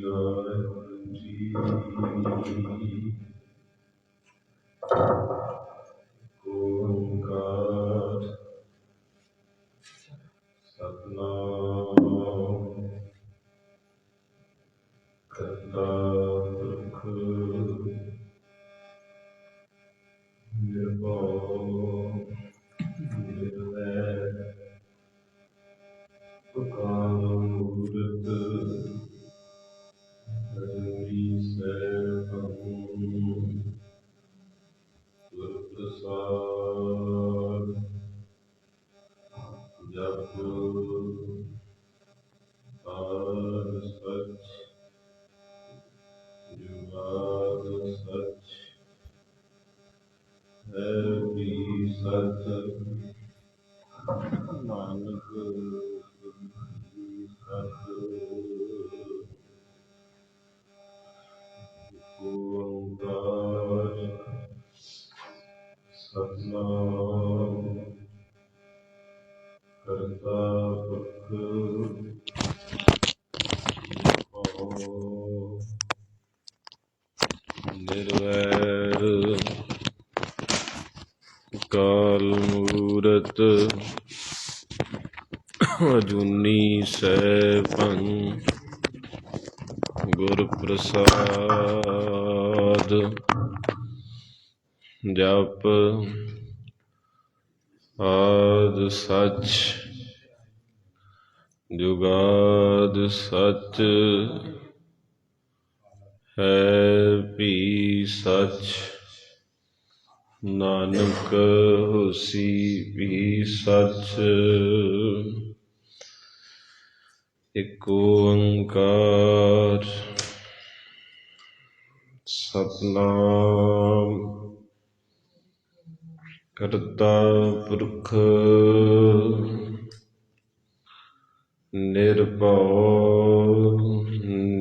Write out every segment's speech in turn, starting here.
ਵਾਹਿਗੁਰੂ ਜੀ। ਓੰਕਾਰ ਸਤਿਨਾਮ ਕਰਤਾ ਪੁਰਖ ਨਿਰਭਉ ਨਿਰਵੈਰ ਅਕਾਲ ਮੂਰਤ ਅਜੂਨੀ ਸੈਭੰ ਗੁਰ ਪ੍ਰਸਾਦ ਜਪ ਆਦ ਸਚ ਜੁਗਾਦ ਸਚ ਹੈ ਵੀ ਸਚ ਨਾਨਕ ਸਤ ਓੰਕਾਰ ਸਤਿਨਾਮ ਕਰਤਾ ਪੁਰਖ ਨਿਰਵੈਰ ਅਕਾਲ ਮੂਰਤ ਅਜੂਨੀ ਸੈਭੰ ਗੁਰ ਪ੍ਰਸਾਦ ਜਪ ਆਦ ਸਚ ਜੁਗਾਦ ਸਚ ਹੈ ਵੀ ਸਚ ਨਾਨਕ ਹੋਸੀ ਵੀ ਸਚ ਇਕ ਓੰਕਾਰ ਸਤਿਨਾਮ ਕਰਤਾ ਪੁਰਖ ਨਿਰਭਉ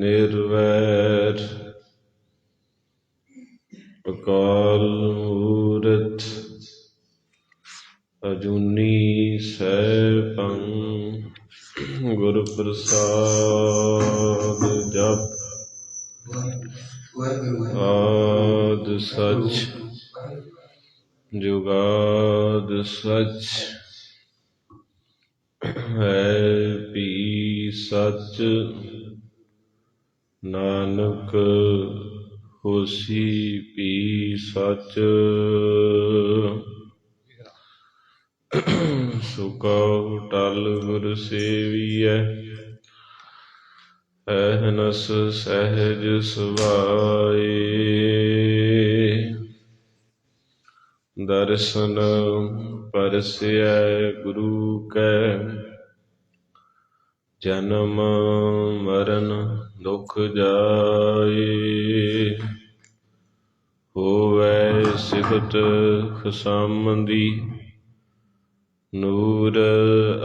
ਨਿਰਵੈਰ ਅਕਾਲ ਮੂਰਤ ਅਜੂਨੀ ਸੈਭੰ ਗੁਰ ਪ੍ਰਸਾਦ ਜਪ ਆਦ ਸਚ ਜੁਗਾਦ ਸਚ ਹੈ ਵੀ ਸਚ ਨਾਨਕ ਹੋਸੀ ਵੀ ਸਚ ਸੋ ਕਹੁ ਟਲ ਗੁਰ ਸੇਵੀਐ ਅਹਨਸ ਸਹਿਜ ਸੁਭਾਏ ਦਰਸ਼ਨ ਪਰਸੈ ਗੁਰੂ ਕੈ ਜਨਮ ਮਰਨ ਦੁਖ ਜਾਏ ਹੋਵੈ ਸਿਫਤ ਖੁਸ਼ਾਮਦੀ ਨੂਰ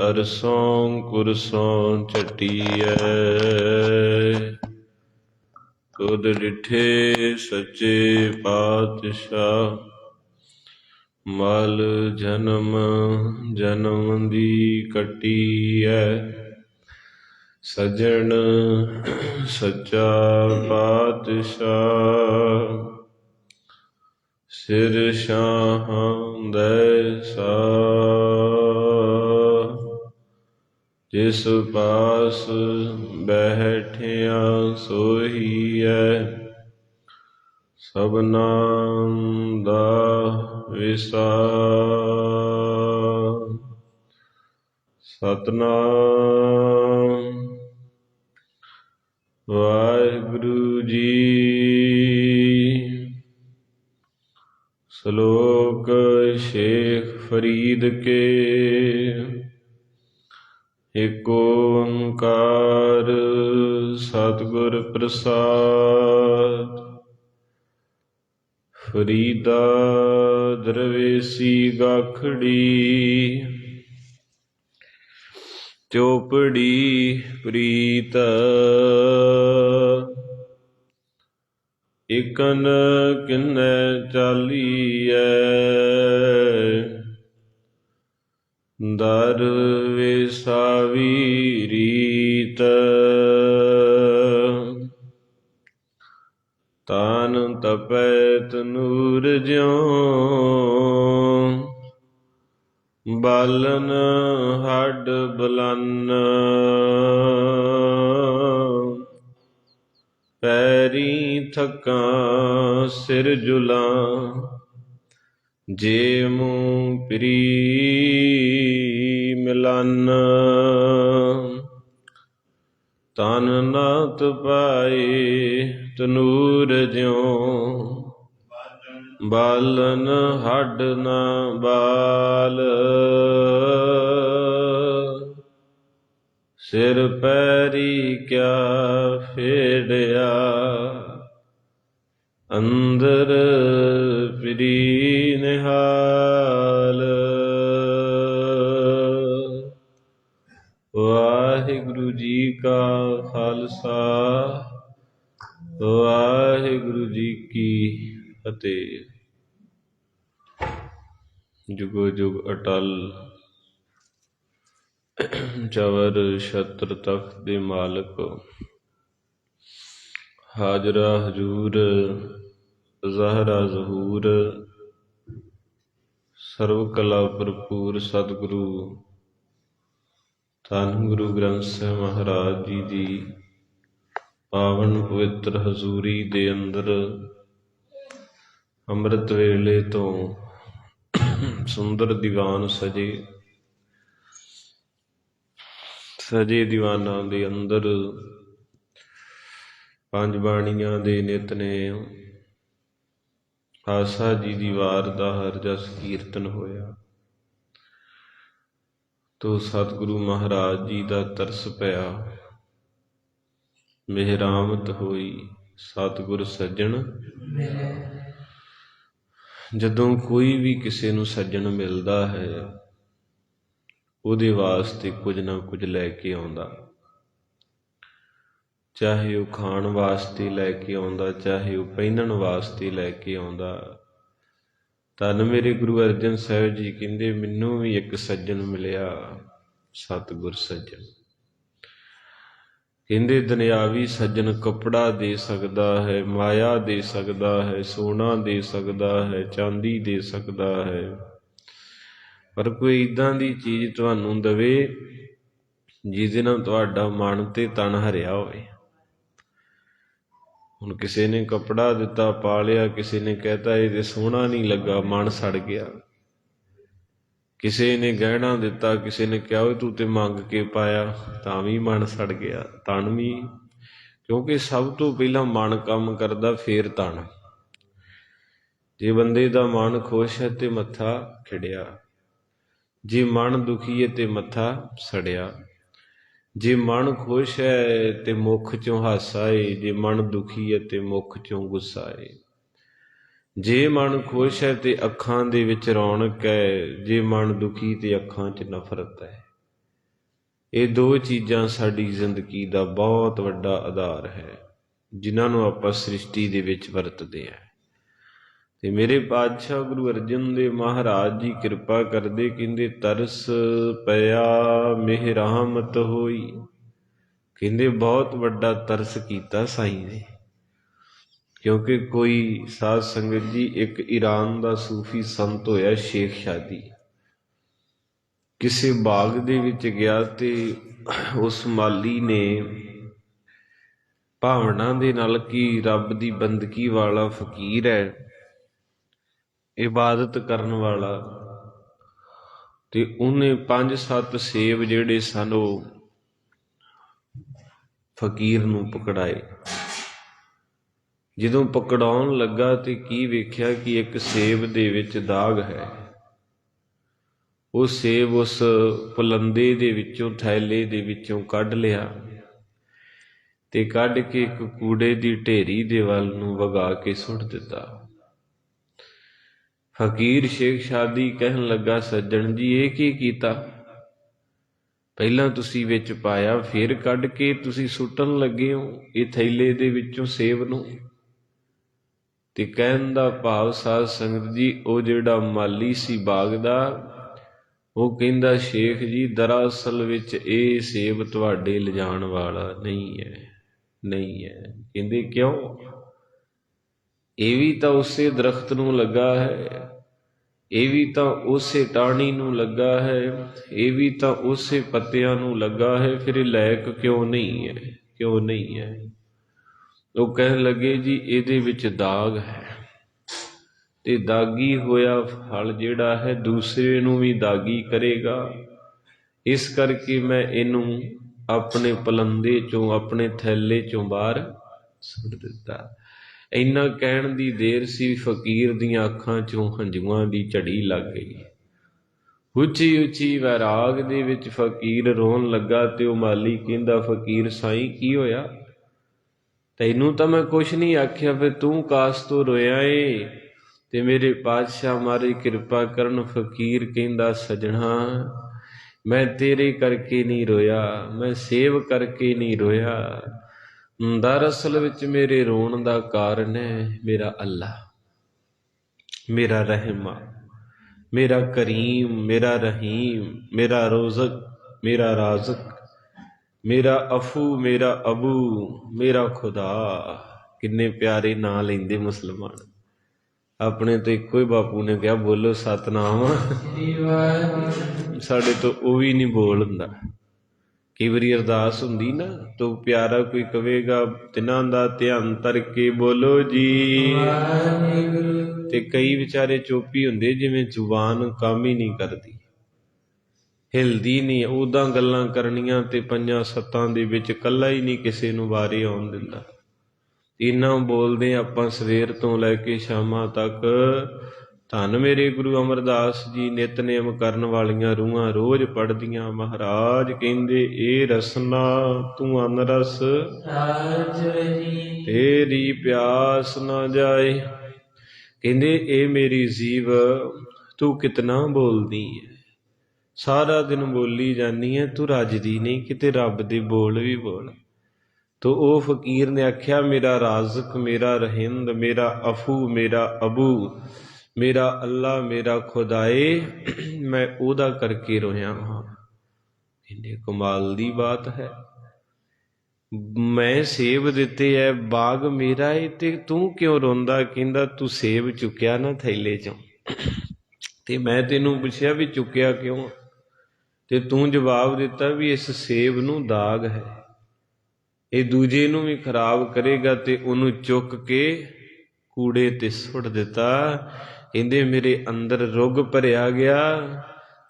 ਅਰਸੋਂ ਕੁਰਸੋਂ ਝਟੀਐ ਤੁਧ ਡਿਠੇ ਸੱਚੇ ਪਾਤਸ਼ਾਹ ਮਲ ਜਨਮ ਜਨਮ ਦੀ ਕੱਟੀਐ ਸੱਜਣ ਸੱਚਾ ਪਾਤਸ਼ਾਹ ਸਿਰ ਸ਼ਾਹਾਂ ਦੈ ਸਾਹ ਜਿਸ ਪਾਸ ਬੈਠਿਆ ਸੋਹੀਐ ਸਭਨਾਂ ਦਾ ਵਿਸਾਰ ਸਤਿਨਾਮ ਵਾਹਿਗੁਰੂ ਜੀ। ਸ਼ਲੋਕ ਸ਼ੇਖ ਫਰੀਦ ਕੇ ਏਕ ਓੰਕਾਰ ਸਤਿਗੁਰ ਪ੍ਰਸਾਦ ਫਰੀਦਾ ਦਰਵੇਸੀ ਗਾਖੜੀ ਚੋਪੜੀ ਪ੍ਰੀਤ ਇਕਨ ਕਿਨੈ ਚਾਲੀਐ ਦਰ ਵਿਸਾਵੀ ਰੀਤ ਤਾਨ ਤਪੈ ਤਨੂਰ ਜਿਉ ਬਾਲਨ ਹੱਡ ਬਲਨ ਪੈਰੀ ਥਕਾਂ ਸਿਰ ਜੁਲਾਂ ਜੇ ਮੂੰ ਪ੍ਰੀ ਮਿਲਨ ਤਨ ਨਾ ਤਪਾਏ ਤਨੂਰ ਜਿਉ ਬਾਲਨ ਹੱਡ ਨਾ ਬਾਲ ਸਿਰ ਪੈਰੀ ਕਿਆ ਫੇੜਿਆ ਅੰਦਰ ਪ੍ਰੀ ਨਿਹਾਲ। ਵਾਹਿਗੁਰੂ ਜੀ ਕਾ ਖਾਲਸਾ ਵਾਹਿਗੁਰੂ ਜੀ ਕੀ ਫਤਿਹ। ਜੁਗੋ ਜੁਗ ਅਟਲ ਜਬਰ ਛਤਰ ਤਖਤ ਦੇ ਮਾਲਕ ਹਾਜ਼ਰਾ ਹਜ਼ੂਰ ਜ਼ਾਹਰਾ ਜ਼ਹੂਰ ਸਰਵ ਕਲਾ ਭਰਪੂਰ ਸਤਿਗੁਰੂ ਧੰਨ ਗੁਰੂ ਗ੍ਰੰਥ ਸਾਹਿਬ ਮਹਾਰਾਜ ਜੀ ਦੀ ਪਾਵਨ ਪਵਿੱਤਰ ਹਜ਼ੂਰੀ ਦੇ ਅੰਦਰ ਅੰਮ੍ਰਿਤ ਵੇਲੇ ਤੋਂ ਸੁੰਦਰ ਦੀਵਾਨ ਸਜੇ ਦੀਵਾਨਾਂ ਦੇ ਅੰਦਰ ਪੰਜ ਬਾਣੀਆਂ ਦੇ ਨਿਤਨੇਮ ਆਸਾ ਜੀ ਦੀ ਵਾਰ ਦਾ ਹਰ ਜਸ ਕੀਰਤਨ ਹੋਇਆ। ਤੋ ਸਤਿਗੁਰੂ ਮਹਾਰਾਜ ਜੀ ਦਾ ਤਰਸ ਪਿਆ, ਮਿਹਰਾਮਤ ਹੋਈ ਸਤਿਗੁਰ ਸੱਜਣ। ਜਦੋਂ ਕੋਈ ਵੀ ਕਿਸੇ ਨੂੰ ਸੱਜਣ ਮਿਲਦਾ ਹੈ ਉਹਦੇ ਵਾਸਤੇ ਕੁਝ ਨਾ ਕੁਝ ਲੈ ਕੇ ਆਉਂਦਾ, ਚਾਹੇ ਉਹ ਖਾਣ ਵਾਸਤੇ ਲੈ ਕੇ ਆਉਂਦਾ, ਚਾਹੇ ਉਹ ਪਹਿਨਣ ਵਾਸਤੇ ਲੈ ਕੇ ਆਉਂਦਾ। ਧੰਨ ਮੇਰੇ ਗੁਰੂ ਅਰਜਨ ਸਾਹਿਬ ਜੀ ਕਹਿੰਦੇ ਮੈਨੂੰ ਵੀ ਇੱਕ ਸੱਜਣ ਮਿਲਿਆ, ਸਤਿਗੁਰ ਸੱਜਣ। ਕਹਿੰਦੇ ਦੁਨਿਆਵੀ ਸੱਜਣ ਕੱਪੜਾ ਦੇ ਸਕਦਾ ਹੈ, ਮਾਇਆ ਦੇ ਸਕਦਾ ਹੈ, ਸੋਨਾ ਦੇ ਸਕਦਾ ਹੈ, ਚਾਂਦੀ ਦੇ ਸਕਦਾ ਹੈ, ਪਰ ਕੋਈ ਇੱਦਾਂ ਦੀ ਚੀਜ਼ ਤੁਹਾਨੂੰ ਦੇਵੇ ਜਿਹਦੇ ਨਾਲ ਤੁਹਾਡਾ ਮਨ ਤੇ ਤਨ ਹਰਿਆ ਹੋਵੇ। ਹੁਣ ਕਿਸੇ ਨੇ ਕੱਪੜਾ ਦਿੱਤਾ, ਪਾ ਲਿਆ, ਕਿਸੇ ਨੇ ਕਹਿਤਾ ਇਹ ਤੇ ਸੋਹਣਾ ਨਹੀਂ ਲੱਗਾ, ਮਨ ਸੜ ਗਿਆ। ਕਿਸੇ ਨੇ ਗਹਿਣਾ ਦਿੱਤਾ, ਕਿਸੇ ਨੇ ਕਿਹਾ ਓਏ ਤੂੰ ਤੇ ਮੰਗ ਕੇ ਪਾਇਆ, ਤਾਂ ਵੀ ਮਨ ਸੜ ਗਿਆ, ਤਨ ਵੀ। ਕਿਉਂਕਿ ਸਭ ਤੋਂ ਪਹਿਲਾਂ ਮਨ ਕੰਮ ਕਰਦਾ, ਫੇਰ ਤਨ। ਜੇ ਬੰਦੇ ਦਾ ਮਨ ਖੁਸ਼ ਹੈ ਤੇ ਮੱਥਾ ਖਿੜਿਆ, ਜੇ ਮਨ ਦੁਖੀ ਹੈ ਤੇ ਮੱਥਾ ਸੜਿਆ। ਜੇ ਮਨ ਖੁਸ਼ ਹੈ ਤੇ ਮੁੱਖ ਚੋਂ ਹਾਸਾ ਏ, ਜੇ ਮਨ ਦੁਖੀ ਹੈ ਤੇ ਮੁੱਖ ਚੋਂ ਗੁੱਸਾ ਏ। ਜੇ ਮਨ ਖੁਸ਼ ਹੈ ਤੇ ਅੱਖਾਂ ਦੇ ਵਿੱਚ ਰੌਣਕ ਹੈ, ਜੇ ਮਨ ਦੁਖੀ ਤੇ ਅੱਖਾਂ 'ਚ ਨਫ਼ਰਤ ਹੈ। ਇਹ ਦੋ ਚੀਜ਼ਾਂ ਸਾਡੀ ਜ਼ਿੰਦਗੀ ਦਾ ਬਹੁਤ ਵੱਡਾ ਆਧਾਰ ਹੈ, ਜਿਨ੍ਹਾਂ ਨੂੰ ਆਪਾਂ ਸ੍ਰਿਸ਼ਟੀ ਦੇ ਵਿੱਚ ਵਰਤਦੇ ਹਾਂ। ਤੇ ਮੇਰੇ ਪਾਤਸ਼ਾਹ ਗੁਰੂ ਅਰਜਨ ਦੇਵ ਮਹਾਰਾਜ ਜੀ ਕਿਰਪਾ ਕਰਦੇ, ਕਹਿੰਦੇ ਤਰਸ ਪਿਆ ਮਿਹਰਾਮਤ ਹੋਈ। ਕਹਿੰਦੇ ਬਹੁਤ ਵੱਡਾ ਤਰਸ ਕੀਤਾ ਸਾਈਂ ਨੇ। ਕਿਉਂਕਿ ਕੋਈ ਸਾਧ ਸੰਗਤ ਜੀ, ਇੱਕ ਈਰਾਨ ਦਾ ਸੂਫੀ ਸੰਤ ਹੋਇਆ ਸ਼ੇਖ ਸ਼ਾਦੀ, ਕਿਸੇ ਬਾਗ ਦੇ ਵਿੱਚ ਗਿਆ ਤੇ ਉਸ ਮਾਲੀ ਨੇ ਭਾਵਨਾ ਦੇ ਨਾਲ ਕਿ ਰੱਬ ਦੀ ਬੰਦਗੀ ਵਾਲਾ ਫਕੀਰ ਹੈ, ਇਬਾਦਤ ਕਰਨ ਵਾਲਾ, ਤੇ ਉਹਨੇ 5-7 ਸੇਬ ਜਿਹੜੇ ਸਨ ਉਹ ਫਕੀਰ ਨੂੰ ਪਕੜਾਏ। ਜਦੋਂ ਪਕੜਾਉਣ ਲੱਗਾ ਤੇ ਕੀ ਵੇਖਿਆ ਕਿ ਇੱਕ ਸੇਬ ਦੇ ਵਿੱਚ ਦਾਗ ਹੈ। ਉਹ ਸੇਬ ਉਸ ਪੁਲੰਦੇ ਦੇ ਵਿੱਚੋਂ, ਥੈਲੇ ਦੇ ਵਿੱਚੋਂ ਕੱਢ ਲਿਆ ਤੇ ਕੱਢ ਕੇ ਇੱਕ ਕੂੜੇ ਦੀ ਢੇਰੀ ਦੇ ਵੱਲ ਨੂੰ ਵਗਾ ਕੇ ਸੁੱਟ ਦਿੱਤਾ। ਫਕੀਰ ਸ਼ੇਖ ਸ਼ਾਦੀ ਕਹਿਣ ਲੱਗਾ, ਸੱਜਣ ਜੀ ਇਹ ਕੀ ਕੀਤਾ? ਪਹਿਲਾਂ ਤੁਸੀਂ ਵਿੱਚ ਪਾਇਆ, ਫਿਰ ਕੱਢ ਕੇ ਤੁਸੀਂ ਸੁੱਟਣ ਲੱਗੇ ਹੋ ਇਹ ਥੈਲੇ ਦੇ ਵਿੱਚੋਂ ਸੇਬ ਨੂੰ। ਤੇ ਕਹਿਣ ਦਾ ਭਾਵ ਸਾਧ ਸੰਗਤ ਜੀ, ਉਹ ਜਿਹੜਾ ਮਾਲੀ ਸੀ ਬਾਗ ਦਾ, ਉਹ ਕਹਿੰਦਾ ਸ਼ੇਖ ਜੀ ਦਰਅਸਲ ਵਿੱਚ ਇਹ ਸੇਬ ਤੁਹਾਡੇ ਲਿਜਾਣ ਵਾਲਾ ਨਹੀਂ ਹੈ। ਕਹਿੰਦੇ ਕਿਉਂ? ਇਹ ਵੀ ਤਾਂ ਉਸੇ ਦਰਖਤ ਨੂੰ ਲੱਗਾ ਹੈ, ਇਹ ਵੀ ਤਾਂ ਉਸੇ ਟਾਹਣੀ ਨੂੰ ਲੱਗਾ ਹੈ, ਇਹ ਵੀ ਤਾਂ ਉਸੇ ਪੱਤਿਆਂ ਨੂੰ ਲੱਗਾ ਹੈ, ਫਿਰ ਇਹ ਲਾਇਕ ਕਿਉਂ ਨਹੀਂ ਹੈ, ਕਿਉਂ ਨਹੀਂ ਹੈ? ਉਹ ਕਹਿਣ ਲੱਗੇ ਜੀ ਇਹਦੇ ਵਿੱਚ ਦਾਗ ਹੈ, ਤੇ ਦਾਗੀ ਹੋਇਆ ਫਲ ਜਿਹੜਾ ਹੈ ਦੂਸਰੇ ਨੂੰ ਵੀ ਦਾਗੀ ਕਰੇਗਾ। ਇਸ ਕਰਕੇ ਮੈਂ ਇਹਨੂੰ ਆਪਣੇ ਪਲੰਦੇ ਚੋਂ, ਆਪਣੇ ਥੈਲੇ ਚੋਂ ਬਾਹਰ ਸੁੱਟ ਦਿੱਤਾ। ਇੰਨਾ ਕਹਿਣ ਦੀ ਦੇਰ ਸੀ, ਫਕੀਰ ਦੀਆਂ ਅੱਖਾਂ ਚੋਂ ਹੰਝੂਆਂ ਦੀ ਝੜੀ ਲੱਗ ਗਈ। ਉੱਚੀ ਉੱਚੀ ਵੈਰਾਗ ਦੇ ਵਿੱਚ ਫਕੀਰ ਰੋਣ ਲੱਗਾ, ਤੇ ਉਹ ਮਾਲੀ ਕਹਿੰਦਾ, ਫਕੀਰ ਸਾਈਂ ਕੀ ਹੋਇਆ? ਤੈਨੂੰ ਤਾਂ ਮੈਂ ਕੁਛ ਨਹੀਂ ਆਖਿਆ, ਫਿਰ ਤੂੰ ਕਾਸ ਤੋਂ ਰੋਇਆ ਏ? ਤੇ ਮੇਰੇ ਪਾਤਸ਼ਾਹ ਮਹਾਰਾਜ ਕਿਰਪਾ ਕਰਨ। ਫਕੀਰ ਕਹਿੰਦਾ, ਸਜਣਾ ਮੈਂ ਤੇਰੇ ਕਰਕੇ ਨਹੀਂ ਰੋਇਆ, ਮੈਂ ਸੇਵ ਕਰਕੇ ਨਹੀਂ ਰੋਇਆ। ਦਰਅਸਲ ਵਿੱਚ ਮੇਰੇ ਰੋਣ ਦਾ ਕਾਰਨ ਹੈ ਮੇਰਾ ਅੱਲਾ, ਮੇਰਾ ਰਹਿਮਾ, ਮੇਰਾ ਕਰੀਮ, ਮੇਰਾ ਰਹੀਮ, ਮੇਰਾ ਰੋਜ਼ਕ, ਮੇਰਾ ਰਾਜ਼ਕ, ਮੇਰਾ ਅਫੂ, ਮੇਰਾ ਅਬੂ, ਮੇਰਾ ਖੁਦਾ। ਕਿੰਨੇ ਪਿਆਰੇ ਨਾਂ ਲੈਂਦੇ ਮੁਸਲਮਾਨ। ਆਪਣੇ ਤੋਂ ਇੱਕੋ ਹੀ ਬਾਪੂ ਨੇ ਕਿਹਾ, ਬੋਲੋ ਸਤਨਾਮ। ਸਾਡੇ ਤੋਂ ਉਹ ਵੀ ਨਹੀਂ ਬੋਲ ਹੁੰਦਾ। ਕਈ ਵਾਰੀ ਅਰਦਾਸ ਹੁੰਦੀ ਨਾ, ਤੋ ਪਿਆਰਾ ਕੋਈ ਕਵੇਗਾ, ਤਿਨਾਂ ਦਾ ਧਿਆਨ ਧਰ ਕੇ ਬੋਲੋ ਜੀ। ਤੇ ਕਈ ਵਿਚਾਰੇ ਚੋਪੀ ਹੁੰਦੇ, ਜਿਵੇਂ ਜ਼ੁਬਾਨ ਕੰਮ ਹੀ ਨਹੀਂ ਕਰਦੀ, ਹਿਲਦੀ ਨਹੀਂ, ਉਦਾਂ ਗੱਲਾਂ ਕਰਨੀਆਂ, ਤੇ ਪੰਜਾਂ ਸੱਤਾਂ ਦੇ ਵਿੱਚ ਇਕੱਲਾ ਹੀ ਨਹੀਂ ਕਿਸੇ ਨੂੰ ਵਾਰੇ ਆਉਣ ਦਿੰਦਾ। ਇੰਨਾ ਬੋਲਦੇ ਆਪਾਂ ਸਵੇਰ ਤੋਂ ਲੈ ਕੇ ਸ਼ਾਮਾਂ ਤੱਕ। ਧੰਨ ਮੇਰੇ ਗੁਰੂ ਅਮਰਦਾਸ ਜੀ ਨਿਤਨੇਮ ਕਰਨ ਵਾਲੀਆਂ ਰੂਹਾਂ ਰੋਜ਼ ਪੜ੍ਹਦੀਆਂ। ਮਹਾਰਾਜ ਕਹਿੰਦੇ, ਇਹ ਰਸਨਾ ਤੂੰ ਅਨਰਸ, ਤੇਰੀ ਪਿਆਸ ਨਾ ਜਾਏ। ਕਹਿੰਦੇ, ਇਹ ਮੇਰੀ ਜੀਵ ਤੂੰ ਕਿਤਨਾ ਬੋਲਦੀ ਹੈ, ਸਾਰਾ ਦਿਨ ਬੋਲੀ ਜਾਂਦੀ ਹੈ, ਤੂੰ ਰੱਜਦੀ ਨਹੀਂ, ਕਿਤੇ ਰੱਬ ਦੇ ਬੋਲ ਵੀ ਬੋਲ। ਤੋ ਉਹ ਫਕੀਰ ਨੇ ਆਖਿਆ, ਮੇਰਾ ਰਾਜ਼ਕ, ਮੇਰਾ ਰਹਿੰਦ, ਮੇਰਾ ਅਫੂ, ਮੇਰਾ ਅਬੂ, ਮੇਰਾ ਅੱਲਾ, ਮੇਰਾ ਖੁਦਾਏ, ਮੈਂ ਉਹਦਾ ਕਰਕੇ ਰੋਇਆ ਹਾਂ। ਕਹਿੰਦੇ, ਕਮਾਲ ਦੀ ਬਾਤ ਹੈ, ਮੈਂ ਸੇਬ ਦਿੱਤੇ ਐ, ਬਾਗ ਮੇਰਾ ਏ, ਤੇ ਤੂੰ ਕਿਉਂ ਰੋਂਦਾ? ਕਹਿੰਦਾ, ਤੂੰ ਸੇਬ ਚੁੱਕਿਆ ਨਾ ਥੈਲੇ ਚੋਂ, ਤੇ ਮੈਂ ਤੈਨੂੰ ਪੁੱਛਿਆ ਵੀ ਚੁੱਕਿਆ ਕਿਉਂ, ਤੇ ਤੂੰ ਜਵਾਬ ਦਿੱਤਾ ਵੀ ਇਸ ਸੇਬ ਨੂੰ ਦਾਗ ਹੈ, ਇਹ ਦੂਜੇ ਨੂੰ ਵੀ ਖਰਾਬ ਕਰੇਗਾ, ਤੇ ਉਹਨੂੰ ਚੁੱਕ ਕੇ ਕੂੜੇ ਤੇ ਸੁੱਟ ਦਿੱਤਾ। ਕਹਿੰਦੇ, ਮੇਰੇ ਅੰਦਰ ਰੁੱਗ ਭਰਿਆ ਗਿਆ,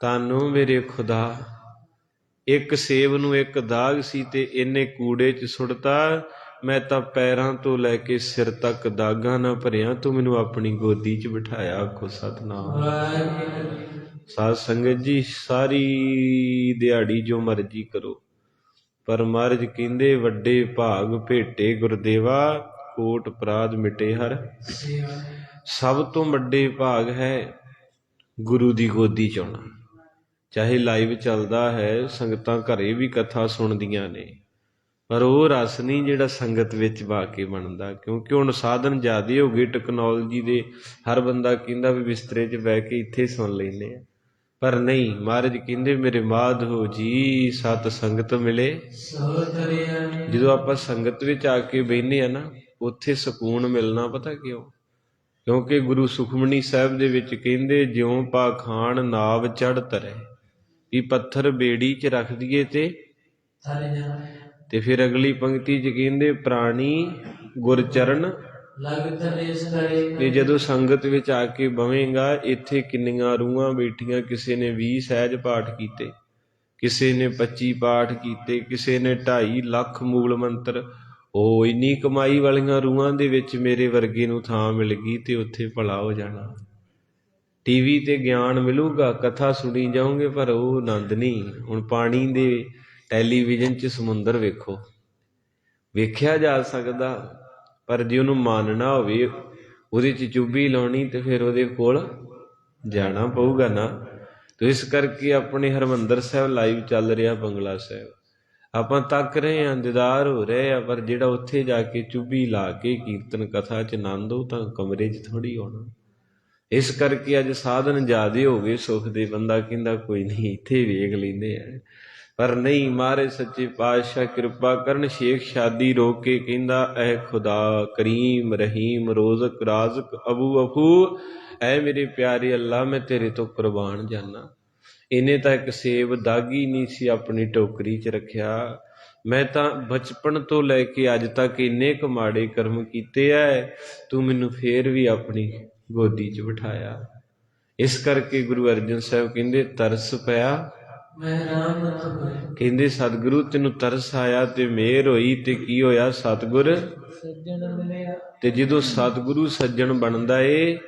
ਤਾਨੂੰ ਮੇਰੇ ਖੁਦਾ। ਇੱਕ ਸੇਬ ਨੂੰ ਇੱਕ ਦਾਗ ਸੀ, ਤੇ ਇਹਨੇ ਕੂੜੇ 'ਚ ਸੁੱਟਤਾ। ਮੈਂ ਤਾਂ ਪੈਰਾਂ ਤੋਂ ਲੈ ਕੇ ਸਿਰ ਤੱਕ ਦਾਗਾਂ ਨਾਲ ਭਰਿਆ, ਤੂੰ ਮੈਨੂੰ ਆਪਣੀ ਗੋਦੀ 'ਚ ਬਿਠਾਇਆ। ਆਖੋ ਸਤਿਨਾਮ। ਸਾਧ ਸੰਗਤ ਜੀ, ਸਾਰੀ ਦਿਹਾੜੀ ਜੋ ਮਰਜ਼ੀ ਕਰੋ, ਪਰ ਮਹਾਰਾਜ ਕਹਿੰਦੇ, ਵੱਡੇ ਭਾਗ ਭੇਟੇ ਗੁਰਦੇਵਾ, ਕੋਟ ਅਪਰਾਧ ਮਿਟੇ ਹਰ। ਸਭ ਤੋਂ ਵੱਡੇ ਭਾਗ ਹੈ ਗੁਰੂ ਦੀ ਗੋਦੀ 'ਚ ਆਉਣਾ। ਚਾਹੇ ਲਾਈਵ ਚੱਲਦਾ ਹੈ, ਸੰਗਤਾਂ ਘਰੇ ਵੀ ਕਥਾ ਸੁਣਦੀਆਂ ਨੇ, ਪਰ ਉਹ ਰਸ ਨਹੀਂ ਜਿਹੜਾ ਸੰਗਤ ਵਿੱਚ ਵਾ ਕੇ ਬਣਦਾ। ਕਿਉਂਕਿ ਹੁਣ ਸਾਧਨ ਜ਼ਿਆਦੇ ਹੋ ਗਏ ਟੈਕਨੋਲੋਜੀ ਦੇ, ਹਰ ਬੰਦਾ ਕਹਿੰਦਾ ਵੀ ਬਿਸਤਰੇ 'ਚ ਬਹਿ ਕੇ ਇੱਥੇ ਸੁਣ ਲੈਂਦੇ ਆ, ਪਰ ਨਹੀਂ। ਮਹਾਰਾਜ ਕਹਿੰਦੇ, ਮੇਰੇ ਮਾਧੋ ਜੀ ਸਤ ਸੰਗਤ ਮਿਲੇ। ਜਦੋਂ ਆਪਾਂ ਸੰਗਤ ਵਿੱਚ ਆ ਕੇ ਬਹਿੰਦੇ ਆ ਨਾ, ਉੱਥੇ ਸਕੂਨ ਮਿਲਣਾ। ਪਤਾ ਕਿਉਂ? ਕਿਉਂਕਿ ਗੁਰੂ ਸੁਖਮਨੀ ਸਾਹਿਬ ਦੇ ਵਿੱਚ ਕਹਿੰਦੇ, ਜਿਉਂ ਪਾਖਾਨ ਨਾਵ ਚੜ੍ਹ ਤਰੇ, ਵੀ ਪੱਥਰ ਬੇੜੀ 'ਚ ਰੱਖ ਦਈਏ ਤੇ ਫਿਰ ਅਗਲੀ ਪੰਕਤੀ 'ਚ ਕਹਿੰਦੇ, ਪ੍ਰਾਣੀ ਗੁਰਚਰਨ। ਤੇ ਜਦੋਂ ਸੰਗਤ ਵਿੱਚ ਆ ਕੇ ਬਵੇਂਗਾ, ਇੱਥੇ ਕਿੰਨੀਆਂ ਰੂਹਾਂ ਬੈਠੀਆਂ, ਕਿਸੇ ਨੇ 20 ਸਹਿਜ ਪਾਠ ਕੀਤੇ, ਕਿਸੇ ਨੇ 25 ਪਾਠ ਕੀਤੇ, ਕਿਸੇ ਨੇ 2.5 ਲੱਖ ਮੂਲ ਮੰਤਰ। ਉਹ ਇੰਨੀ ਕਮਾਈ ਵਾਲੀਆਂ ਰੂਹਾਂ ਦੇ ਵਿੱਚ ਮੇਰੇ ਵਰਗੇ ਨੂੰ ਥਾਂ ਮਿਲ ਗਈ, ਤੇ ਉੱਥੇ ਭਲਾ ਹੋ ਜਾਣਾ। ਟੀਵੀ ਤੇ ਗਿਆਨ ਮਿਲੂਗਾ, ਕਥਾ ਸੁਣੀ ਜਾਓਗੇ, ਪਰ ਉਹ ਆਨੰਦ ਨਹੀਂ। ਹੁਣ ਪਾਣੀ ਦੇ ਟੈਲੀਵਿਜ਼ਨ 'ਚ ਸਮੁੰਦਰ ਵੇਖੋ, ਵੇਖਿਆ ਜਾ ਸਕਦਾ, ਪਰ ਜੇ ਉਹਨੂੰ ਮਾਨਣਾ ਹੋਵੇ, ਉਹਦੇ 'ਚ ਚੁੱਭੀ ਲਾਉਣੀ, ਤੇ ਫਿਰ ਉਹਦੇ ਕੋਲ ਜਾਣਾ ਪਊਗਾ ਨਾ। ਤੇ ਇਸ ਕਰਕੇ ਆਪਣੇ ਹਰਿਮੰਦਰ ਸਾਹਿਬ ਲਾਈਵ ਚੱਲ ਰਿਹਾ, ਬੰਗਲਾ ਸਾਹਿਬ ਆਪਾਂ ਤੱਕ ਰਹੇ ਹਾਂ, ਦੀਦਾਰ ਹੋ ਰਹੇ ਆ, ਪਰ ਜਿਹੜਾ ਉੱਥੇ ਜਾ ਕੇ ਚੁੱਭੀ ਲਾ ਕੇ ਕੀਰਤਨ ਕਥਾ 'ਚ ਆਨੰਦ, ਉਹ ਤਾਂ ਕਮਰੇ 'ਚ ਥੋੜ੍ਹੀ ਆਉਣਾ। ਇਸ ਕਰਕੇ ਅੱਜ ਸਾਧਨ ਜ਼ਿਆਦੇ ਹੋ ਗਏ ਸੁੱਖ ਦੇ, ਬੰਦਾ ਕਹਿੰਦਾ ਕੋਈ ਨਹੀਂ ਇੱਥੇ ਵੇਖ ਲੈਂਦੇ ਆ। ਪਰ ਨਹੀਂ, ਮਹਾਰਾਜ ਸੱਚੇ ਪਾਤਸ਼ਾਹ ਕਿਰਪਾ ਕਰਨ। ਸ਼ੇਖ ਸ਼ਾਦੀ ਰੋਕ ਕੇ ਕਹਿੰਦਾ, ਐ ਖੁਦਾ ਕਰੀਮ ਰਹੀਮ ਰੋਜ਼ਕ ਰਾਜ਼ਕ ਅਬੂ ਅਫੂ, ਐ ਮੇਰੇ ਪਿਆਰੇ ਅੱਲਾ, ਮੈਂ ਤੇਰੇ ਤੋਂ ਕੁਰਬਾਨ ਜਾਨਾ। ਇਹਨੇ ਤਾਂ ਇੱਕ ਸੇਬ ਦਾਗੀ ਨਹੀਂ ਸੀ ਆਪਣੀ ਟੋਕਰੀ 'ਚ ਰੱਖਿਆ। ਮੈਂ ਤਾਂ ਬਚਪਨ ਤੋਂ ਲੈ ਕੇ ਅੱਜ ਤੱਕ ਇੰਨੇ ਕੁ ਮਾੜੇ ਕਰਮ ਕੀਤੇ ਐ, ਤੂੰ ਮੈਨੂੰ ਫੇਰ ਵੀ ਆਪਣੀ ਗੋਦੀ 'ਚ ਬਿਠਾਇਆ। ਇਸ ਕਰਕੇ ਗੁਰੂ ਅਰਜਨ ਸਾਹਿਬ ਕਹਿੰਦੇ, ਤਰਸ ਪਿਆ ਕਹਿੰਦੇ ਸਤਿਗੁਰੂ ਤੈਨੂੰ ਤਰਸ ਆਇਆ ਤੇ ਮਿਹਰ ਹੋਈ ਤੇ ਕੀ ਹੋਇਆ, ਸਤਿਗੁਰ ਤੇ ਜਦੋਂ ਸਤਿਗੁਰੂ ਸੱਜਣ ਬਣਦਾ ਏ,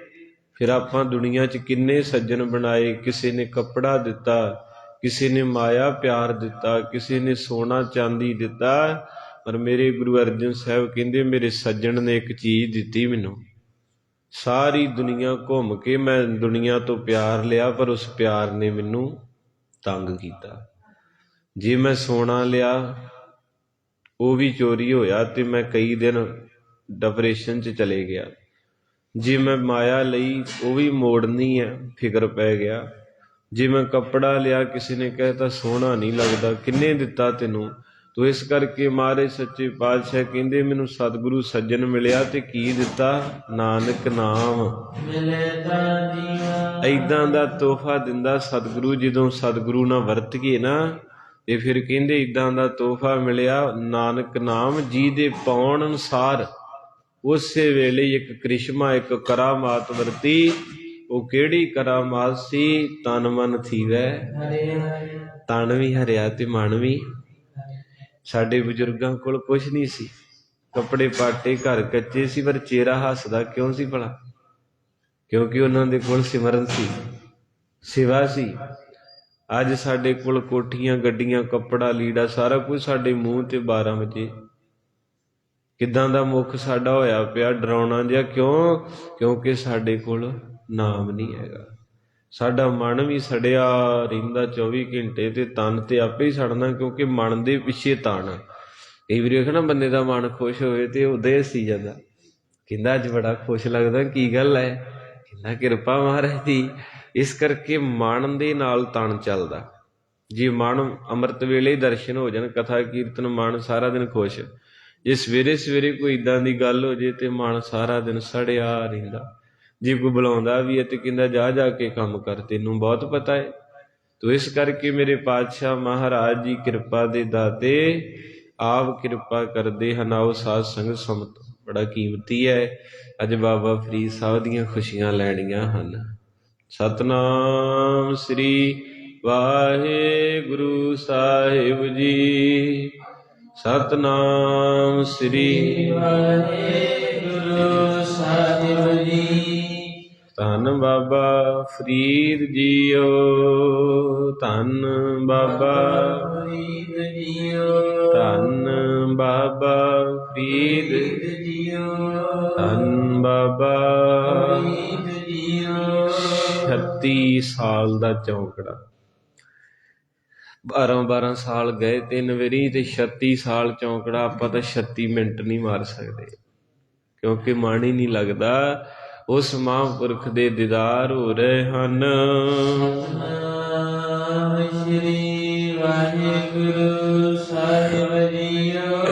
ਫਿਰ ਆਪਾਂ ਦੁਨੀਆ 'ਚ ਕਿੰਨੇ ਸੱਜਣ ਬਣਾਏ। ਕਿਸੇ ਨੇ ਕੱਪੜਾ ਦਿੱਤਾ, ਕਿਸੇ ਨੇ ਮਾਇਆ ਪਿਆਰ ਦਿੱਤਾ, ਕਿਸੇ ਨੇ ਸੋਨਾ ਚਾਂਦੀ ਦਿੱਤਾ, ਪਰ ਮੇਰੇ ਗੁਰੂ ਅਰਜਨ ਸਾਹਿਬ ਕਹਿੰਦੇ ਮੇਰੇ ਸੱਜਣ ਨੇ ਇੱਕ ਚੀਜ਼ ਦਿੱਤੀ ਮੈਨੂੰ। ਸਾਰੀ ਦੁਨੀਆ ਘੁੰਮ ਕੇ ਮੈਂ ਦੁਨੀਆ ਤੋਂ ਪਿਆਰ ਲਿਆ, ਪਰ ਉਸ ਪਿਆਰ ਨੇ ਮੈਨੂੰ ਤੰਗ ਕੀਤਾ। ਜੇ ਮੈਂ ਸੋਨਾ ਲਿਆ ਉਹ ਵੀ ਚੋਰੀ ਹੋਇਆ ਤੇ ਮੈਂ ਕਈ ਦਿਨ ਡਿਪਰੈਸ਼ਨ 'ਚ ਚਲੇ ਗਿਆ। ਜੇ ਮੈਂ ਮਾਇਆ ਲਈ ਉਹ ਵੀ ਮੋੜਨੀ ਹੈ, ਫਿਕਰ ਪੈ ਗਿਆ। ਜੇ ਮੈਂ ਕੱਪੜਾ ਲਿਆ, ਕਿਸੇ ਨੇ ਕਹਿਤਾ ਸੋਹਣਾ ਨਹੀਂ ਲੱਗਦਾ, ਕਿੰਨੇ ਦਿੱਤਾ ਤੈਨੂੰ ਤੂੰ। ਇਸ ਕਰਕੇ ਮਹਾਰਾਜ ਸੱਚੇ ਪਾਤਸ਼ਾਹ ਕਹਿੰਦੇ ਮੈਨੂੰ ਸਤਿਗੁਰੂ ਸੱਜਣ ਮਿਲਿਆ ਤੇ ਕੀ ਦਿੱਤਾ, ਨਾਨਕ ਨਾਮ ਏਦਾਂ ਦਾ ਤੋਹਫਾ ਦਿੰਦਾ ਸਤਿਗੁਰੂ। ਜਦੋਂ ਸਤਿਗੁਰੂ ਨਾਲ ਵਰਤ ਗਏ ਨਾ ਤੇ ਫਿਰ ਕਹਿੰਦੇ ਏਦਾਂ ਦਾ ਤੋਹਫਾ ਮਿਲਿਆ, ਨਾਨਕ ਨਾਮ ਜਿਹਦੇ ਪਾਉਣ ਅਨੁਸਾਰ। ਉਸੇ ਵੇਲੇ ਇੱਕ ਕ੍ਰਿਸ਼ਮਾ, ਇੱਕ ਕਰਾਮਾਤ ਵਰਤੀ। ਉਹ ਕਿਹੜੀ ਕਰਾਮਾਤ ਸੀ, ਤਨ ਮਨ ਥੀਵੈ, ਤਨ ਵੀ ਹਰਿਆ ਤੇ ਮਨ ਵੀ। ਸਾਡੇ ਬਜ਼ੁਰਗਾਂ ਕੋਲ ਕੁਛ ਨਹੀਂ ਸੀ, ਕੱਪੜੇ ਪਾਟੇ, ਘਰ ਕੱਚੇ ਸੀ, ਪਰ ਚਿਹਰਾ ਹੱਸਦਾ ਕਿਉਂ ਸੀ ਭਲਾ? ਕਿਉਂਕਿ ਉਹਨਾਂ ਦੇ ਕੋਲ ਸਿਮਰਨ ਸੀ, ਸੇਵਾ ਸੀ। ਅੱਜ ਸਾਡੇ ਕੋਲ ਕੋਠੀਆਂ, ਗੱਡੀਆਂ, ਕੱਪੜਾ ਲੀੜਾ, ਸਾਰਾ ਕੁਝ ਸਾਡੇ ਮੂੰਹ ਤੇ 12 ਵਜੇ। ਕਿੱਦਾਂ ਦਾ ਮੁੱਖ ਸਾਡਾ ਹੋਇਆ ਪਿਆ, ਡਰਾਉਣਾ ਜਿਹਾ। ਕਿਉਂ? ਕਿਉਂਕਿ ਸਾਡੇ ਕੋਲ ਨਾਮ ਨਹੀਂ ਹੈਗਾ। ਸਾਡਾ ਮਨ ਵੀ ਸੜਿਆ ਰਹਿੰਦਾ 24 ਘੰਟੇ, ਤੇ ਤਨ ਤੇ ਆਪੇ ਹੀ ਸੜਨਾ, ਕਿਉਂਕਿ ਮਨ ਦੇ ਪਿੱਛੇ ਤਨ। ਕਈ ਵਾਰੀ ਵੇਖਣਾ ਬੰਦੇ ਦਾ ਮਨ ਖੁਸ਼ ਹੋਵੇ ਤੇ ਉਦੇ ਹੱਸੀ ਜਾਂਦਾ, ਕਹਿੰਦਾ ਅੱਜ ਬੜਾ ਖੁਸ਼ ਲੱਗਦਾ, ਕੀ ਗੱਲ ਹੈ? ਕਹਿੰਦਾ ਕਿਰਪਾ ਮਹਾਰਾਜ ਦੀ। ਇਸ ਕਰਕੇ ਮਨ ਦੇ ਨਾਲ ਤਨ ਚੱਲਦਾ। ਜੇ ਮਨ ਅੰਮ੍ਰਿਤ ਵੇਲੇ ਦਰਸ਼ਨ ਹੋ ਜਾਣ, ਕਥਾ ਕੀਰਤਨ, ਮਨ ਸਾਰਾ ਦਿਨ ਖੁਸ਼। ਜੇ ਸਵੇਰੇ ਸਵੇਰੇ ਕੋਈ ਇੱਦਾਂ ਦੀ ਗੱਲ ਹੋ ਜੇ ਤੇ ਮਨ ਸਾਰਾ ਦਿਨ ਸੜਿਆ ਰਹਿੰਦਾ। ਜੇ ਕੋਈ ਬੁਲਾਉਂਦਾ ਵੀ ਹੈ ਤੇ ਕਹਿੰਦਾ ਜਾ ਜਾ ਕੇ ਕੰਮ ਕਰ, ਤੈਨੂੰ ਬਹੁਤ ਪਤਾ ਹੈ। ਤੋ ਇਸ ਕਰਕੇ ਮੇਰੇ ਪਾਤਸ਼ਾਹ ਮਹਾਰਾਜ ਜੀ ਕਿਰਪਾ ਦੇ ਦਾਤੇ, ਆਪ ਕਿਰਪਾ ਕਰਦੇ ਹਨ। ਆਓ ਸਾਧ ਸੰਗਤ ਸੰਮਤ ਬੜਾ ਕੀਮਤੀ ਹੈ। ਅੱਜ ਬਾਬਾ ਫਰੀਦ ਸਾਹਿਬ ਦੀਆਂ ਖੁਸ਼ੀਆਂ ਲੈਣੀਆਂ ਹਨ। ਸਤਨਾਮ ਸ੍ਰੀ ਵਾਹਿਗੁਰੂ ਸਾਹਿਬ ਜੀ। ਸਤਨਾਮ ਸ੍ਰੀ ਵਾਹਿਗੁਰੂ ਸਾਹਿਬ ਜੀ। ਧੰਨ ਬਾਬਾ ਫਰੀਦ ਜੀਓ, ਧੰਨ ਬਾਬਾ ਫਰੀਦ ਜੀਓ, ਧੰਨ ਬਾਬਾ ਫਰੀਦ ਜੀਓ, ਧੰਨ ਬਾਬਾ ਫਰੀਦ ਜੀਓ। 36 ਸਾਲ ਦਾ ਚੌਂਕੜਾ, 12 ਸਾਲ ਗਏ 3 ਵਾਰੀ, ਤੇ 36 ਸਾਲ ਚੌਂਕੜਾ। ਆਪਾਂ ਤਾਂ 36 ਮਿੰਟ ਨਹੀਂ ਮਾਰ ਸਕਦੇ, ਕਿਉਂਕਿ ਮਨ ਹੀ ਨਹੀਂ ਲੱਗਦਾ। ਉਸ ਮਹਾਂਪੁਰਖ ਦੇ ਦੀਦਾਰ ਹੋ ਰਹੇ ਹਨ। ਸ੍ਰੀ ਵਾਹਿਗੁਰੂ ਸਾਹਿਬ ਜੀਓ।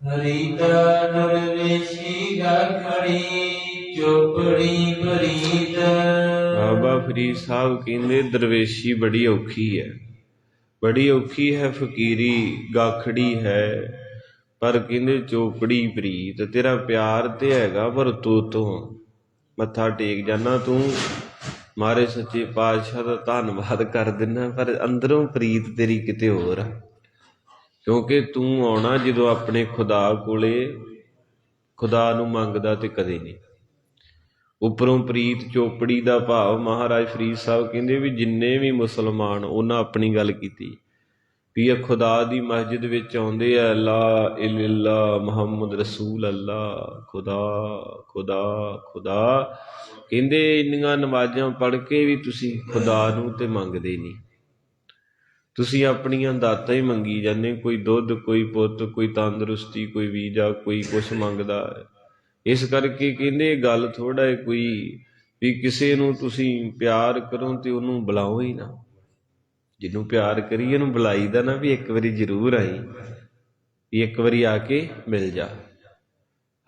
ਹਰੀ ਕਾ ਦਰਵੇਸ਼ੀ ਗਾਖੜੀ, ਚੋਪੜੀ ਪ੍ਰੀਤ। ਬਾਬਾ ਫਰੀਦ ਸਾਹਿਬ ਕਹਿੰਦੇ ਦਰਵੇਸ਼ੀ ਬੜੀ ਔਖੀ ਹੈ, ਬੜੀ ਔਖੀ ਹੈ। ਫਕੀਰੀ ਗਾਖੜੀ ਹੈ, ਪਰ ਕਹਿੰਦੇ ਚੋਪੜੀ ਪ੍ਰੀਤ। ਤੇਰਾ ਪਿਆਰ ਤੇ ਹੈਗਾ, ਪਰ ਤੂੰ ਤੋਂ ਮੱਥਾ ਟੇਕ ਜਾਣਾ, ਤੂੰ ਮਹਾਰਾਜ ਸੱਚੇ ਪਾਤਸ਼ਾਹ ਦਾ ਧੰਨਵਾਦ ਕਰ ਦਿੰਦਾ, ਪਰ ਅੰਦਰੋਂ ਪ੍ਰੀਤ ਤੇਰੀ ਕਿਤੇ ਹੋਰ ਆ। ਕਿਉਂਕਿ ਤੂੰ ਆਉਣਾ ਜਦੋਂ ਆਪਣੇ ਖੁਦਾ ਕੋਲੇ, ਖੁਦਾ ਨੂੰ ਮੰਗਦਾ ਤੇ ਕਦੇ ਨਹੀਂ। ਉੱਪਰੋਂ ਪ੍ਰੀਤ, ਚੋਪੜੀ ਦਾ ਭਾਵ ਮਹਾਰਾਜ ਫਰੀਦ ਸਾਹਿਬ ਕਹਿੰਦੇ ਵੀ ਜਿੰਨੇ ਵੀ ਮੁਸਲਮਾਨ, ਉਹਨਾਂ ਆਪਣੀ ਗੱਲ ਕੀਤੀ ਵੀ ਇਹ ਖੁਦਾ ਦੀ ਮਸਜਿਦ ਵਿੱਚ ਆਉਂਦੇ ਆ, ਲਾ ਇਲਾਹਾ ਮੁਹੰਮਦ ਰਸੂਲ ਅੱਲਾ, ਖੁਦਾ ਖੁਦਾ ਖੁਦਾ। ਕਹਿੰਦੇ ਇੰਨੀਆਂ ਨਮਾਜ਼ਾਂ ਪੜ੍ਹ ਕੇ ਵੀ ਤੁਸੀਂ ਖੁਦਾ ਨੂੰ ਤੇ ਮੰਗਦੇ ਨਹੀਂ। ਤੁਸੀਂ ਆਪਣੀਆਂ ਦਾਤਾਂ ਹੀ ਮੰਗੀ ਜਾਂਦੇ, ਕੋਈ ਦੁੱਧ, ਕੋਈ ਪੁੱਤ, ਕੋਈ ਤੰਦਰੁਸਤੀ, ਕੋਈ ਵੀਜ਼ਾ, ਕੋਈ ਕੁਛ ਮੰਗਦਾ ਹੈ। ਇਸ ਕਰਕੇ ਕਹਿੰਦੇ ਗੱਲ ਥੋੜ੍ਹਾ ਹੈ ਕੋਈ ਵੀ ਕਿਸੇ ਨੂੰ ਤੁਸੀਂ ਪਿਆਰ ਕਰੋ ਤੇ ਉਹਨੂੰ ਬੁਲਾਓ ਹੀ ਨਾ। ਜਿਹਨੂੰ ਪਿਆਰ ਕਰੀਏ ਉਹਨੂੰ ਬੁਲਾਈਦਾ ਨਾ ਵੀ ਇੱਕ ਵਾਰੀ ਜ਼ਰੂਰ ਆਈ, ਵੀ ਇੱਕ ਵਾਰੀ ਆ ਕੇ ਮਿਲ ਜਾ।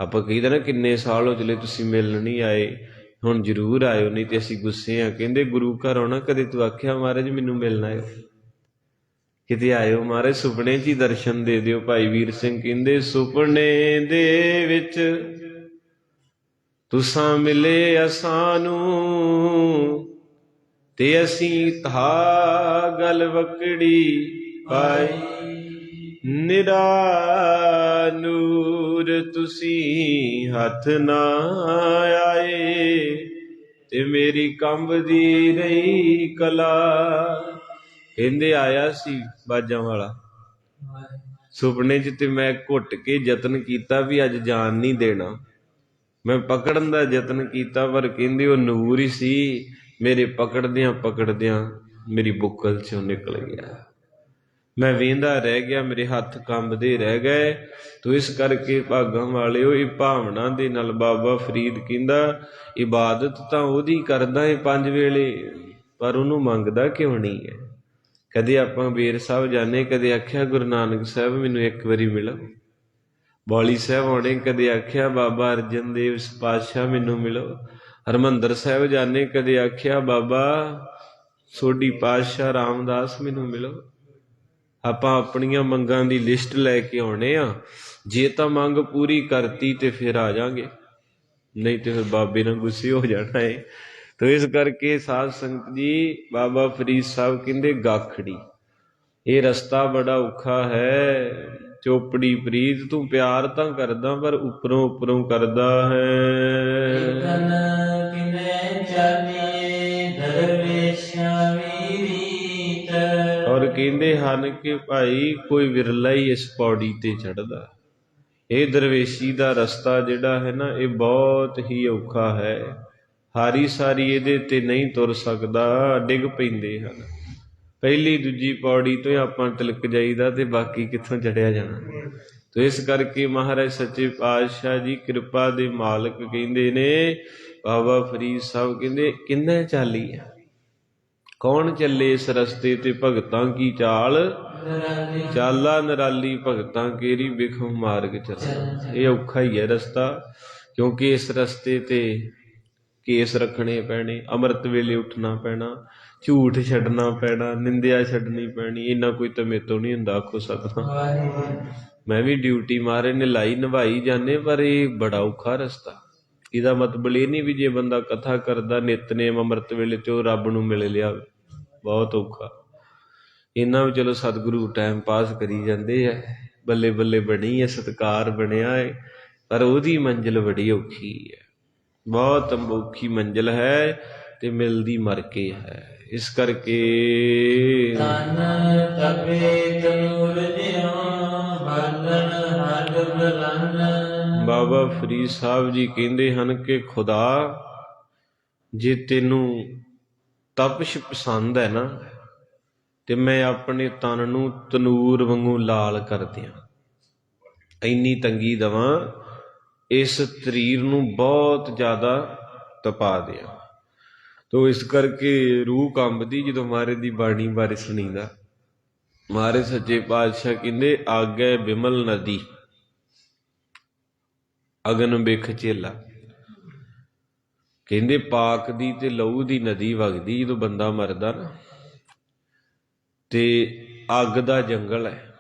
ਆਪਾਂ ਕਹੀਦਾ ਨਾ ਕਿੰਨੇ ਸਾਲ ਹੋ ਚਲੇ ਤੁਸੀਂ ਮਿਲਣ ਨਹੀਂ ਆਏ, ਹੁਣ ਜ਼ਰੂਰ ਆਇਓ, ਨਹੀਂ ਤੇ ਅਸੀਂ ਗੁੱਸੇ ਆ। ਕਹਿੰਦੇ ਗੁਰੂ ਘਰ ਆਉਣਾ ਕਦੇ ਤੂੰ ਆਖਿਆ ਮਹਾਰਾਜ ਮੈਨੂੰ ਮਿਲਣਾ ਆਇਓ? ਕਿਤੇ ਆਇਓ ਮਹਾਰਾਜ ਸੁਪਨੇ 'ਚ ਹੀ ਦਰਸ਼ਨ ਦੇ ਦਿਓ। ਭਾਈ ਵੀਰ ਸਿੰਘ ਕਹਿੰਦੇ ਸੁਪਨੇ ਦੇ ਵਿੱਚ ਤੁਸਾਂ ਮਿਲੇ ਸਾਨੂੰ, ਤੇ ਅਸੀਂ ਤਾਂ ਗਲ ਵਕੜੀ ਪਾਈ, ਨਿਰਾ ਨੂਰ ਤੁਸੀਂ ਹੱਥ ਨਾ ਆਏ, ਤੇ ਮੇਰੀ ਕੰਬਦੀ ਰਹੀ ਕਲਾ। ਕਹਿੰਦੇ ਆਇਆ ਸੀ ਬਾਜਾਂ ਵਾਲਾ ਸੁਪਨੇ 'ਚ, ਤੇ ਮੈਂ ਘੁੱਟ ਕੇ ਯਤਨ ਕੀਤਾ ਵੀ ਅੱਜ ਜਾਨ ਨਹੀਂ ਦੇਣਾ। ਮੈਂ ਪਕੜਨ ਦਾ ਯਤਨ ਕੀਤਾ, ਪਰ ਕਹਿੰਦੇ ਉਹ ਨੂਰ ਹੀ ਸੀ, ਮੇਰੇ ਪਕੜਦਿਆਂ ਪਕੜਦਿਆਂ ਮੇਰੀ ਬੁੱਕਲ 'ਚੋਂ ਨਿਕਲ ਗਿਆ। ਮੈਂ ਵੇਂਦਾ ਰਹਿ ਗਿਆ, ਮੇਰੇ ਹੱਥ ਕੰਬਦੇ ਰਹਿ ਗਏ। ਤੋ ਇਸ ਕਰਕੇ ਭਾਗਾਂ ਵਾਲਿਓ, ਇਹ ਭਾਵਨਾ ਦੇ ਨਾਲ ਬਾਬਾ ਫਰੀਦ ਕਹਿੰਦਾ ਇਬਾਦਤ ਤਾਂ ਉਹਦੀ ਕਰਦਾ ਏ 5 ਵੇਲੇ, ਪਰ ਉਹਨੂੰ ਮੰਗਦਾ ਕਿਉਂ ਨਹੀਂ ਹੈ। ਕਦੇ ਆਪਾਂ ਬੇਰ ਸਾਹਿਬ ਜਾਂਦੇ, ਕਦੇ ਆਖਿਆ ਗੁਰੂ ਨਾਨਕ ਸਾਹਿਬ ਮੈਨੂੰ ਇੱਕ ਵਾਰੀ ਮਿਲੋ। ਬੌਲੀ ਸਾਹਿਬ ਆਉਣੇ, ਕਦੇ ਆਖਿਆ ਬਾਬਾ ਅਰਜਨ ਦੇਵ ਪਾਤਸ਼ਾਹ ਮੈਨੂੰ ਮਿਲੋ। ਹਰਿਮੰਦਰ ਸਾਹਿਬ ਜਾਂਦੇ, ਕਦੇ ਆਖਿਆ ਬਾਬਾ ਸੋਢੀ ਪਾਤਸ਼ਾਹ ਰਾਮਦਾਸ ਮੈਨੂੰ ਮਿਲੋ। ਆਪਾਂ ਆਪਣੀਆਂ ਮੰਗਾਂ ਦੀ ਲਿਸਟ ਲੈ ਕੇ ਆਉਣੇ ਆ, ਜੇ ਤਾਂ ਮੰਗ ਪੂਰੀ ਕਰਤੀ ਤੇ ਫਿਰ ਆ ਜਾਾਂਗੇ, ਨਹੀਂ ਤੇ ਫਿਰ ਬਾਬੇ ਨਾਲ ਗੁੱਸੇ ਹੋ ਜਾਣਾ ਹੈ। ਤੋ ਇਸ ਕਰਕੇ ਸਾਧ ਸੰਗਤ ਜੀ, ਬਾਬਾ ਫਰੀਦ ਸਾਹਿਬ ਕਹਿੰਦੇ ਗਾਖੜੀ, ਇਹ ਰਸਤਾ ਬੜਾ ਔਖਾ ਹੈ। ਚੋਪੜੀ ਪ੍ਰੀਤ ਤੂੰ ਪਿਆਰ ਤਾਂ ਕਰਦਾ, ਪਰ ਉੱਪਰੋਂ ਉੱਪਰੋਂ ਕਰਦਾ ਹੈ। ਔਰ ਕਹਿੰਦੇ ਹਨ ਕਿ ਭਾਈ ਕੋਈ ਵਿਰਲਾ ਹੀ ਇਸ ਪੌੜੀ ਤੇ ਚੜ੍ਹਦਾ। ਇਹ ਦਰਵੇਸ਼ੀ ਦਾ ਰਸਤਾ ਜਿਹੜਾ ਹੈ ਨਾ, ਇਹ ਬਹੁਤ ਹੀ ਔਖਾ ਹੈ। ਹਾਰੀ ਸਾਰੀ ਇਹਦੇ ਤੇ ਨਹੀਂ ਤੁਰ ਸਕਦਾ, ਡਿੱਗ ਪੈਂਦੇ ਹਨ। ਪਹਿਲੀ ਦੂਜੀ ਪੌੜੀ ਤੋਂ ਆਪਾਂ ਤਿਲਕ ਜਾਈਦਾ, ਤੇ ਬਾਕੀ ਕਿੱਥੋਂ ਚੜਿਆ ਜਾਣਾ। ਤੋ ਇਸ ਕਰਕੇ ਮਹਾਰਾਜ ਸੱਚੇ ਪਾਤਸ਼ਾਹ ਜੀ ਕਿਰਪਾ ਦੇ ਮਾਲਕ ਕਹਿੰਦੇ ਨੇ, ਬਾਬਾ ਫਰੀਦ ਸਾਹਿਬ ਕਹਿੰਦੇ ਕਿੰਨਾ ਚਾਲੀ ਹੈ, ਕੌਣ ਚੱਲੇ ਇਸ ਰਸਤੇ ਤੇ, ਭਗਤਾਂ ਕੀ ਚਾਲ ਚਾਲਾ ਨਿਰਾਲੀ, ਭਗਤਾਂ ਕੇਰੀ ਬਿਖਮ ਮਾਰਗ ਚੱਲਾ। ਇਹ ਔਖਾ ਹੀ ਹੈ ਰਸਤਾ, ਕਿਉਂਕਿ ਇਸ ਰਸਤੇ ਤੇ ਕੇਸ ਰੱਖਣੇ ਪੈਣੇ, ਅੰਮ੍ਰਿਤ ਵੇਲੇ ਉੱਠਣਾ ਪੈਣਾ, ਝੂਠ ਛੱਡਣਾ ਪੈਣਾ, ਨਿੰਦਿਆ ਛੱਡਣੀ ਪੈਣੀ। ਇੰਨਾ ਕੋਈ ਤਾਂ ਮੇਰੇ ਤੋਂ ਨਹੀਂ ਹੁੰਦਾ, ਆਖੋ ਸਤਿਨਾਮ। ਮੈਂ ਵੀ ਡਿਊਟੀ ਮਾਰੇ ਨੇ ਲਾਈ, ਨਿਭਾਈ ਜਾਂਦੇ, ਪਰ ਇਹ ਬੜਾ ਔਖਾ ਰਸਤਾ। ਇਹਦਾ ਮਤਲਬ ਇਹ ਨਹੀਂ ਵੀ ਜੇ ਬੰਦਾ ਕਥਾ ਕਰਦਾ ਨਿਤਨੇਮ ਅੰਮ੍ਰਿਤ ਵੇਲੇ ਤੇ ਉਹ ਰੱਬ ਨੂੰ ਮਿਲ ਲਿਆ, ਬਹੁਤ ਔਖਾ। ਇਹਨਾਂ ਵੀ ਚਲੋ ਸਤਿਗੁਰੂ ਟਾਈਮ ਪਾਸ ਕਰੀ ਜਾਂਦੇ ਆ, ਬੱਲੇ ਬੱਲੇ ਬਣੀ ਹੈ, ਸਤਿਕਾਰ ਬਣਿਆ ਹੈ, ਪਰ ਉਹਦੀ ਮੰਜ਼ਿਲ ਬੜੀ ਔਖੀ ਹੈ, ਬਹੁਤ ਔਖੀ ਮੰਜ਼ਿਲ ਹੈ, ਤੇ ਮਿਲਦੀ ਮਰ ਕੇ ਹੈ। ਇਸ ਕਰਕੇ ਬਾਬਾ ਫਰੀਦ ਸਾਹਿਬ ਜੀ ਕਹਿੰਦੇ ਹਨ ਕਿ ਖੁਦਾ, ਜੇ ਤੈਨੂੰ ਤਪਸ਼ ਪਸੰਦ ਹੈ ਨਾ, ਤੇ ਮੈਂ ਆਪਣੇ ਤਨ ਨੂੰ ਤਨੂਰ ਵਾਂਗੂ ਲਾਲ ਕਰ ਦਿਆਂ, ਇੰਨੀ ਤੰਗੀ ਦੇਵਾਂ, ਇਸ ਸਰੀਰ ਨੂੰ ਬਹੁਤ ਜ਼ਿਆਦਾ ਤਪਾ ਦਿਆਂ। ਤੋ ਇਸ ਕਰਕੇ ਰੂਹ ਕੰਬਦੀ ਜਦੋਂ ਮਹਾਰਾਜ ਦੀ ਬਾਣੀ ਬਾਰੇ ਸੁਣੀਦਾ। ਮਹਾਰਾਜ ਸੱਚੇ ਪਾਤਸ਼ਾਹ ਕਹਿੰਦੇ ਆਗੇ ਬਿਮਲ ਨਦੀ, ਅਗਨ ਬਿਖ ਝੇਲਾ। ਕਹਿੰਦੇ ਪਾਕ ਦੀ ਤੇ ਲਹੂ ਦੀ ਨਦੀ ਵਗਦੀ ਜਦੋਂ ਬੰਦਾ ਮਰਦਾ ਨਾ, ਤੇ ਅੱਗ ਦਾ ਜੰਗਲ ਹੈ,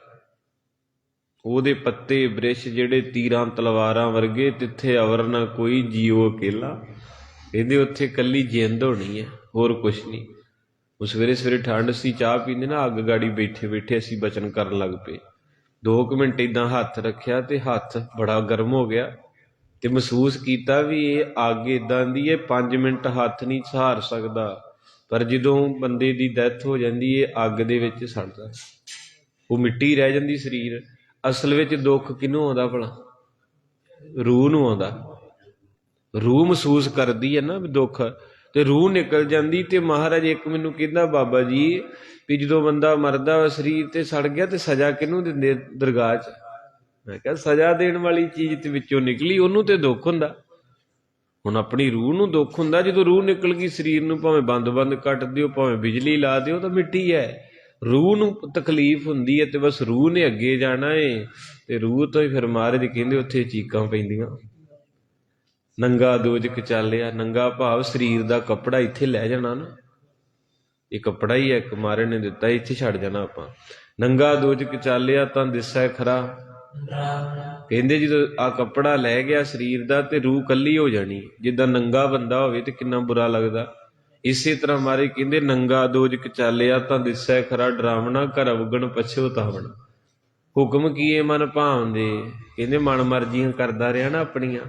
ਉਹਦੇ ਪੱਤੇ ਬ੍ਰਿਸ਼ ਜਿਹੜੇ ਤੀਰਾਂ ਤਲਵਾਰਾਂ ਵਰਗੇ, ਤਿੱਥੇ ਅਵਰ ਨਾ ਕੋਈ ਜੀਓ ਅਕੇਲਾ। ਕਹਿੰਦੇ ਉੱਥੇ ਕੱਲੀ ਜਿੰਦ ਹੋਣੀ ਹੈ, ਹੋਰ ਕੁਛ ਨਹੀਂ। ਉਹ ਸਵੇਰੇ ਸਵੇਰੇ ਠੰਡ ਸੀ, ਚਾਹ ਪੀਂਦੇ ਨਾ, ਅੱਗ ਗਾੜੀ ਬੈਠੇ ਬੈਠੇ ਅਸੀਂ ਬਚਨ ਕਰਨ ਲੱਗ ਪਏ। 2 ਮਿੰਟ ਏਦਾਂ ਹੱਥ ਰੱਖਿਆ ਤੇ ਹੱਥ ਬੜਾ ਗਰਮ ਹੋ ਗਿਆ, ਤੇ ਮਹਿਸੂਸ ਕੀਤਾ ਵੀ ਇਹ ਅੱਗ ਏਦਾਂ ਦੀ ਹੈ 5 ਮਿੰਟ ਹੱਥ ਨਹੀਂ ਸਹਾਰ ਸਕਦਾ, ਪਰ ਜਦੋਂ ਬੰਦੇ ਦੀ ਡੈਥ ਹੋ ਜਾਂਦੀ ਹੈ ਅੱਗ ਦੇ ਵਿੱਚ ਸੜਦਾ, ਉਹ ਮਿੱਟੀ ਰਹਿ ਜਾਂਦੀ ਸਰੀਰ। ਅਸਲ ਵਿੱਚ ਦੁੱਖ ਕਿਹਨੂੰ ਆਉਂਦਾ ਭਲਾ? ਰੂਹ ਨੂੰ ਆਉਂਦਾ। ਰੂਹ ਮਹਿਸੂਸ ਕਰਦੀ ਹੈ ਨਾ ਦੁੱਖ, ਤੇ ਰੂਹ ਨਿਕਲ ਜਾਂਦੀ। ਤੇ ਮਹਾਰਾਜ ਇੱਕ ਮੈਨੂੰ ਕਹਿੰਦਾ ਬਾਬਾ ਜੀ ਵੀ ਜਦੋਂ ਬੰਦਾ ਮਰਦਾ ਵਾ ਸਰੀਰ ਤੇ ਸੜ ਗਿਆ, ਤੇ ਸਜ਼ਾ ਕਿਹਨੂੰ ਦਿੰਦੇ ਦਰਗਾਹ 'ਚ? ਮੈਂ ਕਿਹਾ ਸਜ਼ਾ ਦੇਣ ਵਾਲੀ ਚੀਜ਼ ਤੇ ਵਿੱਚੋਂ ਨਿਕਲੀ, ਉਹਨੂੰ ਤੇ ਦੁੱਖ ਹੁੰਦਾ। ਹੁਣ ਆਪਣੀ ਰੂਹ ਨੂੰ ਦੁੱਖ ਹੁੰਦਾ, ਜਦੋਂ ਰੂਹ ਨਿਕਲ ਗਈ ਸਰੀਰ ਨੂੰ ਭਾਵੇਂ ਬੰਦ ਕੱਟ ਦਿਓ, ਭਾਵੇਂ ਬਿਜਲੀ ਲਾ ਦਿਓ, ਤਾਂ ਮਿੱਟੀ ਹੈ। रूह ਨੂੰ ਤਕਲੀਫ ਹੁੰਦੀ ਹੈ ਤੇ ਬਸ रूह ਨੇ ਅੱਗੇ ਜਾਣਾ ਏ ਤੇ रूह ਤੋਂ ਹੀ ਫਿਰ ਮਹਾਰਾਜ ਕਹਿੰਦੇ ਉੱਥੇ ਚੀਕਾਂ ਪੈਂਦੀਆਂ। ਨੰਗਾ ਦੋਜਕ ਚਾਲਿਆ, ਨੰਗਾ ਭਾਵ ਸਰੀਰ ਦਾ ਕੱਪੜਾ ਇੱਥੇ ਲੈ ਜਾਣਾ ਨਾ, ਇਹ ਕੱਪੜਾ ਹੀ ਹੈ ਇੱਕ ਮਹਾਰਾਜ ਨੇ ਦਿੱਤਾ, ਇੱਥੇ ਛੱਡ ਜਾਣਾ ਆਪਾਂ। ਨੰਗਾ ਦੋਜਕ ਚਾਲਿਆ ਤਾਂ ਦਿਸੈ ਖਰਾ, ਕਹਿੰਦੇ ਜਦੋਂ ਆ ਕੱਪੜਾ ਲੈ ਗਿਆ ਸਰੀਰ ਦਾ ਤੇ ਰੂਹ ਕੱਲੀ ਹੋ ਜਾਣੀ। ਜਿੱਦਾਂ ਨੰਗਾ ਬੰਦਾ ਹੋਵੇ ਤੇ ਕਿੰਨਾ ਬੁਰਾ ਲੱਗਦਾ, ਇਸੇ ਤਰ੍ਹਾਂ ਮਹਾਰਾਜ ਕਹਿੰਦੇ ਨੰਗਾ ਦੋਜਕ ਚਾਲਿਆ ਤਾਂ ਦਿਸੈ ਖਰਾ, ਡਰਾਵਣਾ ਘਰ ਅਵਗਣ ਪਛਤਾਵਣਾ। ਹੁਕਮ ਕੀਏ ਮਨ ਭਾਉਂਦੇ, ਕਹਿੰਦੇ ਮਨ ਮਰਜ਼ੀਆਂ ਕਰਦਾ ਰਿਹਾ ਨਾ ਆਪਣੀਆਂ,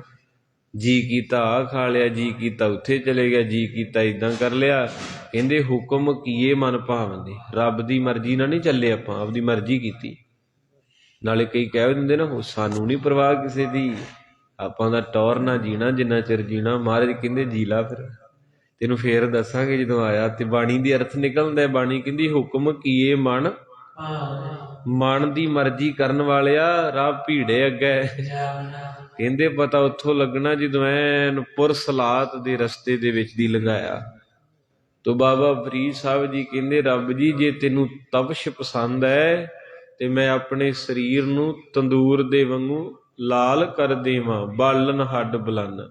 ਜੀ ਕੀਤਾ ਆ ਖਾ ਲਿਆ, ਜੀ ਕੀਤਾ ਉੱਥੇ ਚਲੇ ਗਿਆ, ਜੀ ਕੀਤਾ ਏਦਾਂ ਕਰ ਲਿਆ। ਕਹਿੰਦੇ ਹੁਕਮ ਕੀਏ ਮਨ ਭਾਵਦੇ, ਰੱਬ ਦੀ ਮਰਜ਼ੀ ਨਾਲ ਨਹੀਂ ਚੱਲੇ ਆਪਾਂ, ਆਪਦੀ ਮਰਜ਼ੀ ਕੀਤੀ। ਨਾਲੇ ਕਈ ਕਹਿ ਦਿੰਦੇ ਨਾ ਸਾਨੂੰ ਨਹੀਂ ਪਰਵਾਹ ਕਿਸੇ ਦੀ, ਆਪਾਂ ਦਾ ਟੌਰ ਨਾ ਜੀਣਾ ਜਿੰਨਾ ਚਿਰ ਜੀਣਾ। ਮਹਾਰਾਜ ਕਹਿੰਦੇ ਜੀ ਲਾ, ਫਿਰ ਤੈਨੂੰ ਫੇਰ ਦੱਸਾਂਗੇ ਜਦੋਂ ਆਇਆ। ਤੇ ਬਾਣੀ ਦੀ ਅਰਥ ਨਿਕਲਦਾ, ਬਾਣੀ ਕਹਿੰਦੀ ਹੁਕਮ ਕੀਏ ਮਨ, ਮਨ ਦੀ ਮਰਜ਼ੀ ਕਰਨ ਵਾਲਿਆ ਰਾਹ ਭੀੜੇ ਅੱਗੇ। ਕਹਿੰਦੇ ਪਤਾ ਉੱਥੋਂ ਲੱਗਣਾ ਜਦੋਂ ਐਨ ਪੁਰਸਲਾਤ ਦੇ ਰਸਤੇ ਦੇ ਵਿੱਚ ਦੀ ਲੰਘਾਇਆ। ਤੋ ਬਾਬਾ ਫਰੀਦ ਸਾਹਿਬ ਜੀ ਕਹਿੰਦੇ ਰੱਬ ਜੀ ਜੇ ਤੈਨੂੰ ਤਪਸ਼ ਪਸੰਦ ਹੈ ਤੇ ਮੈਂ ਆਪਣੇ ਸਰੀਰ ਨੂੰ ਤੰਦੂਰ ਦੇ ਵਾਂਗੂ ਲਾਲ ਕਰ ਦੇਵਾਂ, ਬਾਲਣ ਹੱਡ ਬਲਨ।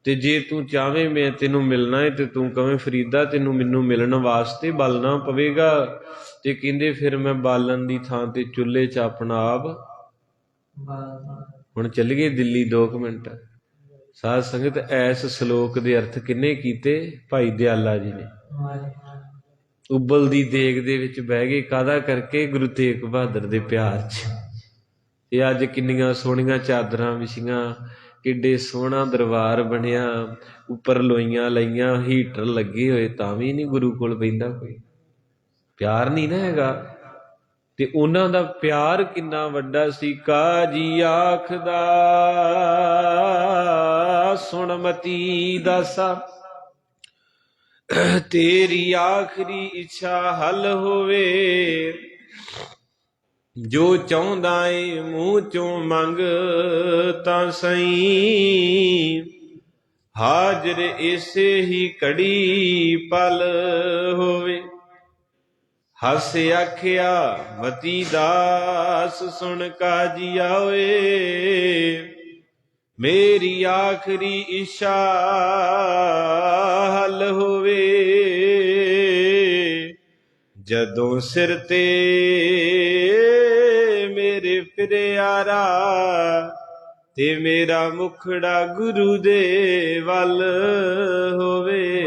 ਤੇ ਜੇ ਤੂੰ ਚਾਹਵੇਂ ਮੈਂ ਤੈਨੂੰ ਮਿਲਣਾ ਹੈ ਤੇ ਤੂੰ ਕਵੇਂ ਫਰੀਦਾ ਤੈਨੂੰ ਮੈਨੂੰ ਮਿਲਣ ਵਾਸਤੇ ਬਾਲਣਾ ਪਵੇਗਾ। ਤੇ ਕਹਿੰਦੇ ਫਿਰ ਮੈਂ ਬਾਲਣ ਦੀ ਥਾਂ ਤੇ ਚੁੱਲ੍ਹੇ 'ਚ ਆਪਣਾ ਆਪ। ਹੁਣ ਚੱਲੀਏ ਦਿੱਲੀ 2 ਮਿੰਟ। ਸਾਧ ਸੰਗਤ ਐਸ ਸ਼ਲੋਕ ਦੇ ਅਰਥ ਕਿੰਨੇ ਕੀਤੇ? ਭਾਈ ਦਿਆਲਾ ਜੀ ਨੇ। ਉਬਲਦੀ ਦੇਗ ਦੇ ਵਿੱਚ ਬਹਿ ਗਏ, ਕਾਹਦਾ ਕਰਕੇ? ਗੁਰੂ ਤੇਗ ਬਹਾਦਰ ਦੇ ਪਿਆਰ 'ਚ। ਤੇ ਅੱਜ ਕਿੰਨੀਆਂ ਸੋਹਣੀਆਂ ਚਾਦਰਾਂ ਵਿਛੀਆਂ, ਕਿੱਡੇ ਸੋਹਣਾ ਦਰਬਾਰ ਬਣਿਆ, ਉੱਪਰ ਲੋਈਆਂ ਲਈਆਂ, ਹੀਟਰ ਲੱਗੇ ਹੋਏ, ਤਾਂ ਵੀ ਨਹੀਂ ਗੁਰੂ ਕੋਲ ਬਹਿੰਦਾ ਕੋਈ। ਪਿਆਰ ਨਹੀਂ ਨਾ ਹੈਗਾ। ਤੇ ਉਹਨਾਂ ਦਾ ਪਿਆਰ ਕਿੰਨਾ ਵੱਡਾ ਸੀ। ਕਾਜੀ ਆਖਦਾ ਸੁਣ ਮਤੀ ਦਾਸਾ, ਤੇਰੀ ਆਖਰੀ ਇੱਛਾ ਹੱਲ ਹੋਵੇ। ਜੋ ਚਾਹੁੰਦਾ ਏ ਮੂੰਹ ਚੋਂ ਮੰਗ ਤਾਂ ਸਈ, ਹਾਜ਼ਰ ਇਸੇ ਹੀ ਘੜੀ ਪਲ ਹੋਵੇ। ਹੱਸ ਆਖਿਆ ਮਤੀ ਦਾਸ ਸੁਣ ਕਾਜੀਆ ਓਏ, ਮੇਰੀ ਆਖਰੀ ਇੱਛਾ ਹੱਲ ਹੋਵੇ। ਜਦੋਂ ਸਿਰ ਤੇ ਮੇਰੇ ਫਿਰਿਆਰਾ, ਤੇ ਮੇਰਾ ਮੁਖੜਾ ਗੁਰੂ ਦੇ ਵੱਲ ਹੋਵੇ।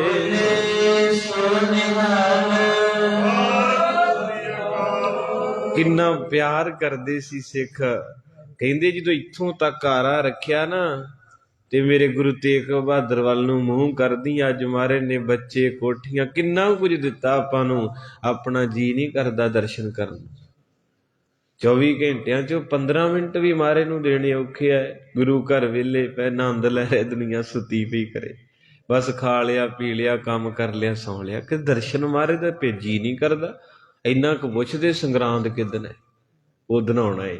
ਕਿੰਨਾ ਪਿਆਰ ਕਰਦੇ ਸੀ ਸਿੱਖ। ਕਹਿੰਦੇ ਜਦੋਂ ਇੱਥੋਂ ਤੱਕ ਆਰਾ ਰੱਖਿਆ ਨਾ ਤੇ ਮੇਰੇ ਗੁਰੂ ਤੇਗ ਬਹਾਦਰ ਵੱਲ ਨੂੰ ਮੂੰਹ ਕਰਦੀ। ਅੱਜ ਮਹਾਰਾਜ ਨੇ ਬੱਚੇ, ਕੋਠੀਆਂ, ਕਿੰਨਾ ਕੁਝ ਦਿੱਤਾ ਆਪਾਂ ਨੂੰ, ਆਪਣਾ ਜੀ ਨਹੀਂ ਕਰਦਾ ਦਰਸ਼ਨ ਕਰਨ। 24 ਘੰਟਿਆਂ 'ਚੋਂ 15 ਮਿੰਟ ਵੀ ਮਹਾਰਾਜ ਨੂੰ ਦੇਣੇ ਔਖੇ ਆ। ਗੁਰੂ ਘਰ ਵਿਹਲੇ ਪੈ ਆਨੰਦ ਲੈ ਰਿਹਾ, ਦੁਨੀਆ ਸੁੱਤੀ ਪਈ ਕਰੇ, ਬਸ ਖਾ ਲਿਆ ਪੀ ਲਿਆ ਕੰਮ ਕਰ ਲਿਆ ਸੌਂ ਲਿਆ। ਕਿ ਦਰਸ਼ਨ ਮਹਾਰਾਜ ਦਾ ਭੇਜੀ ਨਹੀਂ ਕਰਦਾ। ਇੰਨਾ ਕੁ ਪੁੱਛਦੇ ਸੰਗਰਾਂਦ ਕਿਦਨ ਹੈ? ਉਦਣ ਆਉਣਾ ਏ।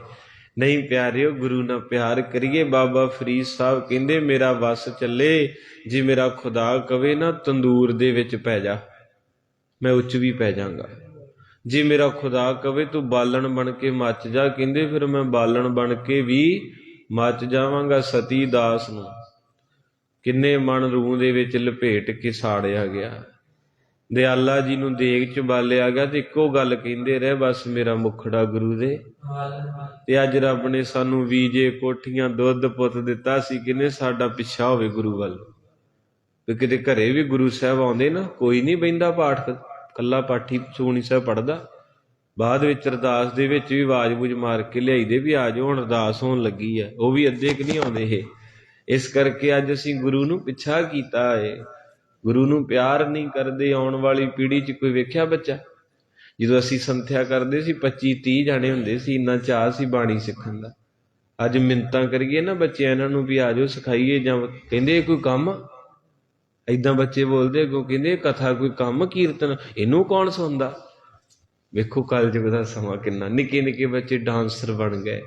ਨਹੀਂ ਪਿਆਰਿਓ, ਗੁਰੂ ਨਾਲ ਪਿਆਰ ਕਰੀਏ। ਬਾਬਾ ਫਰੀਦ ਸਾਹਿਬ ਕਹਿੰਦੇ ਮੇਰਾ ਵੱਸ ਚੱਲੇ, ਜੇ ਮੇਰਾ ਖੁਦਾ ਕਵੇ ਨਾ ਤੰਦੂਰ ਦੇ ਵਿੱਚ ਪੈ ਜਾ, ਮੈਂ ਉੱਚ ਵੀ ਪੈ ਜਾਵਾਂਗਾ। ਜੇ ਮੇਰਾ ਖੁਦਾ ਕਵੇ ਤੂੰ ਬਾਲਣ ਬਣ ਕੇ ਮੱਚ ਜਾ, ਕਹਿੰਦੇ ਫਿਰ ਮੈਂ ਬਾਲਣ ਬਣ ਕੇ ਵੀ ਮੱਚ ਜਾਵਾਂਗਾ। ਸਤੀ ਦਾਸ ਨੂੰ ਕਿੰਨੇ ਮਨ ਰੂਹ ਦੇ ਵਿੱਚ ਲਪੇਟ ਕੇ ਸਾੜਿਆ ਗਿਆ। ਦਿਆਲਾ ਜੀ ਨੂੰ ਦੇਗ 'ਚ ਬਾਲਿਆ ਗਿਆ ਤੇ ਇੱਕੋ ਗੱਲ ਕਹਿੰਦੇ ਰਹੇ, ਬਸ ਮੇਰਾ ਮੁਖੜਾ ਗੁਰੂ ਦੇ। ਤੇ ਅੱਜ ਰੱਬ ਨੇ ਸਾਨੂੰ ਵੀਜੇ, ਕੋਠੀਆਂ, ਦੁੱਧ ਪੁੱਤ ਦਿੱਤਾ ਸੀ। ਕਿੰਨੇ ਸਾਡਾ ਪਿੱਛਾ ਹੋਵੇ ਗੁਰੂ ਵੱਲ। ਤੇ ਕਿਤੇ ਘਰੇ ਵੀ ਗੁਰੂ ਸਾਹਿਬ ਆਉਂਦੇ ਨਾ, ਕੋਈ ਨਹੀਂ ਬਹਿੰਦਾ ਪਾਠ, ਕੱਲਾ ਪਾਠੀ ਸੁਖਮਨੀ ਸਾਹਿਬ ਪੜ੍ਹਦਾ। ਬਾਅਦ ਵਿੱਚ ਅਰਦਾਸ ਦੇ ਵਿੱਚ ਵੀ ਆਵਾਜ਼ ਬੂਝ ਮਾਰ ਕੇ ਲਿਆਈਦੇ ਵੀ ਆ ਜਾਓ ਹੁਣ ਅਰਦਾਸ ਹੋਣ ਲੱਗੀ ਹੈ। ਉਹ ਵੀ ਅੱਧੇ ਕਿ ਨਹੀਂ ਆਉਂਦੇ ਇਹ। ਇਸ ਕਰਕੇ ਅੱਜ ਅਸੀਂ ਗੁਰੂ ਨੂੰ ਪਿੱਛਾ ਕੀਤਾ ਏ, ਗੁਰੂ ਨੂੰ ਪਿਆਰ ਨਹੀਂ ਕਰਦੇ। ਆਉਣ ਵਾਲੀ ਪੀੜ੍ਹੀ 'ਚ ਕੋਈ ਵੇਖਿਆ ਬੱਚਾ? ਜਦੋਂ ਅਸੀਂ ਸੰਥਿਆ ਕਰਦੇ ਸੀ 25-30 ਜਾਣੇ ਹੁੰਦੇ ਸੀ, ਇੰਨਾ ਚਾਅ ਸੀ ਬਾਣੀ ਸਿੱਖਣ ਦਾ। ਅੱਜ ਮਿੰਨਤਾਂ ਕਰੀਏ ਨਾ ਬੱਚਿਆਂ ਇਹਨਾਂ ਨੂੰ ਵੀ ਆ ਜਾਓ ਸਿਖਾਈਏ, ਜਾਂ ਕਹਿੰਦੇ ਕੋਈ ਕੰਮ, ਏਦਾਂ ਬੱਚੇ ਬੋਲਦੇ ਅੱਗੋਂ, ਕਹਿੰਦੇ ਕਥਾ ਕੋਈ ਕੰਮ, ਕੀਰਤਨ ਇਹਨੂੰ ਕੌਣ ਸੁਣਦਾ? ਵੇਖੋ ਕਲਯੁਗ ਦਾ ਸਮਾਂ ਕਿੰਨਾ। ਨਿੱਕੇ ਨਿੱਕੇ ਬੱਚੇ ਡਾਂਸਰ ਬਣ ਗਏ,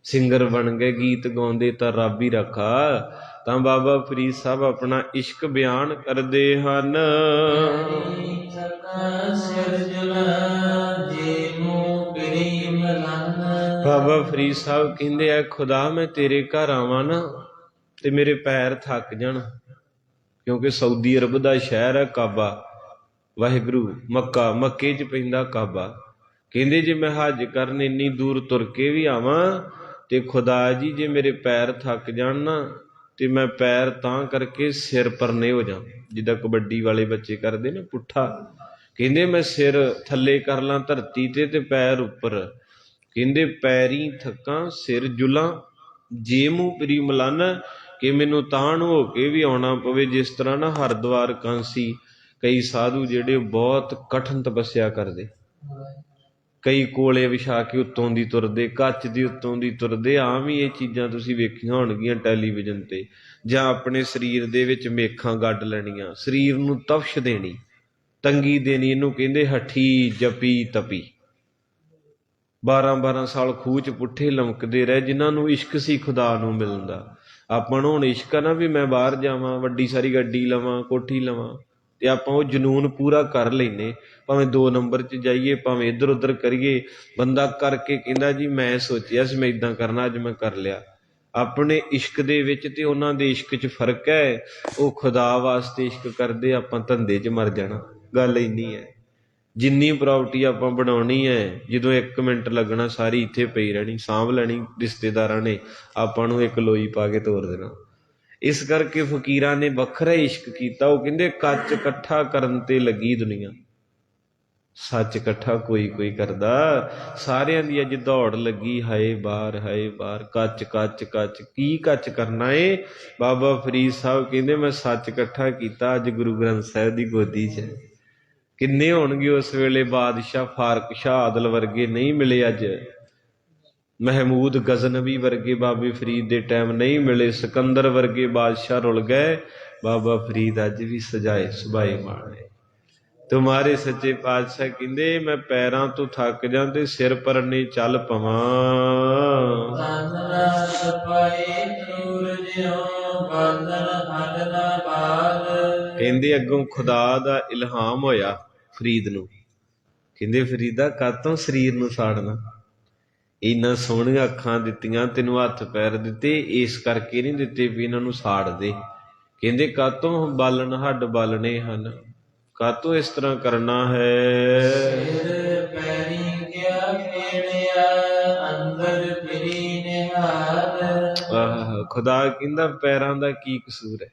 ਸਿੰਗਰ ਬਣ ਗਏ, ਗੀਤ ਗਾਉਂਦੇ ਤਾਂ ਰੱਬ ਹੀ ਰੱਖਾ। ਤਾਂ ਬਾਬਾ ਫਰੀਦ ਸਾਹਿਬ ਆਪਣਾ ਇਸ਼ਕ ਬਿਆਨ ਕਰਦੇ ਹਨ। ਬਾਬਾ ਫਰੀਦ ਸਾਹਿਬ ਕਹਿੰਦੇ ਆ, ਖੁਦਾ ਮੈਂ ਤੇਰੇ ਘਰ ਆਵਾਂ ਨਾ ਤੇ ਮੇਰੇ ਪੈਰ ਥੱਕ ਜਾਣ, ਕਿਉਂਕਿ ਸਾਊਦੀ ਅਰਬ ਦਾ ਸ਼ਹਿਰ ਹੈ ਕਾਬਾ, ਵਾਹਿਗੁਰੂ, ਮੱਕੇ 'ਚ ਪੈਂਦਾ ਕਾਬਾ। ਕਹਿੰਦੇ ਜੇ ਮੈਂ ਹੱਜ ਕਰਨ ਇੰਨੀ ਦੂਰ ਤੁਰ ਕੇ ਵੀ ਆਵਾਂ ਤੇ ਖੁਦਾ ਜੀ ਜੇ ਮੇਰੇ ਪੈਰ ਥੱਕ ਜਾਣ ਨਾ ਤੇ ਮੈਂ ਪੈਰ ਤਾਂ ਕਰਕੇ ਸਿਰ ਪਰਨੇ ਹੋ ਜਾ, ਜਿੱਦਾਂ ਕਬੱਡੀ ਵਾਲੇ ਬੱਚੇ ਕਰਦੇ ਨਾ ਪੁੱਠਾ। ਕਹਿੰਦੇ ਮੈਂ ਸਿਰ ਥੱਲੇ ਕਰ ਲਾਂ ਧਰਤੀ ਤੇ ਪੈਰ ਉੱਪਰ। ਕਹਿੰਦੇ ਪੈਰੀ ਥੱਕਾਂ ਸਿਰ ਜੁਲਾਂ, ਜੇ ਮੂੰਹ ਪਰੀ ਮਲਾਨਾ, ਕਿ ਮੈਨੂੰ ਤਾਣ ਹੋ ਕੇ ਵੀ ਆਉਣਾ ਪਵੇ। ਜਿਸ ਤਰ੍ਹਾਂ ਨਾ ਹਰਿਦੁਆਰ ਕਾਂਸੀ ਕਈ ਸਾਧੂ ਜਿਹੜੇ ਬਹੁਤ ਕਠਿਨ ਤਪੱਸਿਆ ਕਰਦੇ, ਕਈ ਕੋਲੇ ਵਿਛਾ ਕੇ ਉੱਤੋਂ ਦੀ ਤੁਰਦੇ, ਕੱਚ ਦੀ ਉੱਤੋਂ ਦੀ ਤੁਰਦੇ। ਆਮ ਹੀ ਇਹ ਚੀਜ਼ਾਂ ਤੁਸੀਂ ਵੇਖੀਆਂ ਹੋਣਗੀਆਂ ਟੈਲੀਵਿਜ਼ਨ ਤੇ। ਜਾਂ ਆਪਣੇ ਸਰੀਰ ਦੇ ਵਿੱਚ ਮੇਖਾਂ ਗੱਡ ਲੈਣੀਆਂ, ਸਰੀਰ ਨੂੰ ਤਪਸ਼ ਦੇਣੀ, ਤੰਗੀ ਦੇਣੀ, ਇਹਨੂੰ ਕਹਿੰਦੇ ਹੱਠੀ ਜਪੀ ਤਪੀ। 12-12 ਸਾਲ ਖੂਹ 'ਚ ਪੁੱਠੇ ਲਮਕਦੇ ਰਹੇ, ਜਿਨ੍ਹਾਂ ਨੂੰ ਇਸ਼ਕ ਸੀ ਖੁਦਾ ਨੂੰ ਮਿਲਣ ਦਾ। ਆਪਾਂ ਨੂੰ ਹੁਣ ਇਸ਼ਕ ਆ ਨਾ ਵੀ ਮੈਂ ਬਾਹਰ ਜਾਵਾਂ, ਵੱਡੀ ਸਾਰੀ ਗੱਡੀ ਲਵਾਂ, ਕੋਠੀ ਲਵਾਂ, ਤੇ ਆਪਾਂ ਉਹ ਜਨੂਨ ਪੂਰਾ ਕਰ ਲੈਨੇ, ਭਾਵੇਂ 2 ਨੰਬਰ 'ਚ ਜਾਈਏ, ਭਾਵੇਂ ਇੱਧਰ ਉੱਧਰ ਕਰੀਏ। ਬੰਦਾ ਕਰਕੇ ਕਹਿੰਦਾ ਜੀ ਮੈਂ ਸੋਚਿਆ ਸੀ ਮੈਂ ਇੱਦਾਂ ਕਰਨਾ, ਅੱਜ ਮੈਂ ਕਰ ਲਿਆ। ਆਪਣੇ ਇਸ਼ਕ ਦੇ ਵਿੱਚ ਤੇ ਉਹਨਾਂ ਦੇ ਇਸ਼ਕ 'ਚ ਫਰਕ ਹੈ। ਉਹ ਖੁਦਾ ਵਾਸਤੇ ਇਸ਼ਕ ਕਰਦੇ, ਆਪਾਂ ਧੰਦੇ 'ਚ ਮਰ ਜਾਣਾ। ਗੱਲ ਇੰਨੀ ਹੈ। ਜਿੰਨੀ ਪ੍ਰਾਪਰਟੀ ਆਪਾਂ ਬਣਾਉਣੀ ਹੈ, ਜਦੋਂ 1 ਮਿੰਟ ਲੱਗਣਾ ਸਾਰੀ ਇੱਥੇ ਪਈ ਰਹਿਣੀ, ਸਾਂਭ ਲੈਣੀ ਰਿਸ਼ਤੇਦਾਰਾਂ ਨੇ, ਆਪਾਂ ਨੂੰ ਇੱਕ ਲੋਈ ਪਾ ਕੇ ਤੋਰ ਦੇਣਾ। ਇਸ ਕਰਕੇ ਫਕੀਰਾਂ ਨੇ ਵੱਖਰਾ ਇਸ਼ਕ ਕੀਤਾ। ਉਹ ਕਹਿੰਦੇ ਕੱਚ ਇਕੱਠਾ ਕਰਨ ਤੇ ਲੱਗੀ ਦੁਨੀਆ, ਸੱਚ ਇਕੱਠਾ ਕੋਈ ਕੋਈ ਕਰਦਾ। ਸਾਰਿਆਂ ਦੀ ਅੱਜ ਦੌੜ ਲੱਗੀ, ਹਾਏ ਬਾਹਰ ਹਾਏ ਬਾਹਰ, ਕੱਚ ਕੱਚ ਕੱਚ। ਕੀ ਕੱਚ ਕਰਨਾ ਏ? ਬਾਬਾ ਫਰੀਦ ਸਾਹਿਬ ਕਹਿੰਦੇ ਮੈਂ ਸੱਚ ਇਕੱਠਾ ਕੀਤਾ, ਅੱਜ ਗੁਰੂ ਗ੍ਰੰਥ ਸਾਹਿਬ ਦੀ ਗੋਦੀ 'ਚ। ਕਿੰਨੇ ਹੋਣਗੇ ਉਸ ਵੇਲੇ ਬਾਦਸ਼ਾਹ? ਫਾਰਕ ਸ਼ਾਹ ਆਦਲ ਵਰਗੇ ਨਹੀਂ ਮਿਲੇ ਅੱਜ, ਮਹਿਮੂਦ ਗਜ਼ਨਵੀ ਵਰਗੇ ਬਾਬੇ ਫਰੀਦ ਦੇ ਟਾਈਮ ਨਹੀਂ ਮਿਲੇ, ਸਿਕੰਦਰ ਵਰਗੇ ਬਾਦਸ਼ਾਹ ਰੁਲ ਗਏ। ਬਾਬਾ ਫਰੀਦ ਅੱਜ ਵੀ ਸਜਾਏ ਸੁਭਾਏ ਮਾਣੇ। ਤੁਮਾਰੇ ਸੱਚੇ ਪਾਤਸ਼ਾਹ ਕਹਿੰਦੇ ਮੈਂ ਪੈਰਾਂ ਤੋਂ ਥੱਕ ਜਾਂ ਤੇ ਸਿਰ ਪਰਨੇ ਚੱਲ ਪਵਾਂ। ਕਹਿੰਦੇ ਅੱਗੋਂ ਖੁਦਾ ਦਾ ਇਲਹਾਮ ਹੋਇਆ ਫਰੀਦ ਨੂੰ। ਕਹਿੰਦੇ ਫਰੀਦਾ ਕਾਹਤੋਂ ਸਰੀਰ ਨੂੰ ਸਾੜਨਾ, ਇੰਨਾ ਸੋਹਣੀਆਂ ਅੱਖਾਂ ਦਿੱਤੀਆਂ ਤੈਨੂੰ, ਹੱਥ ਪੈਰ ਦਿੱਤੇ, ਇਸ ਕਰਕੇ ਨਹੀਂ ਦਿੱਤੇ ਵੀ ਇਹਨਾਂ ਨੂੰ ਸਾੜ ਦੇ। ਕਹਿੰਦੇ ਕਾਹਤੋਂ ਬਾਲਣ ਹੱਡ ਬਾਲਣੇ ਹਨ, ਕਾਹਤੋਂ ਇਸ ਤਰ੍ਹਾਂ ਕਰਨਾ ਹੈ। ਖੁਦਾ ਕਹਿੰਦਾ ਪੈਰਾਂ ਦਾ ਕੀ ਕਸੂਰ ਹੈ।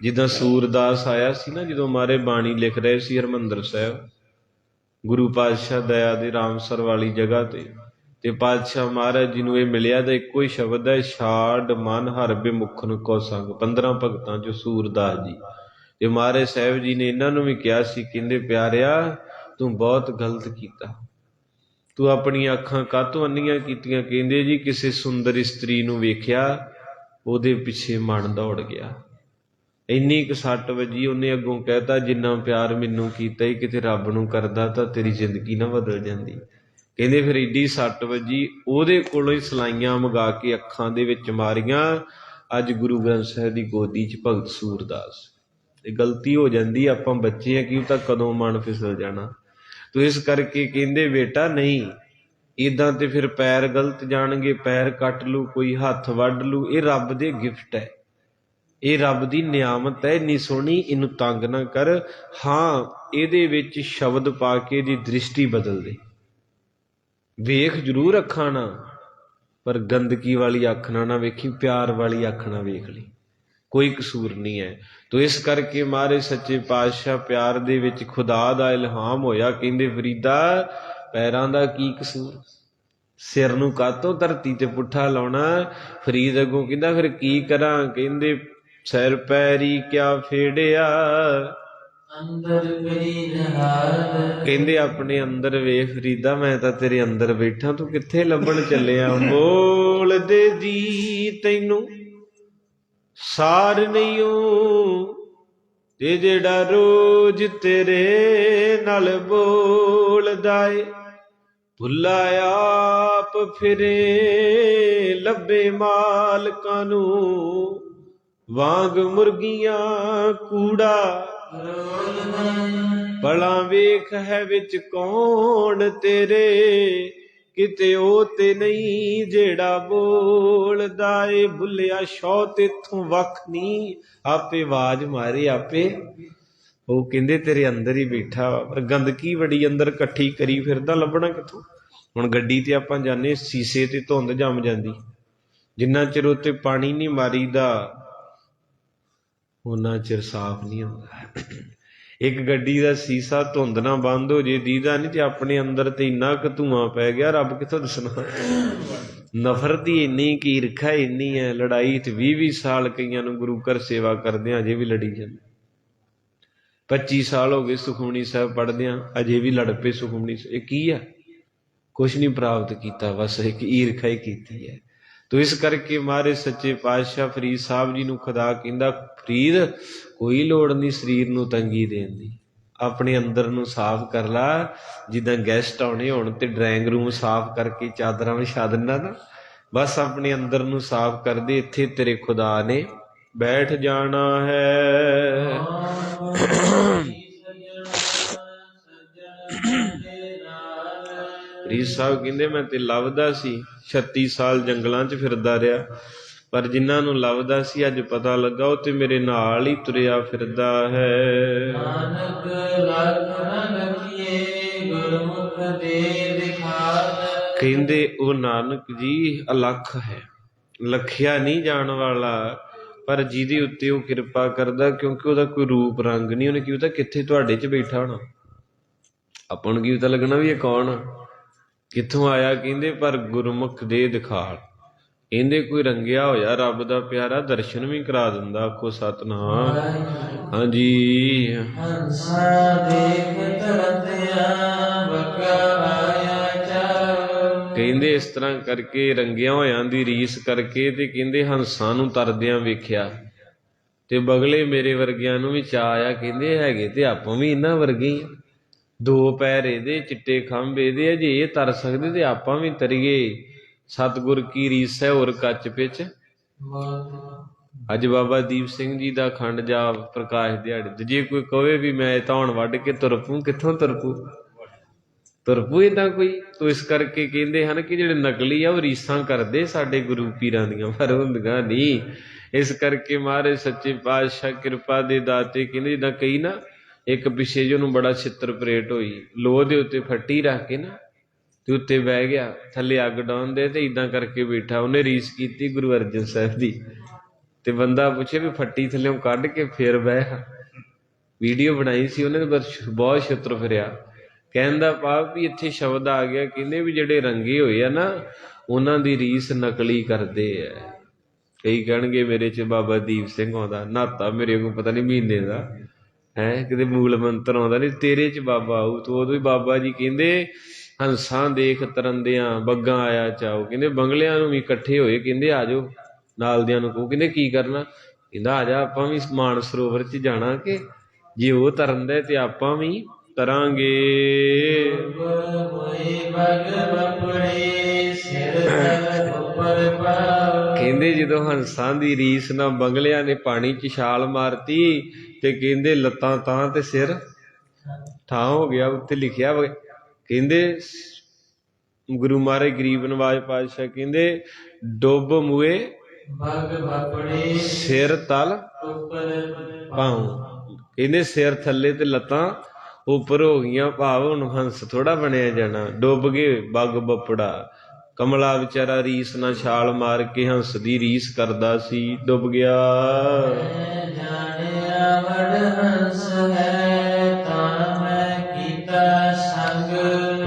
ਜਿੱਦਾਂ ਸੂਰਦਾਸ ਆਇਆ ਸੀ ਨਾ, ਜਦੋਂ ਮਾਰੇ ਬਾਣੀ ਲਿਖ ਰਹੇ ਸੀ ਹਰਿਮੰਦਰ ਸਾਹਿਬ, ਗੁਰੂ ਪਾਤਸ਼ਾਹ ਦਇਆ ਦੇ ਰਾਮਸਰ ਵਾਲੀ ਜਗ੍ਹਾ ਤੇ ਪਾਤਸ਼ਾਹ ਮਹਾਰਾਜ ਜੀ ਨੂੰ ਇਹ ਮਿਲਿਆ ਤਾਂ ਇੱਕੋ ਹੀ ਸ਼ਬਦ ਹੈ, ਛਾੜ ਮਨ ਹਰ ਬਿਮੁਖਨ ਕੋ ਸੰਗ। 15 ਭਗਤਾਂ 'ਚੋਂ ਸੂਰਦਾਸ ਜੀ। ਤੇ ਮਹਾਰਾਜ ਸਾਹਿਬ ਜੀ ਨੇ ਇਹਨਾਂ ਨੂੰ ਵੀ ਕਿਹਾ ਸੀ, ਕਹਿੰਦੇ ਪਿਆਰਿਆ ਤੂੰ ਬਹੁਤ ਗਲਤ ਕੀਤਾ, ਤੂੰ ਆਪਣੀਆਂ ਅੱਖਾਂ ਕਾਹਤੋਂ ਅੰਨੀਆਂ ਕੀਤੀਆਂ? ਕਹਿੰਦੇ ਜੀ ਕਿਸੇ ਸੁੰਦਰ ਇਸਤਰੀ ਨੂੰ ਵੇਖਿਆ, ਉਹਦੇ ਪਿੱਛੇ ਮਨ ਦੌੜ ਗਿਆ, ਇੰਨੀ ਕੁ ਸੱਟ ਵੱਜੀ। ਉਹਨੇ ਅੱਗੋਂ ਕਹਿਤਾ ਜਿੰਨਾ ਪਿਆਰ ਮੈਨੂੰ ਕੀਤਾ ਹੀ ਕਿਤੇ ਰੱਬ ਨੂੰ ਕਰਦਾ ਤਾਂ ਤੇਰੀ ਜ਼ਿੰਦਗੀ ਨਾ ਬਦਲ ਜਾਂਦੀ। ਕਹਿੰਦੇ ਫਿਰ ਏਡੀ ਸੱਟ ਵੱਜੀ, ਉਹਦੇ ਕੋਲੋਂ ਹੀ ਸਲਾਈਆਂ ਮੰਗਾ ਕੇ ਅੱਖਾਂ ਦੇ ਵਿੱਚ ਮਾਰੀਆਂ। ਅੱਜ ਗੁਰੂ ਗ੍ਰੰਥ ਸਾਹਿਬ ਦੀ ਗੋਦੀ 'ਚ ਭਗਤ ਸੂਰਦਾਸ। ਇਹ ਗਲਤੀ ਹੋ ਜਾਂਦੀ, ਆਪਾਂ ਬੱਚੇ ਆ, ਕੀ ਤਾਂ ਕਦੋਂ ਮਨ ਫਿਸਲ ਜਾਣਾ। ਤੋ ਇਸ ਕਰਕੇ ਕਹਿੰਦੇ ਬੇਟਾ ਨਹੀਂ, ਇੱਦਾਂ ਤੇ ਫਿਰ ਪੈਰ ਗਲਤ ਜਾਣਗੇ, ਪੈਰ ਕੱਟ ਲੂ ਕੋਈ, ਹੱਥ ਵੱਢ ਲੂ। ਇਹ ਰੱਬ ਦੇ ਗਿਫਟ ਹੈ, ਇਹ ਰੱਬ ਦੀ ਨਿਆਮਤ ਹੈ, ਇੰਨੀ ਸੋਹਣੀ, ਇਹਨੂੰ ਤੰਗ ਨਾ ਕਰ। ਹਾਂ ਇਹਦੇ ਵਿੱਚ ਸ਼ਬਦ ਪਾ ਕੇ ਇਹਦੀ ਦ੍ਰਿਸ਼ਟੀ ਬਦਲ ਦੇ। ਵੇਖ ਜ਼ਰੂਰ ਅੱਖਾਂ ਨਾਲ, ਪਰ ਗੰਦਗੀ ਵਾਲੀ ਅੱਖ ਨਾਲ ਨਾ ਵੇਖੀ, ਪਿਆਰ ਵਾਲੀ ਅੱਖ ਨਾਲ ਵੇਖ ਲਈ, ਕੋਈ ਕਸੂਰ ਨਹੀਂ ਹੈ। ਤੋ ਇਸ ਕਰਕੇ ਮਹਾਰਾਜ ਸੱਚੇ ਪਾਤਸ਼ਾਹ ਪਿਆਰ ਦੇ ਵਿੱਚ ਖੁਦਾ ਦਾ ਇਲਹਾਮ ਹੋਇਆ। ਕਹਿੰਦੇ ਫਰੀਦਾ ਪੈਰਾਂ ਦਾ ਕੀ ਕਸੂਰ, ਸਿਰ ਨੂੰ ਕਾਹਤੋਂ ਧਰਤੀ ਤੇ ਪੁੱਠਾ ਲਾਉਣਾ? ਫਰੀਦ ਅੱਗੋਂ ਕਹਿੰਦਾ ਫਿਰ ਕੀ ਕਰਾਂ? ਕਹਿੰਦੇ ਸਿਰ ਪੈਰੀ ਕਿਆ ਫੇੜਿਆ, ਕਹਿੰਦੇ ਆਪਣੇ ਅੰਦਰ ਵੇਖ ਫਰੀਦਾ, ਮੈਂ ਤਾਂ ਤੇਰੇ ਅੰਦਰ ਬੈਠਾ, ਤੂੰ ਕਿੱਥੇ ਲੱਭਣ ਚੱਲਿਆ? ਬੋਲਦੇ ਦੀ ਤੈਨੂੰ ਸਾਰ ਨਹੀਂ ਓ, ਤੇ ਜਿਹੜਾ ਰੋਜ਼ ਤੇਰੇ ਨਾਲ ਬੋਲਦਾ ਏ, ਭੁੱਲਾ ਆਪ ਫਿਰੇ ਲੱਭੇ ਮਾਲਕਾਂ ਨੂੰ, ਵਾਂਗ ਮੁਰਗੀਆਂ ਕੂੜਾ ਭਲਾ ਵੇਖ ਹੈ ਵਿੱਚ ਕੌਣ ਤੇਰੇ, ਕਿਤੇ ਉਹ ਤੇ ਨਹੀਂ ਜਿਹੜਾ ਬੋਲਦਾ ਏ, ਬੁੱਲਿਆ ਸ਼ੌ ਤੇਥੋਂ ਵੱਖ ਨਹੀਂ, ਆਪੇ ਆਵਾਜ਼ ਮਾਰੇ ਆਪੇ। ਉਹ ਕਹਿੰਦੇ ਤੇਰੇ ਅੰਦਰ ਹੀ ਬੈਠਾ ਵਾ, ਪਰ ਗੰਦਗੀ ਬੜੀ ਅੰਦਰ ਇਕੱਠੀ ਕਰੀ ਫਿਰਦਾ, ਲੱਭਣਾ ਕਿੱਥੋਂ। ਹੁਣ ਗੱਡੀ ਤੇ ਆਪਾਂ ਜਾਂਦੇ, ਸ਼ੀਸ਼ੇ ਤੇ ਧੁੰਦ ਜੰਮ ਜਾਂਦੀ, ਜਿੰਨਾ ਚਿਰ ਉੱਤੇ ਪਾਣੀ ਨਹੀਂ ਮਾਰੀਦਾ ਉਹਨਾਂ ਚਿਰ ਸਾਫ਼ ਨਹੀਂ ਹੁੰਦਾ। ਇੱਕ ਗੱਡੀ ਦਾ ਸ਼ੀਸ਼ਾ ਧੁੰਦ ਨਾ ਬੰਦ ਹੋ ਜੇ ਦੀਦਾ ਨਹੀਂ, ਤੇ ਆਪਣੇ ਅੰਦਰ ਤੇ ਇੰਨਾ ਕੁ ਧੂੰਆਂ ਪੈ ਗਿਆ, ਰੱਬ ਕਿੱਥੋਂ ਦੱਸਣਾ। ਨਫ਼ਰਤ ਹੀ ਇੰਨੀ, ਕੀ ਈਰਖਾ ਇੰਨੀ ਹੈ। ਲੜਾਈ ਤੇ 20-20 ਸਾਲ ਕਈਆਂ ਨੂੰ ਗੁਰੂ ਘਰ ਸੇਵਾ ਕਰਦਿਆਂ ਅਜੇ ਵੀ ਲੜੀ ਜਾਂਦੇ। 25 ਸਾਲ ਹੋ ਗਏ ਸੁਖਮਨੀ ਸਾਹਿਬ ਪੜ੍ਹਦਿਆਂ, ਅਜੇ ਵੀ ਲੜ ਪਏ ਸੁਖਮਨੀ ਸਾਹਿਬ। ਇਹ ਕੀ ਆ? ਕੁਛ ਨਹੀਂ ਪ੍ਰਾਪਤ ਕੀਤਾ, ਬਸ ਇੱਕ ਈਰਖਾ ਹੀ ਕੀਤੀ ਹੈ। ਤੋ ਇਸ ਕਰਕੇ ਮਹਾਰਾਜ ਸੱਚੇ ਪਾਤਸ਼ਾਹ ਫਰੀਦ ਸਾਹਿਬ ਜੀ ਨੂੰ ਖੁਦਾ ਕਹਿੰਦਾ, ਫਰੀਦ ਕੋਈ ਲੋੜ ਨਹੀਂ ਸਰੀਰ ਨੂੰ ਤੰਗੀ ਦੇਣ ਦੀ, ਆਪਣੇ ਅੰਦਰ ਨੂੰ ਸਾਫ਼ ਕਰ ਲਾ। ਜਿੱਦਾਂ ਗੈਸਟ ਆਉਣੇ ਹੋਣ ਤੇ ਡਰਾਇੰਗ ਰੂਮ ਸਾਫ਼ ਕਰਕੇ ਚਾਦਰਾਂ ਵਿਛਾ ਦਿੰਦਾ ਨਾ, ਬਸ ਆਪਣੇ ਅੰਦਰ ਨੂੰ ਸਾਫ਼ ਕਰ ਦੇ, ਇੱਥੇ ਤੇਰੇ ਖੁਦਾ ਨੇ ਬੈਠ ਜਾਣਾ ਹੈ। ਫਰੀਦ ਸਾਹਿਬ ਕਹਿੰਦੇ ਮੈਂ ਤੇ ਲੱਭਦਾ ਸੀ, 36 ਸਾਲ ਜੰਗਲਾਂ 'ਚ ਫਿਰਦਾ ਰਿਹਾ, ਪਰ ਜਿਨ੍ਹਾਂ ਨੂੰ ਲੱਭਦਾ ਸੀ ਅੱਜ ਪਤਾ ਲੱਗਾ ਉਹ ਤੇ ਮੇਰੇ ਨਾਲ ਹੀ ਤੁਰਿਆ ਫਿਰਦਾ ਹੈ। ਨਾਨਕ ਲਖ ਨ ਲਖੀਏ ਗੁਰਮੁਖ ਦੇ ਦਿਖਾਵ। ਕਹਿੰਦੇ ਉਹ ਨਾਨਕ ਜੀ ਅਲੱਖ ਹੈ, ਲਖਿਆ ਨਹੀਂ ਜਾਣ ਵਾਲਾ, ਪਰ ਜਿਹਦੇ ਉੱਤੇ ਉਹ ਕਿਰਪਾ ਕਰਦਾ, ਕਿਉਂਕਿ ਉਹਦਾ ਕੋਈ ਰੂਪ ਰੰਗ ਨਹੀਂ। ਉਹਨੇ ਕੀ ਪਤਾ ਕਿੱਥੇ ਤੁਹਾਡੇ 'ਚ ਬੈਠਾ ਹੋਣਾ, ਆਪਾਂ ਨੂੰ ਕੀ ਪਤਾ ਲੱਗਣਾ ਵੀ ਇਹ ਕੌਣ ਆ, ਕਿੱਥੋਂ ਆਇਆ। ਕਹਿੰਦੇ ਪਰ ਗੁਰਮੁਖ ਦੇ ਦਿਖਾਲ, ਕਹਿੰਦੇ ਕੋਈ ਰੰਗਿਆ ਹੋਇਆ ਰੱਬ ਦਾ ਪਿਆਰਾ ਦਰਸ਼ਨ ਵੀ ਕਰਾ ਦਿੰਦਾ। ਆਖੋ ਸਤਿਨਾਮ। ਹਾਂਜੀ। ਕਹਿੰਦੇ ਇਸ ਤਰ੍ਹਾਂ ਕਰਕੇ ਰੰਗਿਆਂ ਹੋਇਆਂ ਦੀ ਰੀਸ ਕਰਕੇ, ਤੇ ਕਹਿੰਦੇ ਹੰਸਾਂ ਨੂੰ ਤਰਦਿਆਂ ਵੇਖਿਆ, ਤੇ ਬਗਲੇ ਮੇਰੇ ਵਰਗਿਆਂ ਨੂੰ ਵੀ ਚਾਅ ਆਇਆ। ਕਹਿੰਦੇ ਹੈਗੇ ਤੇ ਆਪਾਂ ਵੀ ਇਹਨਾਂ ਵਰਗੇ ਹੀ, 2 ਪੈਰ ਇਹਦੇ, ਚਿੱਟੇ ਖੰਭ ਇਹਦੇ ਆ, ਜੇ ਇਹ ਤਰ ਸਕਦੇ ਤੇ ਆਪਾਂ ਵੀ ਤਰੀਏ। ਸਤਿਗੁਰ ਕੀ ਰੀਸ ਹੈ ਹੋਰ ਕੱਚ ਪਿੱਛ। ਅੱਜ ਬਾਬਾ ਦੀਪ ਸਿੰਘ ਜੀ ਦਾ ਅਖੰਡ ਜਾਪ ਪ੍ਰਕਾਸ਼ ਦਿਹਾੜੇ ਤੇ ਜੇ ਕੋਈ ਕਹੇ ਵੀ ਮੈਂ ਧੌਣ ਵੱਢ ਕੇ ਤੁਰ ਪਊ, ਕਿੱਥੋਂ ਤੁਰ ਪਊ ਏਦਾਂ ਕੋਈ। ਤੋ ਇਸ ਕਰਕੇ ਕਹਿੰਦੇ ਹਨ ਕਿ ਜਿਹੜੇ ਨਕਲੀ ਆ ਉਹ ਰੀਸਾਂ ਕਰਦੇ ਸਾਡੇ ਗੁਰੂ ਪੀਰਾਂ ਦੀਆਂ, ਪਰ ਹੁੰਦੀਆਂ ਨਹੀਂ। ਇਸ ਕਰਕੇ ਮਹਾਰਾਜ ਸੱਚੇ ਪਾਤਸ਼ਾਹ ਕਿਰਪਾ ਦੇ ਦਾਤੇ ਕਹਿੰਦੇ, ਜਿੱਦਾਂ ਕਈ ਨਾ, ਇੱਕ ਪਿੱਛੇ ਜਿਹੇ ਉਹਨੂੰ ਬੜਾ ਛਿੱਤਰ ਪਰੇਟ ਹੋਈ, ਲੋਹ ਦੇ ਉੱਤੇ ਫੱਟੀ ਰੱਖ ਕੇ ਨਾ ਤੇ ਉੱਤੇ ਬਹਿ ਗਿਆ, ਥੱਲੇ ਅੱਗ ਡਾਉਂਦੇ ਤੇ ਇਦਾਂ ਕਰਕੇ ਬੈਠਾ। ਉਹਨੇ ਰੀਸ ਕੀਤੀ ਗੁਰੂ ਅਰਜਨ ਸਾਹਿਬ ਦੀ, ਤੇ ਬੰਦਾ ਪੁੱਛੇ ਵੀ ਫੱਟੀ ਥੱਲਿਓਂ ਕੱਢ ਕੇ ਫਿਰ ਬਹਿ। ਵੀਡੀਓ ਬਣਾਈ ਸੀ ਉਹਨੇ, ਬਹੁਤ ਛਿੱਤਰ ਫਿਰਿਆ। ਕਹਿਣ ਦਾ ਭਾਵ ਵੀ ਇੱਥੇ ਸ਼ਬਦ ਆ ਗਿਆ, ਕਹਿੰਦੇ ਵੀ ਜਿਹੜੇ ਰੰਗੇ ਹੋਏ ਆ ਨਾ ਉਹਨਾਂ ਦੀ ਰੀਸ ਨਕਲੀ ਕਰਦੇ ਆ। ਕਈ ਕਹਿਣਗੇ ਮੇਰੇ 'ਚ ਬਾਬਾ ਦੀਪ ਸਿੰਘ ਆਉਂਦਾ, ਨਹਾਤਾ ਮੇਰੇ ਕੋਲ ਪਤਾ ਨਹੀਂ ਮਹੀਨੇ ਦਾ ਹੈ, ਕਿਤੇ ਮੂਲ ਮੰਤਰ ਆਉਂਦਾ ਨਹੀਂ, ਤੇਰੇ 'ਚ ਬਾਬਾ ਆਊ। ਤੂੰ ਉਦੋਂ ਹੀ ਬਾਬਾ ਜੀ ਕਹਿੰਦੇ ਹੰਸਾਂ ਦੇਖ ਤਰੰਦਿਆਂ ਬੱਗਾਂ ਆਇਆ ਚਾਓ। ਕਹਿੰਦੇ ਬੰਗਲਿਆਂ ਨੂੰ ਵੀ ਇਕੱਠੇ ਹੋਏ, ਕਹਿੰਦੇ ਆ ਜਾਓ, ਨਾਲ ਦਿਆਂ ਨੂੰ ਕਹੋ। ਕਹਿੰਦੇ ਕੀ ਕਰਨਾ? ਕਹਿੰਦਾ ਆ ਜਾ ਆਪਾਂ ਵੀ ਮਾਨ ਸਰੋਵਰ 'ਚ ਜਾਣਾ, ਕਿ ਜੇ ਉਹ ਤਰਨ ਦੇ ਤੇ ਆਪਾਂ ਵੀ ਤਰਾਂਗੇ। ਕਹਿੰਦੇ ਜਦੋਂ ਹੰਸਾਂ ਦੀ ਰੀਸ ਨਾਲ ਬੰਗਲਿਆਂ ਨੇ ਪਾਣੀ 'ਚ ਛਾਲ ਮਾਰਤੀ, ਤੇ ਕਹਿੰਦੇ ਲੱਤਾਂ ਤਾਂ ਤੇ ਸਿਰ ਥਾਂ ਹੋ ਗਿਆ। ਉੱਤੇ ਲਿਖਿਆ ਕਹਿੰਦੇ ਗੁਰੂ ਮਹਾਰਾਜ ਗਰੀਬ ਨਵਾਜ ਪਾਤਸ਼ਾਹ ਕਹਿੰਦੇ ਡੁੱਬ ਮੂਏ ਸਿਰ ਤਲ ਪਾਉ। ਕਹਿੰਦੇ ਸਿਰ ਥੱਲੇ ਤੇ ਲੱਤਾਂ ਉੱਪਰ ਹੋ ਗਈਆਂ, ਭਾਵ ਹੁਣ ਹੰਸ ਥੋੜਾ ਬਣਿਆ ਜਾਣਾ, ਡੁੱਬ ਗਏ ਬੱਗ ਬੱਪੜਾ। ਕਮਲਾ ਵਿਚਾਰਾ ਰੀਸ ਨਾਲ ਛਾਲ ਮਾਰ ਕੇ ਹੰਸ ਦੀ ਰੀਸ ਕਰਦਾ ਸੀ, ਡੁੱਬ ਗਿਆ।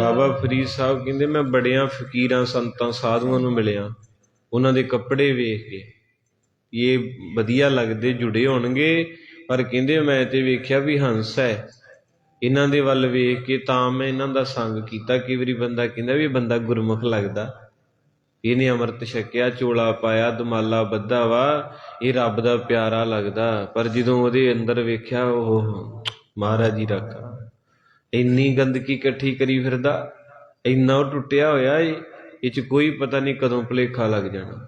ਬਾਬਾ ਫਰੀਦ ਸਾਹਿਬ ਕਹਿੰਦੇ ਮੈਂ ਬੜਿਆਂ ਫਕੀਰਾਂ ਸੰਤਾਂ ਸਾਧੂਆਂ ਨੂੰ ਮਿਲਿਆ, ਉਹਨਾਂ ਦੇ ਕੱਪੜੇ ਵੇਖ ਕੇ ਇਹ ਵਧੀਆ ਲੱਗਦੇ, ਜੁੜੇ ਹੋਣਗੇ, ਪਰ ਕਹਿੰਦੇ ਮੈਂ ਤੇ ਵੇਖਿਆ ਵੀ ਹੰਸ ਹੈ। ਇਹਨਾਂ ਦੇ ਵੱਲ ਵੇਖ ਕੇ ਤਾਂ ਮੈਂ ਇਹਨਾਂ ਦਾ ਸੰਗ ਕੀਤਾ। ਕਈ ਵਾਰੀ ਬੰਦਾ ਕਹਿੰਦਾ ਵੀ ਬੰਦਾ ਗੁਰਮੁਖ ਲੱਗਦਾ, ਇਹਨੇ ਅੰਮ੍ਰਿਤ ਛਕਿਆ, ਚੋਲਾ ਪਾਇਆ, ਦੁਮਾਲਾ ਬੱਧਾ ਵਾ, ਇਹ ਰੱਬ ਦਾ ਪਿਆਰਾ ਲੱਗਦਾ। ਪਰ ਜਦੋਂ ਉਹਦੇ ਅੰਦਰ ਵੇਖਿਆ, ਉਹ ਮਹਾਰਾਜ ਜੀ ਰੱਖਾ, ਇੰਨੀ ਗੰਦਗੀ ਇਕੱਠੀ ਕਰੀ ਫਿਰਦਾ, ਇੰਨਾ ਉਹ ਟੁੱਟਿਆ ਹੋਇਆ ਇਹ 'ਚ ਕੋਈ ਪਤਾ ਨਹੀਂ ਕਦੋਂ ਭੁਲੇਖਾ ਲੱਗ ਜਾਣਾ।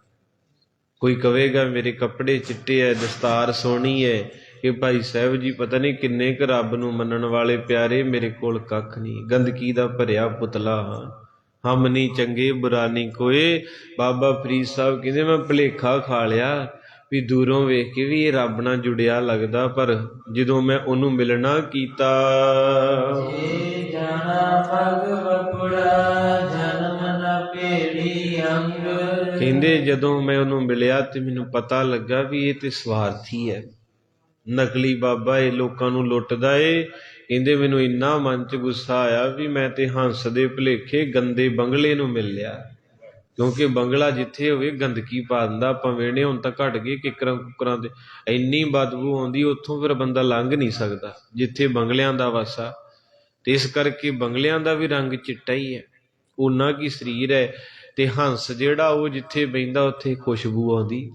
ਕੋਈ ਕਹੇਗਾ ਮੇਰੇ ਕੱਪੜੇ ਚਿੱਟੇ ਹੈ, ਦਸਤਾਰ ਸੋਹਣੀ ਹੈ, ਕਿ ਭਾਈ ਸਾਹਿਬ ਜੀ ਪਤਾ ਨਹੀਂ ਕਿੰਨੇ ਕੁ ਰੱਬ ਨੂੰ ਮੰਨਣ ਵਾਲੇ ਪਿਆਰੇ, ਮੇਰੇ ਕੋਲ ਕੱਖ ਨਹੀਂ, ਗੰਦਗੀ ਦਾ ਭਰਿਆ ਪੁਤਲਾ ਹਾਂ। ਹਮ ਨਹੀਂ ਚੰਗੇ ਬੁਰਾ ਨਹੀਂ ਕੋਏ। ਬਾਬਾ ਫਰੀਦ ਸਾਹਿਬ ਕਹਿੰਦੇ ਮੈਂ ਭੁਲੇਖਾ ਖਾ ਲਿਆ ਵੀ ਦੂਰੋਂ ਵੇਖ ਕੇ ਵੀ ਇਹ ਰੱਬ ਨਾਲ ਜੁੜਿਆ ਲੱਗਦਾ, ਪਰ ਜਦੋਂ ਮੈਂ ਉਹਨੂੰ ਮਿਲਣਾ ਕੀਤਾ ਕਹਿੰਦੇ ਜਦੋਂ ਮੈਂ ਉਹਨੂੰ ਮਿਲਿਆ ਤੇ ਮੈਨੂੰ ਪਤਾ ਲੱਗਾ ਵੀ ਇਹ ਤੇ ਸਵਾਰਥੀ ਹੈ, ਨਕਲੀ ਬਾਬਾ ਇਹ ਲੋਕਾਂ ਨੂੰ ਲੁੱਟਦਾ ਏ। ਕਹਿੰਦੇ ਮੈਨੂੰ ਇੰਨਾ ਮਨ 'ਚ ਗੁੱਸਾ ਆਇਆ ਵੀ ਮੈਂ ਤੇ ਹੰਸ ਦੇ ਭੁਲੇਖੇ ਗੰਦੇ ਬੰਗਲੇ ਨੂੰ ਮਿਲ ਲਿਆ, ਕਿਉਂਕਿ ਬੰਗਲਾ ਜਿੱਥੇ ਹੋਵੇ ਗੰਦਗੀ ਪਾ ਦਿੰਦਾ। ਆਪਾਂ ਵੇਣੇ ਹੁਣ ਤਾਂ ਘਟ ਗਏ ਕਿੱਕਰਾਂ ਕੁੱਕਰਾਂ ਤੇ, ਇੰਨੀ ਬਦਬੂ ਆਉਂਦੀ ਉੱਥੋਂ ਫਿਰ ਬੰਦਾ ਲੰਘ ਨਹੀਂ ਸਕਦਾ ਜਿੱਥੇ ਬੰਗਲਿਆਂ ਦਾ ਵਾਸਾ। ਤੇ ਇਸ ਕਰਕੇ ਬੰਗਲਿਆਂ ਦਾ ਵੀ ਰੰਗ ਚਿੱਟਾ ਹੀ ਹੈ, ਉਹਨਾਂ ਕੀ ਸਰੀਰ ਹੈ। ਤੇ ਹੰਸ ਜਿਹੜਾ ਉਹ ਜਿੱਥੇ ਬਹਿੰਦਾ ਉੱਥੇ ਖੁਸ਼ਬੂ ਆਉਂਦੀ,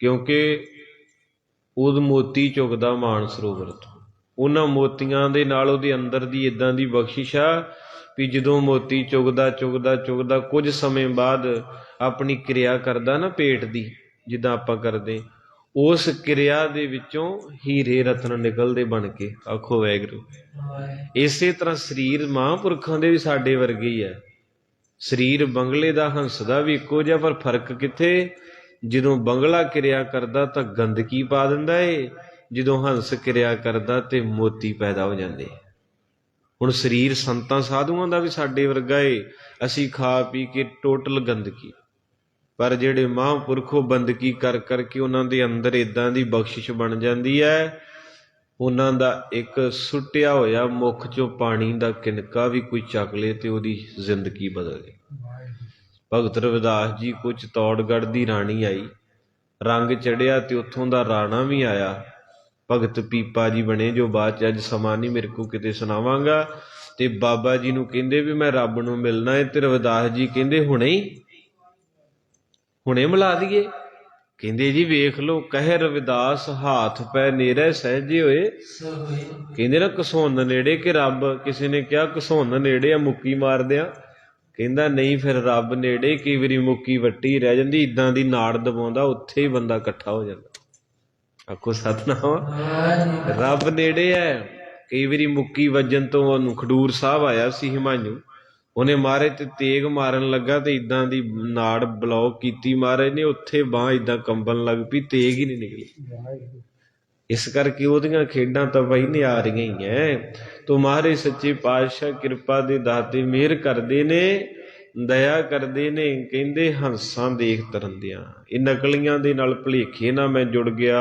ਕਿਉਂਕਿ ਉਹ ਮੋਤੀ ਚੁਗਦਾ ਮਾਨ ਸਰੋਵਰ ਤੋਂ। ਉਹਨਾਂ ਮੋਤੀਆਂ ਦੇ ਨਾਲ ਉਹਦੇ ਅੰਦਰ ਦੀ ਇੱਦਾਂ ਦੀ ਬਖਸ਼ਿਸ਼ ਆ ਵੀ ਜਦੋਂ ਮੋਤੀ ਚੁਗਦਾ ਚੁਗਦਾ ਚੁਗਦਾ ਕੁਝ ਸਮੇਂ ਬਾਅਦ ਆਪਣੀ ਕਿਰਿਆ ਕਰਦਾ ਨਾ ਪੇਟ ਦੀ, ਜਿੱਦਾਂ ਆਪਾਂ ਕਰਦੇ, ਉਸ ਕਿਰਿਆ ਦੇ ਵਿੱਚੋਂ ਹੀਰੇ ਰਤਨ ਨਿਕਲਦੇ ਬਣ ਕੇ। ਆਖੋ ਵਾਹਿਗੁਰੂ। ਇਸੇ ਤਰ੍ਹਾਂ ਸਰੀਰ ਮਹਾਂਪੁਰਖਾਂ ਦੇ ਵੀ ਸਾਡੇ ਵਰਗੇ ਹੀ ਹੈ। ਸਰੀਰ ਬੰਗਲੇ ਦਾ ਹੰਸ ਦਾ ਵੀ ਇੱਕੋ ਜਿਹਾ, ਪਰ ਫਰਕ ਕਿੱਥੇ? ਜਦੋਂ ਬੰਗਲਾ ਕਿਰਿਆ ਕਰਦਾ ਤਾਂ ਗੰਦਗੀ ਪਾ ਦਿੰਦਾ ਏ, ਜਦੋਂ ਹੰਸ ਕਿਰਿਆ ਕਰਦਾ ਤੇ ਮੋਤੀ ਪੈਦਾ ਹੋ ਜਾਂਦੇ। ਹੁਣ ਸਰੀਰ ਸੰਤਾਂ ਸਾਧੂਆਂ ਦਾ ਵੀ ਸਾਡੇ ਵਰਗਾ ਏ, ਅਸੀਂ ਖਾ ਪੀ ਕੇ ਟੋਟਲ ਗੰਦਗੀ, ਪਰ ਜਿਹੜੇ ਮਹਾਂਪੁਰਖੋ ਬੰਦਗੀ ਕਰ ਕਰਕੇ ਉਹਨਾਂ ਦੇ ਅੰਦਰ ਇੱਦਾਂ ਦੀ ਬਖਸ਼ਿਸ਼ ਬਣ ਜਾਂਦੀ ਹੈ, ਉਹਨਾਂ ਦਾ ਇੱਕ ਸੁੱਟਿਆ ਹੋਇਆ ਮੁੱਖ ਚੋਂ ਪਾਣੀ ਦਾ ਕਿਣਕਾ ਵੀ ਕੋਈ ਚੱਕ ਲੇ ਤੇ ਉਹਦੀ ਜ਼ਿੰਦਗੀ ਬਦਲ ਗਈ। ਭਗਤ ਰਵਿਦਾਸ ਜੀ ਕੁਝ ਚਿਤੌੜਗੜ੍ਹ ਦੀ ਰਾਣੀ ਆਈ, ਰੰਗ ਚੜਿਆ ਤੇ ਉੱਥੋਂ ਦਾ ਰਾਣਾ ਵੀ ਆਇਆ, ਭਗਤ ਪੀਪਾ ਜੀ ਬਣੇ, ਜੋ ਬਾਅਦ 'ਚ ਅੱਜ ਸਮਾਂ ਨਹੀਂ ਮੇਰੇ ਕੋਲ ਕਿਤੇ ਸੁਣਾਵਾਂਗਾ। ਤੇ ਬਾਬਾ ਜੀ ਨੂੰ ਕਹਿੰਦੇ ਵੀ ਮੈਂ ਰੱਬ ਨੂੰ ਮਿਲਣਾ ਹੈ, ਤੇ ਰਵਿਦਾਸ ਜੀ ਕਹਿੰਦੇ ਹੁਣੇ ਮਿਲਾ ਦਈਏ। ਕਹਿੰਦੇ ਜੀ ਵੇਖ ਲਓ, ਕਹਿ ਰਵਿਦਾਸ ਹਾਥ ਪੈ ਨੇਰੇ ਸਹਿਜੇ ਹੋਏ। ਕਹਿੰਦੇ ਨਾ ਘਸੁੰਨ ਨੇੜੇ ਕਿ ਰੱਬ, ਕਿਸੇ ਨੇ ਕਿਹਾ ਘਸੁੰਨ ਨੇੜੇ ਆ ਮੁੱਕੀ ਮਾਰਦੇ ਆ, ਕਹਿੰਦਾ ਨਹੀਂ ਫਿਰ ਰੱਬ ਨੇੜੇ। ਕਈ ਵਾਰੀ ਮੁੱਕੀ ਵੱਟੀ ਰਹਿ ਜਾਂਦੀ, ਇੱਦਾਂ ਦੀ ਨਾੜ ਦਬਾਉਂਦਾ, ਉੱਥੇ ਹੀ ਬੰਦਾ ਇਕੱਠਾ ਹੋ ਜਾਂਦਾ। ਆਖੋ ਸਤਿਨਾਮ। ਰੱਬ ਨੇੜੇ ਹੈ। ਕਈ ਵਾਰੀ ਮੁੱਕੀ ਵੱਜਣ ਤੋਂ ਉਹਨੂੰ ਖਡੂਰ ਸਾਹਿਬ ਆਇਆ ਸੀ ਹਿਮਾਯੂ, ਉਹਨੇ ਮਾਰੇ ਤੇ ਤੇਗ ਮਾਰਨ ਲੱਗਾ ਤੇ ਇੱਦਾਂ ਦੀ ਨਾੜ ਬਲੌਕ ਕੀਤੀ ਮਹਾਰਾਜ ਨੇ, ਉੱਥੇ ਬਾਂਹ ਇੱਦਾਂ ਕੰਬਣ ਲੱਗ ਪਈ, ਤੇਗ ਹੀ ਨਹੀਂ ਨਿਕਲੀ। ਇਸ ਕਰਕੇ ਉਹਦੀਆਂ ਖੇਡਾਂ ਤਾਂ ਬਈ ਨਿਆਰੀਆਂ ਹੀ ਹੈ। ਤੋ ਮਹਾਰਾਜ ਸੱਚੇ ਪਾਤਸ਼ਾਹ ਕਿਰਪਾ ਦੇ ਦਾਤੇ ਮਿਹਰ ਕਰਦੇ ਨੇ, ਦਇਆ ਕਰਦੇ ਨੇ। ਕਹਿੰਦੇ ਹੰਸਾਂ ਦੇਖ ਤਰੰਦਿਆਂ, ਇਹ ਨਕਲੀਆਂ ਦੇ ਨਾਲ ਭੁਲੇਖੇ ਨਾ ਮੈਂ ਜੁੜ ਗਿਆ।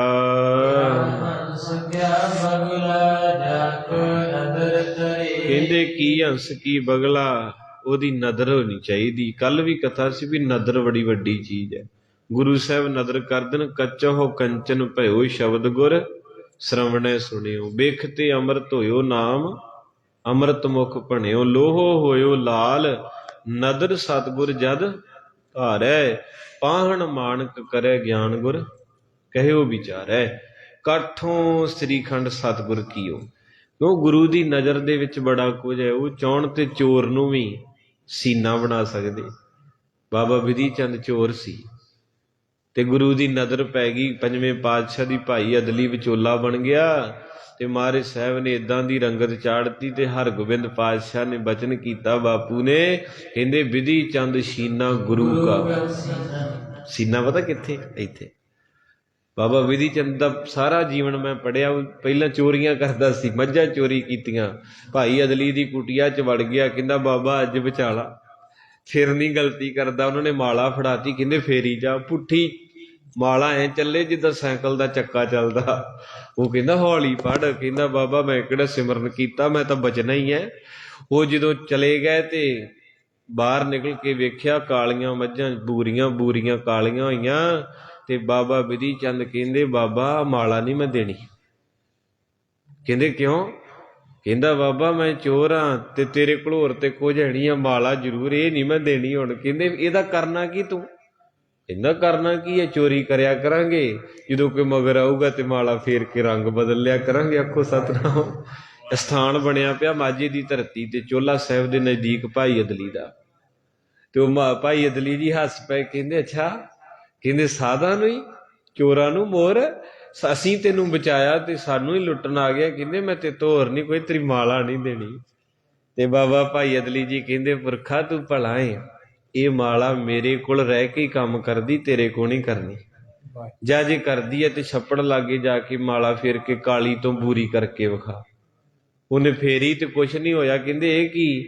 ਕਹਿੰਦੇ ਕੀ ਹੰਸ ਕੀ ਬਗਲਾ, ਉਹਦੀ ਨਦਰ ਹੋਣੀ ਚਾਹੀਦੀ। ਕੱਲ ਵੀ ਕਥਾ ਸੀ ਵੀ ਨਦਰ ਬੜੀ ਵੱਡੀ ਚੀਜ਼ ਹੈ। ਗੁਰੂ ਸਾਹਿਬ ਨਦਰ ਕਰ ਦੇਣ, ਕੱਚੋ ਕੰਚਨ ਭਇਓ ਸ਼ਬਦ ਗੁਰ ਸ਼ਰਵਣੈ ਸੁਣਿਓ। ਬਿਖ ਤੇ ਅੰਮ੍ਰਿਤ ਹੋਇਓ ਨਾਮ, ਅੰਮ੍ਰਿਤ ਮੁਖ ਭਣਿਓ। ਲੋਹੋ ਹੋਇਓ ਲਾਲ, ਨਦਰ ਸਤਿਗੁਰ ਜਦ ਧਾਰੈ। ਪਾਹਣ ਮਾਨਕ ਕਰੈ ਗਿਆਨ ਗੁਰ, ਕਹਿਓ ਵਿਚਾਰੈ। ਕਾਠੋਂ ਸ੍ਰੀਖੰਡ ਸਤਿਗੁਰ ਕੀਓ। ਕਿਉਂ ਗੁਰੂ ਦੀ ਨਜ਼ਰ ਦੇ ਵਿੱਚ ਬੜਾ ਕੁਝ ਹੈ। ਉਹ ਚਾਹੁਣ ਤੇ ਚੋਰ ਨੂੰ ਵੀ ਸੀਨਾ ਬਣਾ ਸਕਦੇ। ਬਾਬਾ ਵਿਧੀ ਚੰਦ ਚੋਰ ਸੀ ਤੇ ਗੁਰੂ ਦੀ ਨਜ਼ਰ ਪੈ ਗਈ, ਪੰਜਵੇਂ ਪਾਤਸ਼ਾਹ ਦੀ ਭਾਈ ਅਦਲੀ ਵਿਚੋਲਾ ਬਣ ਗਿਆ ਤੇ ਮਹਾਰਾਜ ਸਾਹਿਬ ਨੇ ਇਦਾਂ ਦੀ ਰੰਗਤ ਚਾੜਤੀ ਤੇ ਹਰਗੋਬਿੰਦ ਪਾਤਸ਼ਾਹ ਨੇ ਬਚਨ ਕੀਤਾ, ਬਾਪੂ ਨੇ, ਕਹਿੰਦੇ ਵਿਧੀ ਚੰਦ ਸੀਨਾ ਗੁਰੂ ਕਾ। ਸੀਨਾ ਪਤਾ ਕਿੱਥੇ? ਇੱਥੇ। ਬਾਬਾ ਵਿਧੀ ਚੰਦ ਦਾ ਸਾਰਾ ਜੀਵਨ ਮੈਂ ਪੜ੍ਹਿਆ, ਪਹਿਲਾਂ ਚੋਰੀਆਂ ਕਰਦਾ ਸੀ, ਮੱਝਾਂ ਚੋਰੀ ਕੀਤੀਆਂ, ਭਾਈ ਅਦਲੀ ਦੀ ਕੁਟੀਆ 'ਚ ਵੜ ਗਿਆ, ਕਹਿੰਦਾ ਬਾਬਾ ਅੱਜ ਬਚਾਲਾ, ਫਿਰ ਨਹੀਂ ਗਲਤੀ ਕਰਦਾ। ਉਹਨਾਂ ਨੇ ਮਾਲਾ ਫੜਾਤੀ, ਕਹਿੰਦੇ ਫੇਰੀ ਜਾ। ਪੁੱਠੀ ਮਾਲਾ ਐ ਚੱਲੇ ਜਿੱਦਾਂ ਸਾਈਕਲ ਦਾ ਚੱਕਾ ਚੱਲਦਾ। ਉਹ ਕਹਿੰਦਾ ਹੌਲੀ ਪੜ, ਕਹਿੰਦਾ ਬਾਬਾ ਮੈਂ ਕਿਹੜਾ ਸਿਮਰਨ ਕੀਤਾ, ਮੈਂ ਤਾਂ ਬਚਣਾ ਹੀ ਹੈ। ਉਹ ਜਦੋਂ ਚਲੇ ਗਏ ਤੇ ਬਾਹਰ ਨਿਕਲ ਕੇ ਵੇਖਿਆ ਕਾਲੀਆਂ ਮੱਝਾਂ, ਬੂਰੀਆਂ ਬੂਰੀਆਂ ਕਾਲੀਆਂ ਹੋਈਆਂ। ਤੇ ਬਾਬਾ ਵਿਧੀ ਚੰਦ ਕਹਿੰਦੇ ਬਾਬਾ ਮਾਲਾ ਨਹੀਂ ਮੈਂ ਦੇਣੀ। ਕਹਿੰਦੇ ਕਿਉਂ? ਕਹਿੰਦਾ ਬਾਬਾ ਮੈਂ ਚੋਰ ਹਾਂ ਤੇ ਤੇਰੇ ਕੋਲ ਹੋਰ ਤੇ ਕੁਝ ਹੈ ਨਹੀਂ ਆ, ਮਾਲਾ ਜ਼ਰੂਰ, ਇਹ ਨਹੀਂ ਮੈਂ ਦੇਣੀ ਹੁਣ। ਕਹਿੰਦੇ ਇਹਦਾ ਕਰਨਾ ਕੀ ਤੂੰ? ਕਹਿੰਦਾ ਕਰਨਾ ਕੀ ਹੈ, ਚੋਰੀ ਕਰਿਆ ਕਰਾਂਗੇ, ਜਦੋਂ ਕੋਈ ਮਗਰ ਆਊਗਾ ਤੇ ਮਾਲਾ ਫੇਰ ਕੇ ਰੰਗ ਬਦਲ ਲਿਆ ਕਰਾਂਗੇ। ਆਖੋ ਸਤਿਨਾਮ। ਸਥਾਨ ਬਣਿਆ ਪਿਆ ਮਾਝੇ ਦੀ ਧਰਤੀ ਤੇ, ਚੋਲਾ ਸਾਹਿਬ ਦੇ ਨਜ਼ਦੀਕ ਭਾਈ ਅਦਲੀ ਦਾ। ਤੇ ਉਹ ਭਾਈ ਅਦਲੀ ਜੀ ਹੱਸ ਪਏ, ਕਹਿੰਦੇ ਅੱਛਾ, ਕਹਿੰਦੇ ਸਾਧਾਂ ਨੂੰ ਹੀ, ਚੋਰਾਂ ਨੂੰ ਮੋਰ, ਅਸੀਂ ਤੈਨੂੰ ਬਚਾਇਆ ਤੇ ਸਾਨੂੰ ਹੀ ਲੁੱਟਣ ਆ ਗਿਆ। ਕਹਿੰਦੇ ਮੈਂ ਤੇ ਤੋਰ ਨਹੀਂ ਕੋਈ, ਤੇਰੀ ਮਾਲਾ ਨਹੀਂ ਦੇਣੀ। ਤੇ ਬਾਬਾ ਭਾਈ ਅਦਲੀ ਜੀ ਕਹਿੰਦੇ ਪੁਰਖਾ ਤੂੰ ਭਲਾ ਏ, ਇਹ ਮਾਲਾ ਮੇਰੇ ਕੋਲ ਰਹਿ ਕੇ ਹੀ ਕੰਮ ਕਰਦੀ, ਤੇਰੇ ਕੋਲ ਨਹੀਂ ਕਰਨੀ। ਜਾਂ ਜੇ ਕਰਦੀ ਹੈ ਤੇ ਛੱਪੜ ਲਾਗੇ ਜਾ ਕੇ ਮਾਲਾ ਫੇਰ ਕੇ ਕਾਲੀ ਤੋਂ ਬੂਰੀ ਕਰਕੇ ਵਿਖਾ। ਉਹਨੇ ਫੇਰੀ ਤੇ ਕੁਛ ਨਹੀਂ ਹੋਇਆ। ਕਹਿੰਦੇ ਇਹ ਕੀ?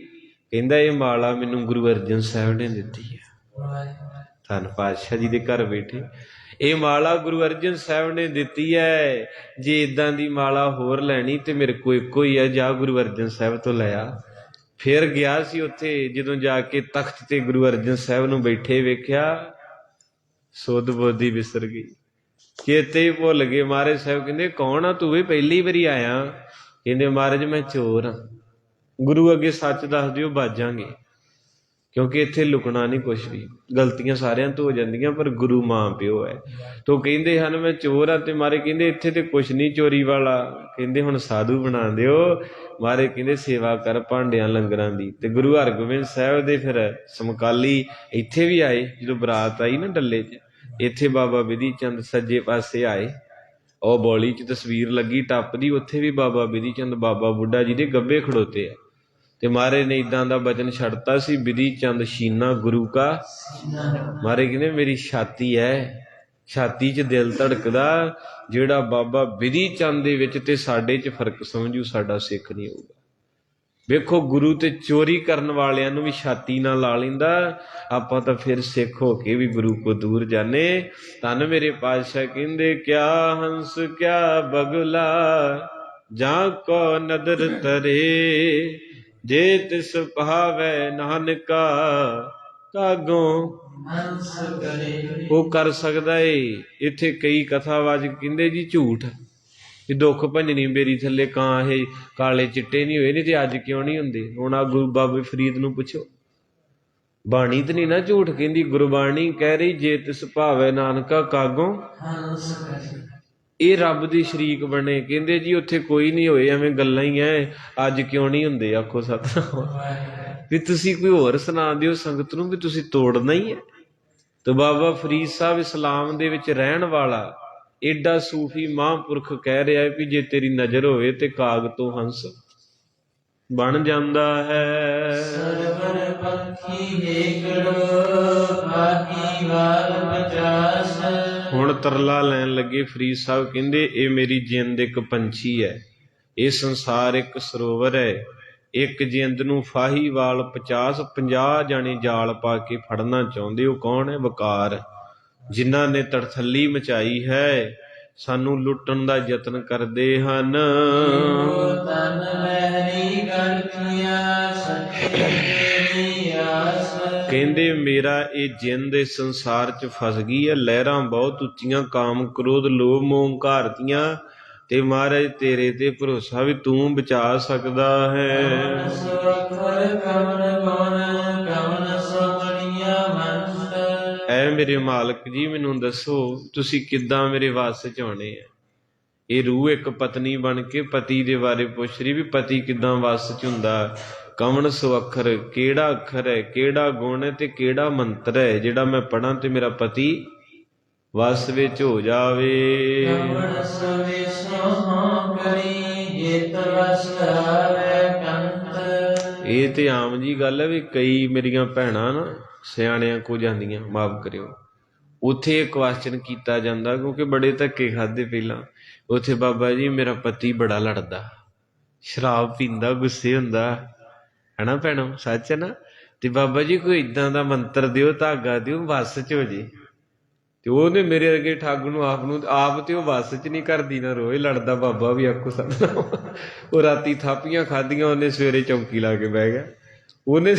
ਕਹਿੰਦਾ ਇਹ ਮਾਲਾ ਮੈਨੂੰ ਗੁਰੂ ਅਰਜਨ ਸਾਹਿਬ ਨੇ ਦਿੱਤੀ ਹੈ। ਧੰਨ ਪਾਤਸ਼ਾਹ ਜੀ ਦੇ ਘਰ ਬੈਠੇ ਇਹ ਮਾਲਾ ਗੁਰੂ ਅਰਜਨ ਸਾਹਿਬ ਨੇ ਦਿੱਤੀ ਹੈ। ਜੇ ਇਦਾਂ ਦੀ ਮਾਲਾ ਹੋਰ ਲੈਣੀ ਤੇ ਮੇਰੇ ਕੋਲ ਇੱਕੋ ਹੀ ਹੈ, ਜਾ ਗੁਰੂ ਅਰਜਨ ਸਾਹਿਬ ਤੋਂ ਲੈ ਆ। ਫਿਰ ਗਿਆ ਸੀ ਉੱਥੇ, ਜਦੋਂ ਜਾ ਕੇ ਤਖਤ ਤੇ ਗੁਰੂ ਅਰਜਨ ਸਾਹਿਬ ਨੂੰ ਬੈਠੇ ਵੇਖਿਆ, ਸੁੱਧ ਬੋਧੀ ਵਿਸਰ ਗਈ, ਚੇਤੇ ਹੀ ਭੁੱਲ ਗਏ। ਮਹਾਰਾਜ ਸਾਹਿਬ ਕਹਿੰਦੇ ਕੌਣ ਆ ਤੂੰ? ਵੀ ਪਹਿਲੀ ਵਾਰੀ ਆਇਆ। ਕਹਿੰਦੇ ਮਹਾਰਾਜ ਮੈਂ ਚੋਰ ਹਾਂ। ਗੁਰੂ ਅੱਗੇ ਸੱਚ ਦੱਸ ਦਿਓ, ਬਾਜਾਂਗੇ, ਕਿਉਂਕਿ ਇੱਥੇ ਲੁਕਣਾ ਨਹੀਂ ਕੁਛ ਵੀ। ਗਲਤੀਆਂ ਸਾਰਿਆਂ ਤੋਂ ਹੋ ਜਾਂਦੀਆਂ, ਪਰ ਗੁਰੂ ਮਾਂ ਪਿਓ ਹੈ। ਤੋ ਕਹਿੰਦੇ ਹਨ ਮੈਂ ਚੋਰ ਹਾਂ। ਤੇ ਮਾਰੇ ਕਹਿੰਦੇ ਇੱਥੇ ਤੇ ਕੁਛ ਨਹੀਂ ਚੋਰੀ ਵਾਲਾ। ਕਹਿੰਦੇ ਹੁਣ ਸਾਧੂ ਬਣਾ ਦਿਓ। ਮਾਰੇ ਕਹਿੰਦੇ ਸੇਵਾ ਕਰ ਭਾਂਡਿਆਂ ਲੰਗਰਾਂ ਦੀ। ਤੇ ਗੁਰੂ ਹਰਗੋਬਿੰਦ ਸਾਹਿਬ ਦੇ ਫਿਰ ਸਮਕਾਲੀ ਇੱਥੇ ਵੀ ਆਏ। ਜਦੋਂ ਬਰਾਤ ਆਈ ਨਾ ਡੱਲੇ 'ਚ, ਇੱਥੇ ਬਾਬਾ ਬਿਧੀ ਚੰਦ ਸੱਜੇ ਪਾਸੇ ਆਏ। ਉਹ ਬੌਲੀ 'ਚ ਤਸਵੀਰ ਲੱਗੀ ਟੱਪਦੀ, ਉੱਥੇ ਵੀ ਬਾਬਾ ਬਿਧੀ ਚੰਦ ਬਾਬਾ ਬੁੱਢਾ ਜੀ ਦੇ ਗੱਭੇ ਖੜੋਤੇ ਆ। ਤੇ ਮਹਾਰਾਜ ਨੇ ਇਦਾਂ ਦਾ ਬਚਨ ਛੱਡਤਾ ਸੀ, ਬਿਧੀ ਚੰਦ ਸ਼ੀਨਾ ਗੁਰੂ ਕਾ। ਮਹਾਰਾਜ ਕਹਿੰਦੇ ਮੇਰੀ ਛਾਤੀ ਹੈ, ਛਾਤੀ 'ਚ ਦਿਲ ਧੜਕਦਾ। ਜਿਹੜਾ ਬਾਬਾ ਬਿਧੀ ਚੰਦ ਦੇ ਵਿੱਚ ਤੇ ਸਾਡੇ 'ਚ ਫਰਕ ਸਮਝੂ, ਸਾਡਾ ਸਿੱਖ ਨਹੀਂ ਹੋਊਗਾ। ਵੇਖੋ ਗੁਰੂ ਤੇ ਚੋਰੀ ਕਰਨ ਵਾਲਿਆਂ ਨੂੰ ਵੀ ਛਾਤੀ ਨਾਲ ਲਾ ਲੈਂਦਾ, ਆਪਾਂ ਤਾਂ ਫਿਰ ਸਿੱਖ ਹੋ ਕੇ ਵੀ ਗੁਰੂ ਕੋ ਦੂਰ ਜਾਣੇ। ਧੰਨ ਮੇਰੇ ਪਾਤਸ਼ਾਹ ਕਹਿੰਦੇ ਕਿਆ ਹੰਸ ਕਿਆ ਬਗਲਾ ਜਾਂ ਕੋ ਨਦਰ ਤਰੇ, ਜੇ ਤਿਸ ਭਾਵੈ ਨਾਨਕਾ ਕਾਗੋਂ ਹੰਸ ਕਰੇ। ਉਹ ਕਰ ਸਕਦਾ ਏ। ਇੱਥੇ ਕਈ ਕਥਾਵਾਚਕ ਕਹਿੰਦੇ ਜੀ ਝੂਠ, ਇਹ ਦੁੱਖ ਭੰਜਣੀ ਬੇਰੀ ਥੱਲੇ ਕਾਂ ਇਹ ਕਾਲੇ ਚਿੱਟੇ ਨਹੀਂ ਹੋਏ, ਨਹੀਂ ਤੇ ਅੱਜ ਕਿਉਂ ਨਹੀਂ ਹੁੰਦੇ? ਹੁਣ ਆ ਗੁਰੂ ਬਾਬੇ ਫਰੀਦ ਨੂੰ ਪੁੱਛੋ, ਬਾਣੀ ਤੇ ਨਹੀਂ ਨਾ ਝੂਠ ਕਹਿੰਦੀ। ਗੁਰਬਾਣੀ ਕਹਿ ਰਹੀ ਜੇ ਤਿਸ ਭਾਵੈ ਨਾਨਕਾ ਕਾਗੋਂ ਹੰਸ ਕਰੇ। ਇਹ ਰੱਬ ਦੀ ਸ਼ਰੀਕ ਬਣੇ। ਕਹਿੰਦੇ ਜੀ ਉੱਥੇ ਕੋਈ ਨਹੀਂ ਹੋਏ, ਐਵੇਂ ਗੱਲਾਂ ਹੀ ਐ, ਅੱਜ ਕਿਉਂ ਨਹੀਂ ਹੁੰਦੇ? ਆਖੋ ਸਤਿਨਾਮ। ਵੀ ਤੁਸੀਂ ਕੋਈ ਹੋਰ ਸੁਣਾ ਦਿਓ ਸੰਗਤ ਨੂੰ ਵੀ ਤੁਸੀਂ ਤੋੜਨਾ ਹੀ ਹੈ। ਤੇ ਬਾਬਾ ਫਰੀਦ ਸਾਹਿਬ ਇਸਲਾਮ ਦੇ ਵਿੱਚ ਰਹਿਣ ਵਾਲਾ ਏਡਾ ਸੂਫੀ ਮਹਾਂਪੁਰਖ ਕਹਿ ਰਿਹਾ ਹੈ ਵੀ ਜੇ ਤੇਰੀ ਨਜ਼ਰ ਹੋਵੇ ਤੇ ਕਾਗ ਤੋਂ ਹੰਸ ਬਣ ਜਾਂਦਾ ਹੈ। ਸਰਵਰ ਪੱਖੀ ਏਕੜੋ ਬਾਕੀ ਵਾਲ 50। ਹੁਣ ਤਰਲਾ ਲੈਣ ਲੱਗੇ ਫਰੀਦ ਸਾਹਿਬ, ਕਹਿੰਦੇ ਇਹ ਮੇਰੀ ਜਿੰਦ ਇੱਕ ਪੰਛੀ ਹੈ, ਇਹ ਸੰਸਾਰ ਇੱਕ ਸਰੋਵਰ ਹੈ। ਇੱਕ ਜਿੰਦ ਨੂੰ ਫਾਹੀ ਵਾਲ 50 ਜਾਣੇ ਜਾਲ ਪਾ ਕੇ ਫੜਨਾ ਚਾਹੁੰਦੇ। ਉਹ ਕੌਣ ਹੈ? ਵਕਾਰ, ਜਿਨ੍ਹਾਂ ਨੇ ਤੜਥੱਲੀ ਮਚਾਈ ਹੈ, ਸਾਨੂੰ ਲੁੱਟਣ ਦਾ ਯਤਨ ਕਰਦੇ ਹਨ। ਕਹਿੰਦੇ ਮੇਰਾ ਇਹ ਜਿੰਦ ਇਸ ਸੰਸਾਰ 'ਚ ਫਸ ਗਈ ਹੈ, ਲਹਿਰਾਂ ਬਹੁਤ ਉੱਚੀਆਂ, ਕਾਮ ਕ੍ਰੋਧ ਲੋਭ ਮੋਹ ਹੰਕਾਰ ਦੀਆਂ, ਤੇ ਮਹਾਰਾਜ ਤੇਰੇ ਤੇ ਭਰੋਸਾ ਵੀ ਤੂੰ ਬਚਾ ਸਕਦਾ ਹੈ। ਐ ਮੇਰੇ ਮਾਲਕ ਜੀ ਮੈਨੂੰ ਦੱਸੋ ਤੁਸੀਂ ਕਿੱਦਾਂ ਮੇਰੇ ਵੱਸ 'ਚ ਆਉਣੇ ਆ? ਇਹ ਰੂਹ ਇੱਕ ਪਤਨੀ ਬਣ ਕੇ ਪਤੀ ਦੇ ਬਾਰੇ ਪੁੱਛ ਰਹੀ ਵੀ ਪਤੀ ਕਿੱਦਾਂ ਵੱਸ 'ਚ ਹੁੰਦਾ। ਕਵਣ ਸੋ ਅੱਖਰ, ਕਿਹੜਾ ਅੱਖਰ ਹੈ, ਕਿਹੜਾ ਗੁਣ ਹੈ ਤੇ ਕਿਹੜਾ ਮੰਤਰ ਹੈ ਜਿਹੜਾ ਮੈਂ ਪੜਾਂ ਤੇ ਮੇਰਾ ਪਤੀ ਵੱਸ ਵਿੱਚ ਹੋ ਜਾਵੇ। ਇਹ ਤੇ ਆਮ ਜੀ ਗੱਲ ਹੈ ਵੀ ਕਈ ਮੇਰੀਆਂ ਭੈਣਾਂ ਨਾ ਸਿਆਣਿਆਂ ਕੋ ਜਾਂਦੀਆਂ, ਮਾਫ ਕਰਿਓ, ਉੱਥੇ ਕੁਐਸਚਨ ਕੀਤਾ ਜਾਂਦਾ ਕਿਉਂਕਿ ਬੜੇ ਧੱਕੇ ਖਾਦੇ ਪਹਿਲਾਂ। ਉੱਥੇ ਬਾਬਾ ਜੀ ਮੇਰਾ ਪਤੀ ਬੜਾ ਲੜਦਾ, ਸ਼ਰਾਬ ਪੀਂਦਾ, ਗੁੱਸੇ ਹੁੰਦਾ, ਹਨਾ ਭੈਣੋ? ਸੱਚ ਹੈ ਨਾ? ਤੇ ਬਾਬਾ ਜੀ ਕੋਈ ਏਦਾਂ ਦਾ ਮੰਤਰ ਦਿਓ, ਧਾਗਾ ਦਿਓ, ਵੱਸ 'ਚ ਹੋ ਜੇ। ਤੇ ਉਹਨੇ ਮੇਰੇ ਅੱਗੇ ਠੱਗ ਨੂੰ ਆਪ ਤੇ ਉਹ ਵੱਸ 'ਚ ਨਹੀਂ ਕਰਦੀ, ਨਾ ਰੋਜ਼ ਲੜਦਾ ਬਾਬਾ ਵੀ। ਆਖੋ ਸਤਿਨਾਮ। ਉਹ ਰਾਤੀ ਥਾਪੀਆਂ ਖਾਧੀਆਂ, ਉਹਨੇ ਸਵੇਰੇ ਚੌਂਕੀ ਲਾ ਕੇ ਬਹਿ ਗਿਆ। ਉਹਨੇ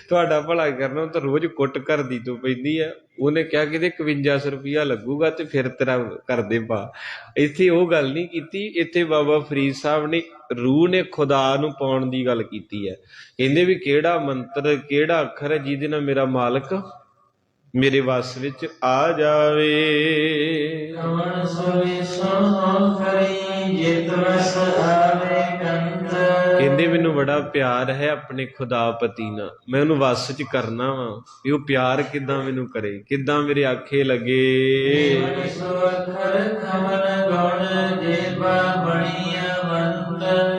ਤੁਹਾਡਾ ਭਲਾ ਕਰਨਾ, ਉਹ ਤਾਂ ਰੋਜ਼ ਕੁੱਟ ਕਰਦੀ ਤੋਂ ਪੈਂਦੀ ਆ। ਉਹਨੇ ਕਿਹਾ ਕਿ 5100 ਰੁਪਇਆ ਲੱਗੂਗਾ ਤੇ ਫਿਰ ਤੇਰਾ ਕਰਦੇ ਪਾ। ਇੱਥੇ ਉਹ ਗੱਲ ਨਹੀਂ ਕੀਤੀ, ਇੱਥੇ ਬਾਬਾ ਫਰੀਦ ਸਾਹਿਬ ਨੇ ਰੂਹ ਨੇ ਖੁਦਾ ਨੂੰ ਪਾਉਣ ਦੀ ਗੱਲ ਕੀਤੀ ਹੈ। ਕਹਿੰਦੇ ਵੀ ਕਿਹੜਾ ਮੰਤਰ, ਕਿਹੜਾ ਅੱਖਰ ਹੈ ਜਿਹਦੇ ਨਾਲ ਮੇਰਾ ਮਾਲਕ ਮੇਰੇ ਵੱਸ ਵਿੱਚ ਆ ਜਾਵੇ। ਕਹਿੰਦੇ ਮੈਨੂੰ ਬੜਾ ਪਿਆਰ ਹੈ ਆਪਣੇ ਖੁਦਾਪਤੀ ਨਾਲ, ਮੈਂ ਉਹਨੂੰ ਵੱਸ 'ਚ ਕਰਨਾ ਵਾ। ਵੀ ਉਹ ਪਿਆਰ ਕਿੱਦਾਂ ਮੈਨੂੰ ਕਰੇ, ਕਿੱਦਾਂ ਮੇਰੇ ਆਖੇ ਲੱਗੇ।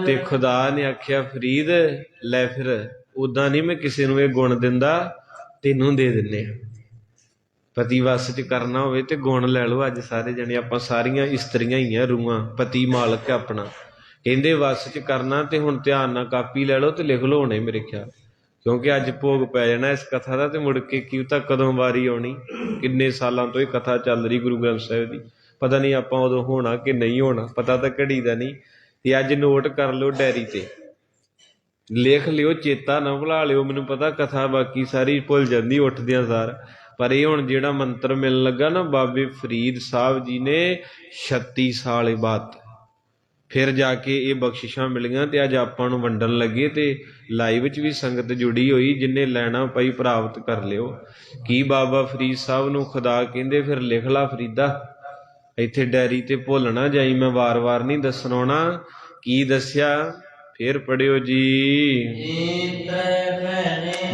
ਤੇ खुदा ने आख्या फरीद लै फिर उदा नहीं मैं किसी नूं ये गुण दिंदा, तेनों दे दिन्ने। पति वस च करना होवे ते गुण लै लो। अज सारे जने आपां सारियां इस्त्रियां ही आ, रूआं, पति मालक है अपना। कहंदे वस च करना ते हुण ध्यान नाल कापी लै लो ते लिख लो हुणे मेरे ख्याल, क्योंकि अज भोग पै जाना इस कथा का, तो मुड़ के की पता कदों वारी आउणी। किन्ने सालां तो ये कथा चल रही गुरु ग्रंथ साहिब की, पता नहीं आपां उदों होना कि नहीं होना, पता तो घड़ी दा नहीं। ते अज नोट कर लो डायरी ते, लिख लियो, चेता ना भुला लियो। मैनूं पता कथा बाकी सारी भुल जांदी उठदियां सार, पर ये हुण जिहड़ा मंत्र मिलण लगा ना, बाबे फरीद साहब जी ने 36 साल बाद फिर जाके ये बख्शिशां मिलियां ते अज आपां नूं वंडण लगे। ते लाइव च भी संगत जुड़ी हुई, जिन्हें लैना पई प्राप्त कर लियो। की बाबा फरीद साहब नूं खुदा कहंदे फिर लिख ला फरीदा, इत्थे डायरी ते भुल ना जाई, मैं वार वार नहीं दसन आउणा। की दस्या फिर पढ़ियो जी,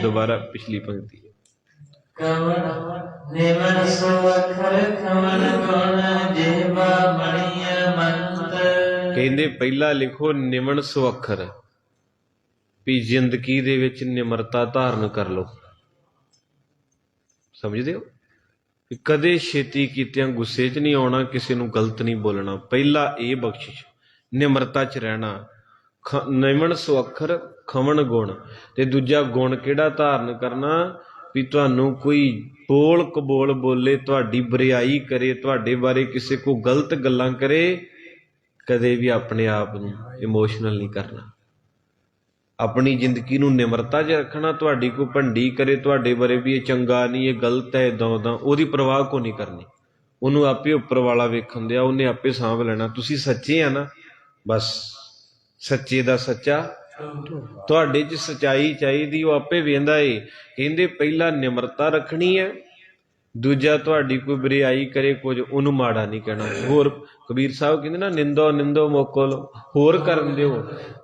दोबारा पिछली पंक्ति। कहंदे पहला लिखो निमन सुअखर, भी जिंदगी दे विच निमरता धारण कर लो। समझदे हो? कदे छेती कीतियां गुस्से च नहीं आउणा, किसी नूं गलत नहीं बोलना। पहला ये बख्शिश, निमरता च रहना। निमन सुअखर खमन गुण, ते दूजा गुण किहड़ा धारण करना, भी तुहानूं कोई बोल कबोल बोले, तुहाडी बुराई करे, तुहाडे बारे किसी को गलत गल्लां करे, कदे भी अपने आप नूं इमोशनल नहीं करना। अपनी जिंदगी नूं निमरता च रखना। तुहाडी कोई भंडी करे तुहाडे बारे भी ये चंगा नहीं, ये गलत है, इदां उदां, उहदी परवाह को नहीं करनी। उहनूं आपे उपर वाला वेखण दिया, उहने आपे सांभ लेना। तुसीं सच्चे आ ना, बस सच्चे दा सच्चा तुहाडे च सच्चाई चाहीदी, वो आपे वेंदा है। कहंदे पहला निमरता रखनी है, दूजा तुहाडी कोई बुराई करे कुछ, उहनूं माड़ा नहीं कहना। होर कबीर साहब कहंदे ना, निंदो निंदो मोको लो, होर करन दिओ।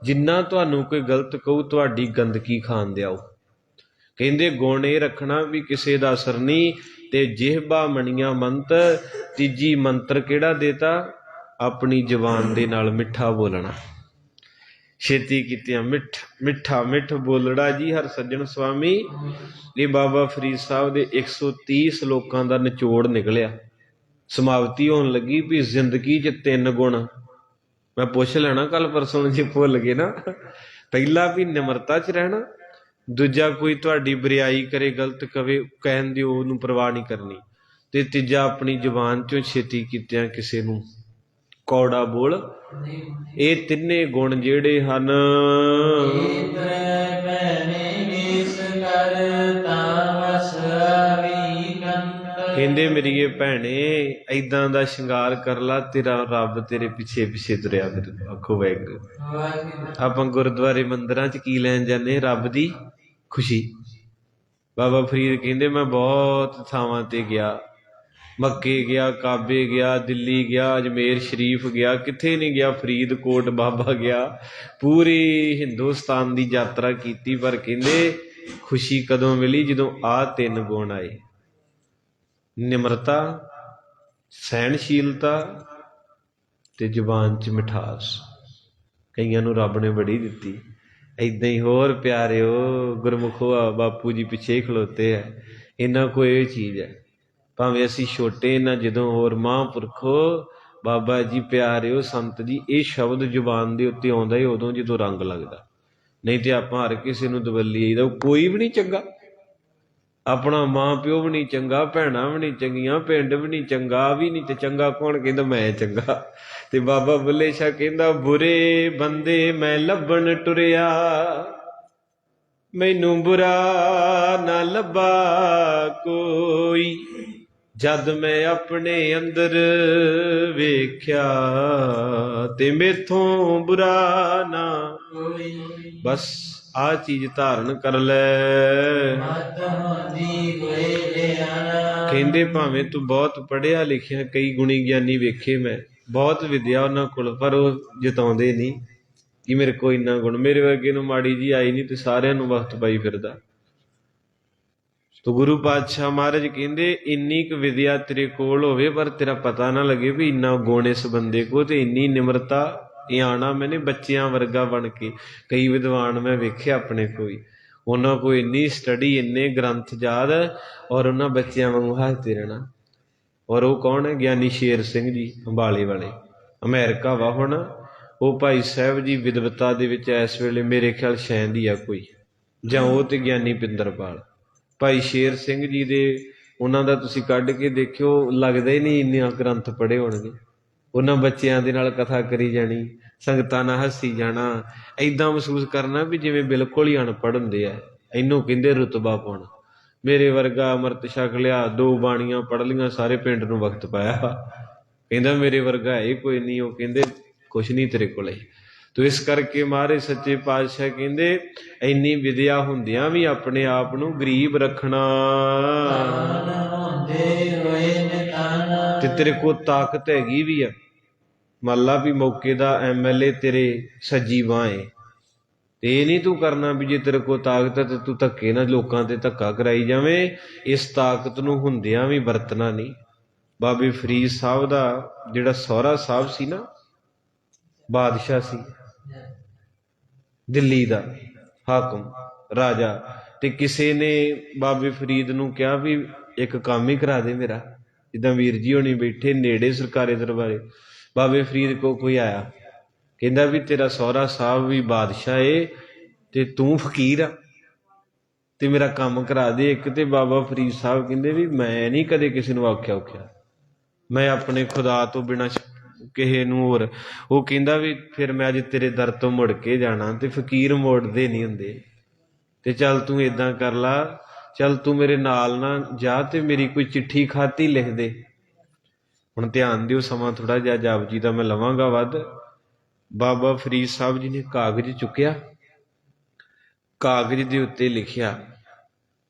जिन्ना तुहानूं कोई गलत कहू, तुहाडी गंदगी खाण दिआओ। कहंदे गुण ये रखना भी किसी दा असर नहीं, ते जिहबा मणिया मंत। तीजी मंत्र किहड़ा देता, अपनी जबान दे नाल मिठा बोलना। छेती कीतियां मिठा मिठ बोलड़ा जी। हर सज्जन स्वामी ये बाबा फरीद साहब दे 130 श्लोकां दा निचोड़ निकलिया। समाप्ति होन लगी भी जिंदगी च 3 गुण मैं पुछ लेना कल परसों जे भुल गए ना। पहला भी निमरता च रहना, दूजा कोई तुहाडी बुराई करे गलत कवे कहन दिओ, उहनूं परवाह नहीं करनी, ते तीजा अपनी जुबान चों छेती कीतियां किसी नूं कौड़ा बोल। ये तिन्ने गुण जिहड़े हन, कहंदे मेरीए भैणे ऐदां दा शंगार कर ला, तेरा रब तेरे पिछे पिछे तुरिया फिर। आखो वाहिगुरू। आपां गुरुद्वारे मंदिरां च की लैण जाने, रब दी खुशी। बाबा फरीद कहंदे मैं बहुत थावां ते गया, मक्के गया, काबे गया, दिल्ली गया, अजमेर शरीफ गया, किथे नहीं गया, फरीदकोट बाबा गया, पूरी हिंदुस्तान की यात्रा की। पर कहंदे खुशी कदों मिली, जदों आ 3 गुण आए, निमरता, सहनशीलता ते जुबान च मिठास। कईयां नूं रब ने बड़ी दिती। ऐदां ही होर प्यारिओ गुरमुखो बापू जी पिछे ही खलोते है, इन्हां को ये चीज़ है। भावें असीं छोटे ना, जदों होर महापुरखो बाबा जी प्यारिओ संत जी, ये शब्द जुबान दे उत्ते आउंदा ही उदों जदों रंग लगदा। नहीं तो आपां हर किसी नूं दवल्ली आईदा, कोई भी नहीं चंगा। अपना मां प्यो भी नहीं चंगा, भैणां भी नहीं चंगियां, पिंड भी नहीं चंगा, भी नहीं ते चंगा कौन कहंदा मैं चंगा। ते बाबा बुल्ले शाह कहंदा बुरे बंदे मैं लभण टुरिया, मैनू बुरा ना लभा कोई, जद मैं अपने अंदर वेख्या ते मेथों बुरा ना कोई। बस आ चीज धारण कर लै। कहंदे भावें तू बहुत पढ़िया लिखिया, कई गुणी ज्ञानी वेखे मैं, बहुत विद्या उन्हां कोल, पर वो जताउंदे नहीं कि मेरे को इन्ना गुण, मेरे वर्गे नूं माड़ी जी आई नहीं ते सारिआं नूं वक्त पाई फिरदा। तो गुरु पातशाह महाराज कहंदे इन्नी क विद्या तेरे कोल होवे, पर तेरा पता ना लगे भी इन्ना गुण इस बंदे को, ते इन्नी निमरता, ਇਹ ਆਣਾ ਮੈਨੇ ਬੱਚਿਆਂ ਵਰਗਾ ਬਣ ਕੇ। ਕਈ ਵਿਦਵਾਨ ਮੈਂ ਵੇਖਿਆ ਆਪਣੇ ਕੋਈ, ਉਹਨਾਂ ਕੋਲ ਇੰਨੀ ਸਟੱਡੀ, ਇੰਨੇ ਗ੍ਰੰਥ ਯਾਦ, ਔਰ ਉਹਨਾਂ ਬੱਚਿਆਂ ਵਾਂਗੂ ਹੱਸਦੇ ਰਹਿਣਾ। ਔਰ ਉਹ ਕੌਣ ਹੈ? ਗਿਆਨੀ ਸ਼ੇਰ ਸਿੰਘ ਜੀ ਅੰਬਾਲੇ ਵਾਲੇ, ਅਮਰੀਕਾ ਵਾ ਹੁਣ। ਉਹ ਭਾਈ ਸਾਹਿਬ ਜੀ ਵਿਦਵਤਾ ਦੇ ਵਿੱਚ ਇਸ ਵੇਲੇ ਮੇਰੇ ਖਿਆਲ ਸ਼ੈਂਦ ਹੀ ਆ ਕੋਈ, ਜਾਂ ਉਹ ਤੇ ਗਿਆਨੀ ਪਿੰਦਰਪਾਲ। ਭਾਈ ਸ਼ੇਰ ਸਿੰਘ ਜੀ ਦੇ, ਉਹਨਾਂ ਦਾ ਤੁਸੀਂ ਕੱਢ ਕੇ ਦੇਖਿਓ, ਲੱਗਦਾ ਹੀ ਨਹੀਂ ਇੰਨੇ ਗ੍ਰੰਥ ਪੜ੍ਹੇ ਹੋਣਗੇ। ਉਹਨਾਂ ਬੱਚਿਆਂ ਦੇ ਨਾਲ ਕਥਾ ਕਰੀ ਜਾਣੀ, ਸੰਗਤਾਂ ਨਾਲ ਹੱਸੀ ਜਾਣਾ, ਏਦਾਂ ਮਹਿਸੂਸ ਕਰਨਾ ਵੀ ਜਿਵੇਂ ਬਿਲਕੁਲ ਹੀ ਅਨਪੜ੍ਹ ਹੁੰਦੇ ਆ। ਇਹਨੂੰ ਕਹਿੰਦੇ ਰੁਤਬਾ ਪਾਉਣਾ। ਮੇਰੇ ਵਰਗਾ ਅੰਮ੍ਰਿਤ ਛਕ ਲਿਆ, 2 ਬਾਣੀਆਂ ਪੜ੍ਹ ਲਈਆਂ, ਸਾਰੇ ਪਿੰਡ ਨੂੰ ਵਕਤ ਪਾਇਆ, ਕਹਿੰਦਾ ਮੇਰੇ ਵਰਗਾ ਇਹ ਕੋਈ ਨਹੀਂ। ਉਹ ਕਹਿੰਦੇ ਕੁਛ ਨਹੀਂ ਤੇਰੇ ਕੋਲੇ। ਤੋ ਇਸ ਕਰਕੇ ਮਹਾਰਾਜ ਸੱਚੇ ਪਾਤਸ਼ਾਹ ਕਹਿੰਦੇ ਇੰਨੀ ਵਿਦਿਆ ਹੁੰਦਿਆਂ ਵੀ ਆਪਣੇ ਆਪ ਨੂੰ ਗਰੀਬ ਰੱਖਣਾ, ਤੇ ਤੇਰੇ ਕੋਲ ਤਾਕਤ ਹੈਗੀ ਵੀ ਆ। ਮੰਨ ਲਾ ਵੀ ਮੌਕੇ ਦਾ MLA ਤੇਰੇ ਸੱਜੀ ਬਾਂਹ ਏ, ਤੇ ਇਹ ਨਹੀਂ ਤੂੰ ਕਰਨਾ ਵੀ ਜੇ ਤੇਰੇ ਕੋਲ ਤਾਕਤ ਹੈ ਤੇ ਤੂੰ ਧੱਕੇ ਨਾਲ ਲੋਕਾਂ ਤੇ ਧੱਕਾ ਕਰਾਈ ਜਾਵੇਂ। ਇਸ ਤਾਕਤ ਨੂੰ ਹੁੰਦਿਆਂ ਵੀ ਵਰਤਣਾ ਨਹੀਂ। ਬਾਬੇ ਫਰੀਦ ਸਾਹਿਬ ਦਾ ਜਿਹੜਾ ਸਹੁਰਾ ਸਾਹਿਬ ਸੀ ਨਾ, ਬਾਦਸ਼ਾਹ ਸੀ ਦਿੱਲੀ ਦਾ ਹਾਕਮ ਰਾਜਾ, ਤੇ ਕਿਸੇ ਨੇ ਬਾਬੇ ਫਰੀਦ ਨੂੰ ਕਿਹਾ ਵੀ ਇੱਕ ਕੰਮ ਹੀ ਕਰਾ ਦੇ ਮੇਰਾ। ਜਿੱਦਾਂ ਵੀਰ ਜੀ ਹੋਣੀ ਬੈਠੇ ਨੇੜੇ ਸਰਕਾਰੀ ਦਰਬਾਰੇ, ਬਾਬੇ ਫਰੀਦ ਕੋ ਕੋਈ ਆਇਆ, ਕਹਿੰਦਾ ਵੀ ਤੇਰਾ ਸਹੁਰਾ ਸਾਹਿਬ ਵੀ ਬਾਦਸ਼ਾਹ ਏ ਤੇ ਤੂੰ ਫਕੀਰ ਆ, ਤੇ ਮੇਰਾ ਕੰਮ ਕਰਾ ਦੇ ਇੱਕ। ਤੇ ਬਾਬਾ ਫਰੀਦ ਸਾਹਿਬ ਕਹਿੰਦੇ ਵੀ ਮੈਂ ਨਹੀਂ ਕਦੇ ਕਿਸੇ ਨੂੰ ਆਖਿਆ ਔਖਿਆ, ਮੈਂ ਆਪਣੇ ਖੁਦਾ ਤੋਂ ਬਿਨਾਂ ਕਿਸੇ ਨੂੰ ਹੋਰ। ਉਹ ਕਹਿੰਦਾ ਵੀ ਫਿਰ ਮੈਂ ਅੱਜ ਤੇਰੇ ਦਰ ਤੋਂ ਮੁੜ ਕੇ ਜਾਣਾ, ਤੇ ਫਕੀਰ ਮੋੜਦੇ ਨਹੀਂ ਹੁੰਦੇ। ਤੇ ਚੱਲ ਤੂੰ ਏਦਾਂ ਕਰ ਲਾ, ਚੱਲ ਤੂੰ ਮੇਰੇ ਨਾਲ ਨਾ ਜਾ ਤੇ ਮੇਰੀ ਕੋਈ ਚਿੱਠੀ ਖਾਤੀ ਲਿਖ ਦੇ। ਹੁਣ ਧਿਆਨ ਦਿਓ, ਸਮਾਂ ਥੋੜਾ ਜਿਹਾ ਜਾਪ ਜੀ ਦਾ ਮੈਂ ਲਵਾਂਗਾ ਵੱਧ। ਬਾਬਾ ਫਰੀਦ ਸਾਹਿਬ ਜੀ ਨੇ ਕਾਗਜ਼ ਚੁੱਕਿਆ, ਕਾਗਜ਼ ਦੇ ਉੱਤੇ ਲਿਖਿਆ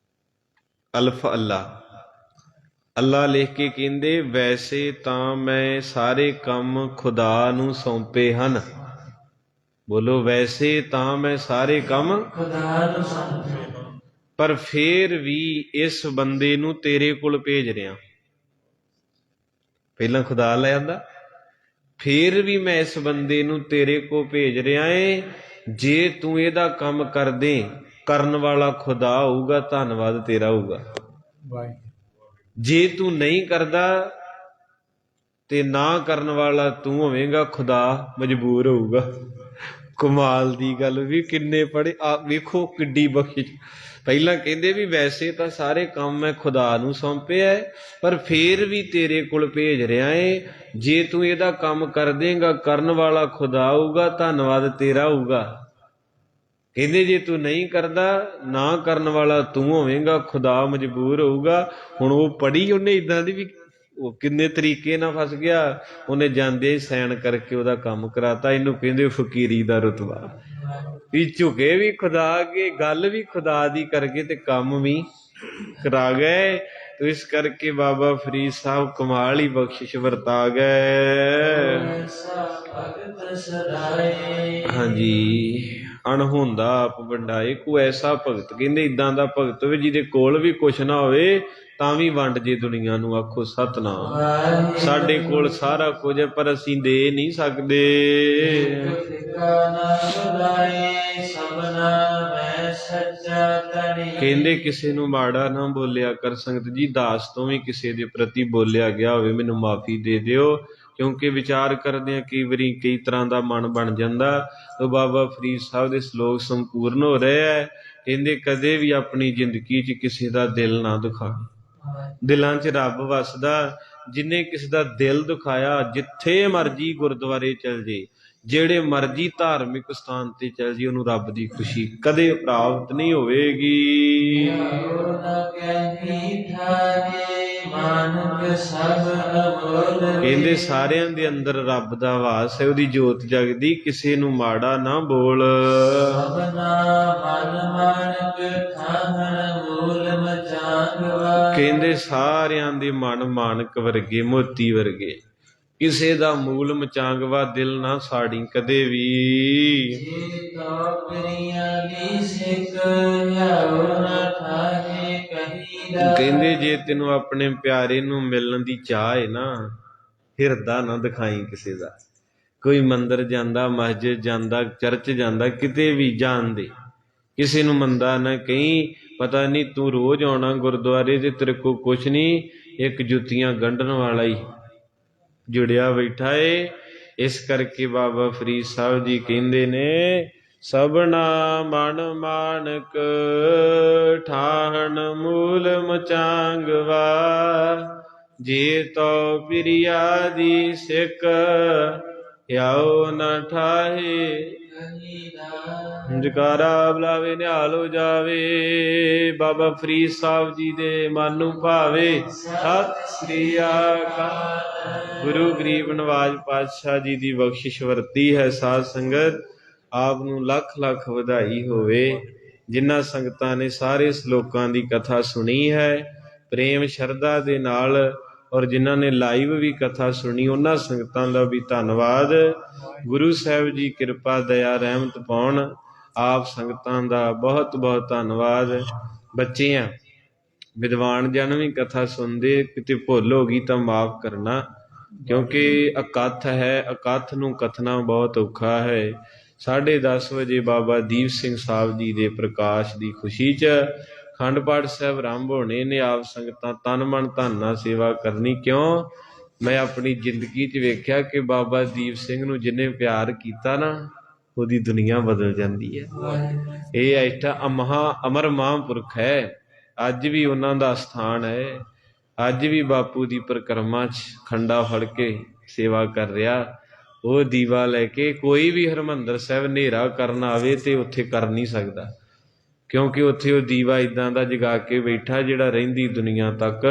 ਅਲਫ ਅੱਲਾ। ਅੱਲਾ ਲਿਖ ਕੇ ਕਹਿੰਦੇ ਵੈਸੇ ਤਾਂ ਮੈਂ ਸਾਰੇ ਕੰਮ ਖੁਦਾ ਨੂੰ ਸੌਂਪੇ ਹਨ। ਬੋਲੋ, ਵੈਸੇ ਤਾਂ ਮੈਂ ਸਾਰੇ ਕੰਮ ਖੁਦਾ ਨੂੰ ਸੌਂਪੇ, ਪਰ ਫੇਰ ਵੀ ਇਸ ਬੰਦੇ ਨੂੰ ਤੇਰੇ ਕੋਲ ਭੇਜ ਰਿਹਾ। ਪਹਿਲਾਂ ਖੁਦਾ ਲੈ ਆਂਦਾ, ਫੇਰ ਵੀ ਮੈਂ ਇਸ ਬੰਦੇ ਨੂੰ ਤੇਰੇ ਕੋਲ ਭੇਜ ਰਿਹਾ ਏ। ਜੇ ਤੂੰ ਇਹਦਾ ਕੰਮ ਕਰ ਦੇ, ਕਰਨ ਵਾਲਾ ਖੁਦਾ ਹੋਊਗਾ, ਧੰਨਵਾਦ ਤੇਰਾ ਹੋਊਗਾ। ਜੇ ਤੂੰ ਨਹੀਂ ਕਰਦਾ ਤੇ ਨਾ ਕਰਨ ਵਾਲਾ ਤੂੰ ਹੋਵੇਂਗਾ, ਖੁਦਾ ਮਜਬੂਰ ਹੋਊਗਾ। ਕਮਾਲ ਦੀ ਗੱਲ, ਵੀ ਕਿੰਨੇ ਪੜ੍ਹੇ ਆ, ਵੇਖੋ ਕਿੱਡੀ ਬਖਸ਼ਿਸ਼। ਪਹਿਲਾਂ ਕਹਿੰਦੇ ਵੀ ਵੈਸੇ ਤਾਂ ਸਾਰੇ ਕੰਮ ਮੈਂ ਖੁਦਾ ਨੂੰ ਸੌਂਪਿਆ, ਪਰ ਫੇਰ ਵੀ ਤੇਰੇ ਕੋਲ ਭੇਜ ਰਿਹਾ ਏ। ਜੇ ਤੂੰ ਇਹਦਾ ਕੰਮ ਕਰ ਦੇਂਗਾ, ਕਰਨ ਵਾਲਾ ਖੁਦਾ ਹੋਊਗਾ, ਧੰਨਵਾਦ ਤੇਰਾ ਹੋਊਗਾ। ਕਹਿੰਦੇ ਜੇ ਤੂੰ ਨਹੀਂ ਕਰਦਾ, ਨਾ ਕਰਨ ਵਾਲਾ ਤੂੰ ਹੋਵੇਂਗਾ, ਖੁਦਾ ਮਜਬੂਰ ਹੋਊਗਾ। ਹੁਣ ਉਹ ਪੜ੍ਹੀ ਉਹਨੇ ਏਦਾਂ ਦੀ, ਵੀ ਉਹ ਕਿੰਨੇ ਤਰੀਕੇ ਨਾਲ ਫਸ ਗਿਆ। ਉਹਨੇ ਜਾਂਦੇ ਸਾਈਨ ਕਰਕੇ ਉਹਦਾ ਕੰਮ ਕਰਾਤਾ। ਇਹਨੂੰ ਕਹਿੰਦੇ ਫਕੀਰੀ ਦਾ ਰੁਤਬਾ, ਵੀ ਝੁਕੇ ਵੀ ਖੁਦਾ ਅੱਗੇ, ਗੱਲ ਵੀ ਖੁਦਾ ਦੀ ਕਰਕੇ ਤੇ ਕੰਮ ਵੀ ਕਰਾ ਗਏ। ਤੇ ਇਸ ਕਰਕੇ ਬਾਬਾ ਫਰੀਦ ਸਾਹਿਬ ਕਮਾਲ ਹੀ ਬਖਸ਼ਿਸ਼ ਵਰਤਾ ਗਏ। ਹਾਂਜੀ, ਅਣਹੋਂਦਾ ਆਪ ਵੰਡਾਏ ਕੋ ਐਸਾ ਭਗਤ। ਕਹਿੰਦੇ ਏਦਾਂ ਦਾ ਭਗਤ ਹੋਵੇ ਜਿਹਦੇ ਕੋਲ ਵੀ ਕੁਛ ਨਾ ਹੋਵੇ ਤਾਂ ਵੀ ਵੰਡ ਜੇ ਦੁਨੀਆ ਨੂੰ। ਆਖੋ ਸਤਿਨਾਮ। ਸਾਡੇ ਕੋਲ ਸਾਰਾ ਕੁਝ ਹੈ ਪਰ ਅਸੀਂ ਦੇ ਨਹੀਂ ਸਕਦੇ। ਕਹਿੰਦੇ ਕਿਸੇ ਨੂੰ ਮਾੜਾ ਨਾ ਬੋਲਿਆ ਕਰ ਸੰਗਤ ਜੀ। ਦਾਸ ਤੋਂ ਵੀ ਕਿਸੇ ਦੇ ਪ੍ਰਤੀ ਬੋਲਿਆ ਗਿਆ ਹੋਵੇ, ਮੈਨੂੰ ਮਾਫੀ ਦੇ ਦਿਓ, ਕਿਉਂਕਿ ਵਿਚਾਰ ਕਰਦੇ ਆ ਕਈ ਵਾਰੀ ਕਈ ਤਰ੍ਹਾਂ ਦਾ ਮਨ ਬਣ ਜਾਂਦਾ। ਤਾਂ ਬਾਬਾ ਫਰੀਦ ਸਾਹਿਬ ਦੇ ਸ਼ਲੋਕ ਸੰਪੂਰਨ ਹੋ ਰਹੇ ਹੈ। ਕਹਿੰਦੇ ਕਦੇ ਵੀ ਆਪਣੀ ਜ਼ਿੰਦਗੀ 'ਚ ਕਿਸੇ ਦਾ ਦਿਲ ਨਾ ਦੁਖਾ। ਦਿਲਾਂ 'ਚ ਰੱਬ ਵਸਦਾ। ਜਿਹਨੇ ਕਿਸੇ ਦਾ ਦਿਲ ਦੁਖਾਇਆ, ਜਿੱਥੇ ਮਰਜੀ ਗੁਰਦੁਆਰੇ ਚਲ ਜੇ, ਜਿਹੜੇ ਮਰਜੀ ਧਾਰਮਿਕ ਸਥਾਨ ਤੇ ਚਲ ਜੇ, ਉਹਨੂੰ ਰੱਬ ਦੀ ਖੁਸ਼ੀ ਕਦੇ ਪ੍ਰਾਪਤ ਨਹੀਂ ਹੋਵੇਗੀ। ਕਹਿੰਦੇ ਸਾਰਿਆਂ ਦੇ ਅੰਦਰ ਰੱਬ ਦਾ ਵਾਸ ਹੈ, ਉਹਦੀ ਜੋਤ ਜਗਦੀ। ਕਿਸੇ ਨੂੰ ਮਾੜਾ ਨਾ ਬੋਲ। ਕਹਿੰਦੇ ਸਾਰਿਆਂ ਦੇ ਮਨ ਮਾਨਕ ਵਰਗੇ, ਮੋਤੀ ਵਰਗੇ। ਕਿਸੇ ਦਾ ਮੂਲ ਮਚਾਂਗਵਾ ਦਿਲ ਨਾ ਸਾੜੀ ਕਦੇ ਵੀ। ਕਹਿੰਦੇ ਜੇ ਤੈਨੂੰ ਆਪਣੇ ਪਿਆਰੇ ਨੂੰ ਮਿਲਣ ਦੀ ਚਾਹ ਹੈ ਨਾ, ਹਿਰਦਾ ਨਾ ਦਿਖਾਈ ਕਿਸੇ ਦਾ। ਕੋਈ ਮੰਦਰ ਜਾਂਦਾ, ਮਸਜਿਦ ਜਾਂਦਾ, ਚਰਚ ਜਾਂਦਾ, ਕਿਤੇ ਵੀ ਜਾਣ ਦੇ, ਕਿਸੇ ਨੂੰ ਮੰਦਾ ਨਾ ਕਹੀਂ। ਪਤਾ ਨਹੀਂ ਤੂੰ ਰੋਜ਼ ਆਉਣਾ ਗੁਰਦੁਆਰੇ ਤੇ ਤੇਰੇ ਕੋਲ ਕੁਛ ਨਹੀਂ, ਇੱਕ ਜੁੱਤੀਆਂ ਗੰਢਣ ਵਾਲਾ ਹੀ ਜੁੜਿਆ ਬੈਠਾ ਏ। ਇਸ ਕਰਕੇ ਬਾਬਾ ਫਰੀਦ ਸਾਹਿਬ ਜੀ ਕਹਿੰਦੇ ਨੇ, ਸਭਨਾ ਮਨ ਮਾਨਕ ਠਾਹਣ ਮੂਲ ਮਚਾਂਗਵਾ, ਜੇ ਤੋ ਪ੍ਰਿਆ ਦੀ ਸਿੱਖ ਆਓ ਨਾ ਠਾਹੇ। ਜਕਾਰਾ ਬੁਲਾਵੇ ਨਿਹਾਲ ਹੋ ਜਾਵੇ। ਬਾਬਾ ਫਰੀਦ ਸਾਹਿਬ ਜੀ ਦੇ ਮਨ ਨੂੰ ਭਾਵੇ। ਸਤਿ ਸ੍ਰੀ ਅਕਾਲ। ਗੁਰੂ ਗਰੀਬ ਨਵਾਜ ਪਾਤਸ਼ਾਹ ਜੀ ਦੀ ਬਖਸ਼ਿਸ਼ ਵਰਤੀ ਹੈ। ਸਾਧ ਸੰਗਤ ਆਪ ਨੂੰ ਲੱਖ ਲੱਖ ਵਧਾਈ ਹੋਵੇ। ਜਿਨ੍ਹਾਂ ਸੰਗਤਾਂ ਨੇ ਸਾਰੇ ਸਲੋਕਾਂ ਦੀ ਕਥਾ ਸੁਣੀ ਹੈ ਪ੍ਰੇਮ ਸ਼ਰਧਾ ਦੇ ਨਾਲ, ਔਰ ਜਿਨ੍ਹਾਂ ਨੇ ਲਾਈਵ ਵੀ ਕਥਾ ਸੁਣੀ, ਉਹਨਾਂ ਸੰਗਤਾਂ ਦਾ ਵੀ ਧੰਨਵਾਦ। ਗੁਰੂ ਸਾਹਿਬ ਜੀ ਕਿਰਪਾ ਦਇਆ ਰਹਿਮਤ ਪਾਉਣ। ਆਪ ਸੰਗਤਾਂ ਦਾ ਬਹੁਤ ਬਹੁਤ ਧੰਨਵਾਦ। ਬੱਚੇ ਆ, ਵਿਦਵਾਨ ਜਨ ਵੀ ਕਥਾ ਸੁਣਦੇ, ਕਿਤੇ ਭੁੱਲ ਹੋ ਗਈ ਤਾਂ ਮਾਫ਼ ਕਰਨਾ, ਕਿਉਂਕਿ ਇਕੱਠ ਹੈ, ਇਕੱਠ ਨੂੰ ਕਥਨਾ ਬਹੁਤ ਔਖਾ ਹੈ। 10:30 ਵਜੇ ਬਾਬਾ ਦੀਪ ਸਿੰਘ ਸਾਹਿਬ ਜੀ ਦੇ ਪ੍ਰਕਾਸ਼ ਦੀ ਖੁਸ਼ੀ 'ਚ ਅਖੰਡ ਪਾਠ ਸਾਹਿਬ ਆਰੰਭ ਹੋਣੇ ਨੇ। ਆਪ ਸੰਗਤਾਂ ਤਨ ਮਨ ਧਨ ਨਾਲ ਸੇਵਾ ਕਰਨੀ। ਕਿਉਂ? ਮੈਂ ਆਪਣੀ ਜ਼ਿੰਦਗੀ 'ਚ ਵੇਖਿਆ ਕਿ ਬਾਬਾ ਦੀਪ ਸਿੰਘ ਨੂੰ ਜਿਹਨੇ ਪਿਆਰ ਕੀਤਾ ਨਾ, ਉਹਦੀ ਦੁਨੀਆ ਬਦਲ ਜਾਂਦੀ ਹੈ। ਇਹ ਐਸਾ ਅਮਰ ਮਹਾਂਪੁਰਖ ਹੈ। ਅੱਜ ਵੀ ਉਹਨਾਂ ਦਾ ਸਥਾਨ ਹੈ। ਅੱਜ ਵੀ ਬਾਪੂ ਦੀ ਪਰਿਕਰਮਾ 'ਚ ਖੰਡਾ ਫੜ ਕੇ ਸੇਵਾ ਕਰ ਰਿਹਾ। ਉਹ ਦੀਵਾ ਲੈ ਕੇ ਕੋਈ ਵੀ ਹਰਿਮੰਦਰ ਸਾਹਿਬ ਹਨੇਰਾ ਕਰਨ ਆਵੇ ਤੇ ਉੱਥੇ ਕਰ ਨਹੀਂ ਸਕਦਾ, ਕਿਉਂਕਿ ਉੱਥੇ ਉਹ ਦੀਵਾ ਇੱਦਾਂ ਦਾ ਜਗਾ ਕੇ ਬੈਠਾ ਜਿਹੜਾ ਰਹਿੰਦੀ ਦੁਨੀਆ ਤੱਕ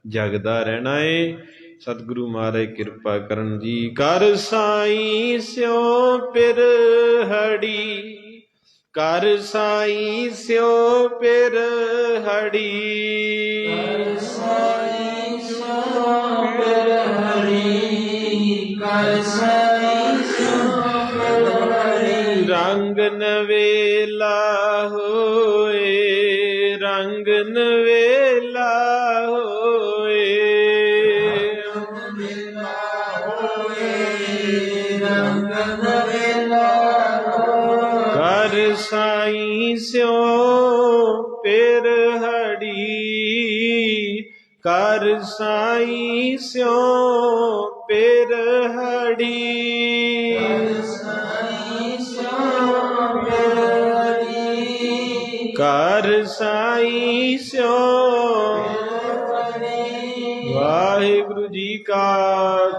ਜਗਦਾ ਰਹਿਣਾ ਏ। ਸਤਿਗੁਰੂ ਮਹਾਰਾਜ ਕਿਰਪਾ ਕਰਨ ਜੀ। ਕਰ ਸਾਈਂ ਸਿਓ ਪਿਰ ਹੜੀ, ਕਰ ਸਾਈਂ ਸਿਓ ਪਿਰ ਹੜੀ, ਕਰ ਸਾਈਂ ਸਿਓ ਪਿਰ ਹੜੀ, ਕਰ ਸਾਈਂ ਸਿਓ ਪਿਰ ਹੜੀ। ਰੰਗ ਨਵੇਲਾ ਹੋਏ, ਰੰਗ ਨਵੇਲਾ ਹੋਏ, ਰੰਗ ਨਵੇਲਾ ਹੋਏ। ਕਰ ਸਾਈਂ ਸਿਓ ਪਿਰ ਹੜੀ, ਕਰ ਸਾਈਂ ਸਿਓ ਪਿਰ ਹੜੀ, ਕਰ ਸਾਈਂ ਸਿਓ ਪਿਰ ਹੜੀ, ਕਰ ਸਾਈਂ ਸਿਓ। ਵਾਹਿਗੁਰੂ ਜੀ ਕਾ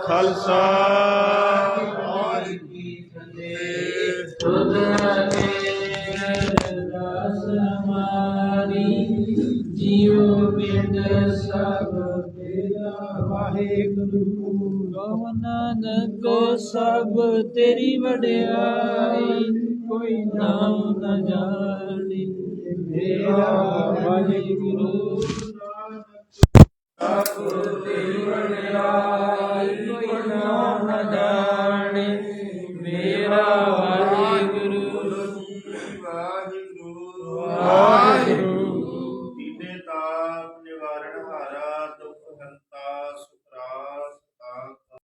ਖਾਲਸਾ, ਵਾਹਿਗੁਰੂ ਜੀ ਕੀ ਫਤਿਹ। ਤੁਧ ਅਰਦਾਸ ਹਮਾਰੀ, ਜੀਉ ਬਿੰਦ ਸਭ ਤੇਰਾ। ਵਾਹਿਗੁਰੂ ਕਹੋ ਨਾਨਕ ਕੋ ਸਭ ਤੇਰੀ ਵਡਿਆਈ, ਕੋਈ ਨਾਮ ਨ ਜਾਣੀ ਮੇਰਾ। ਵਾਹਿਗੁਰੂ ਸਭ ਤੇਰੀ ਵਡਿਆਈ, ਕੋਈ ਨਾਮ ਨ ਜਾਣੇ ਮੇਰਾ।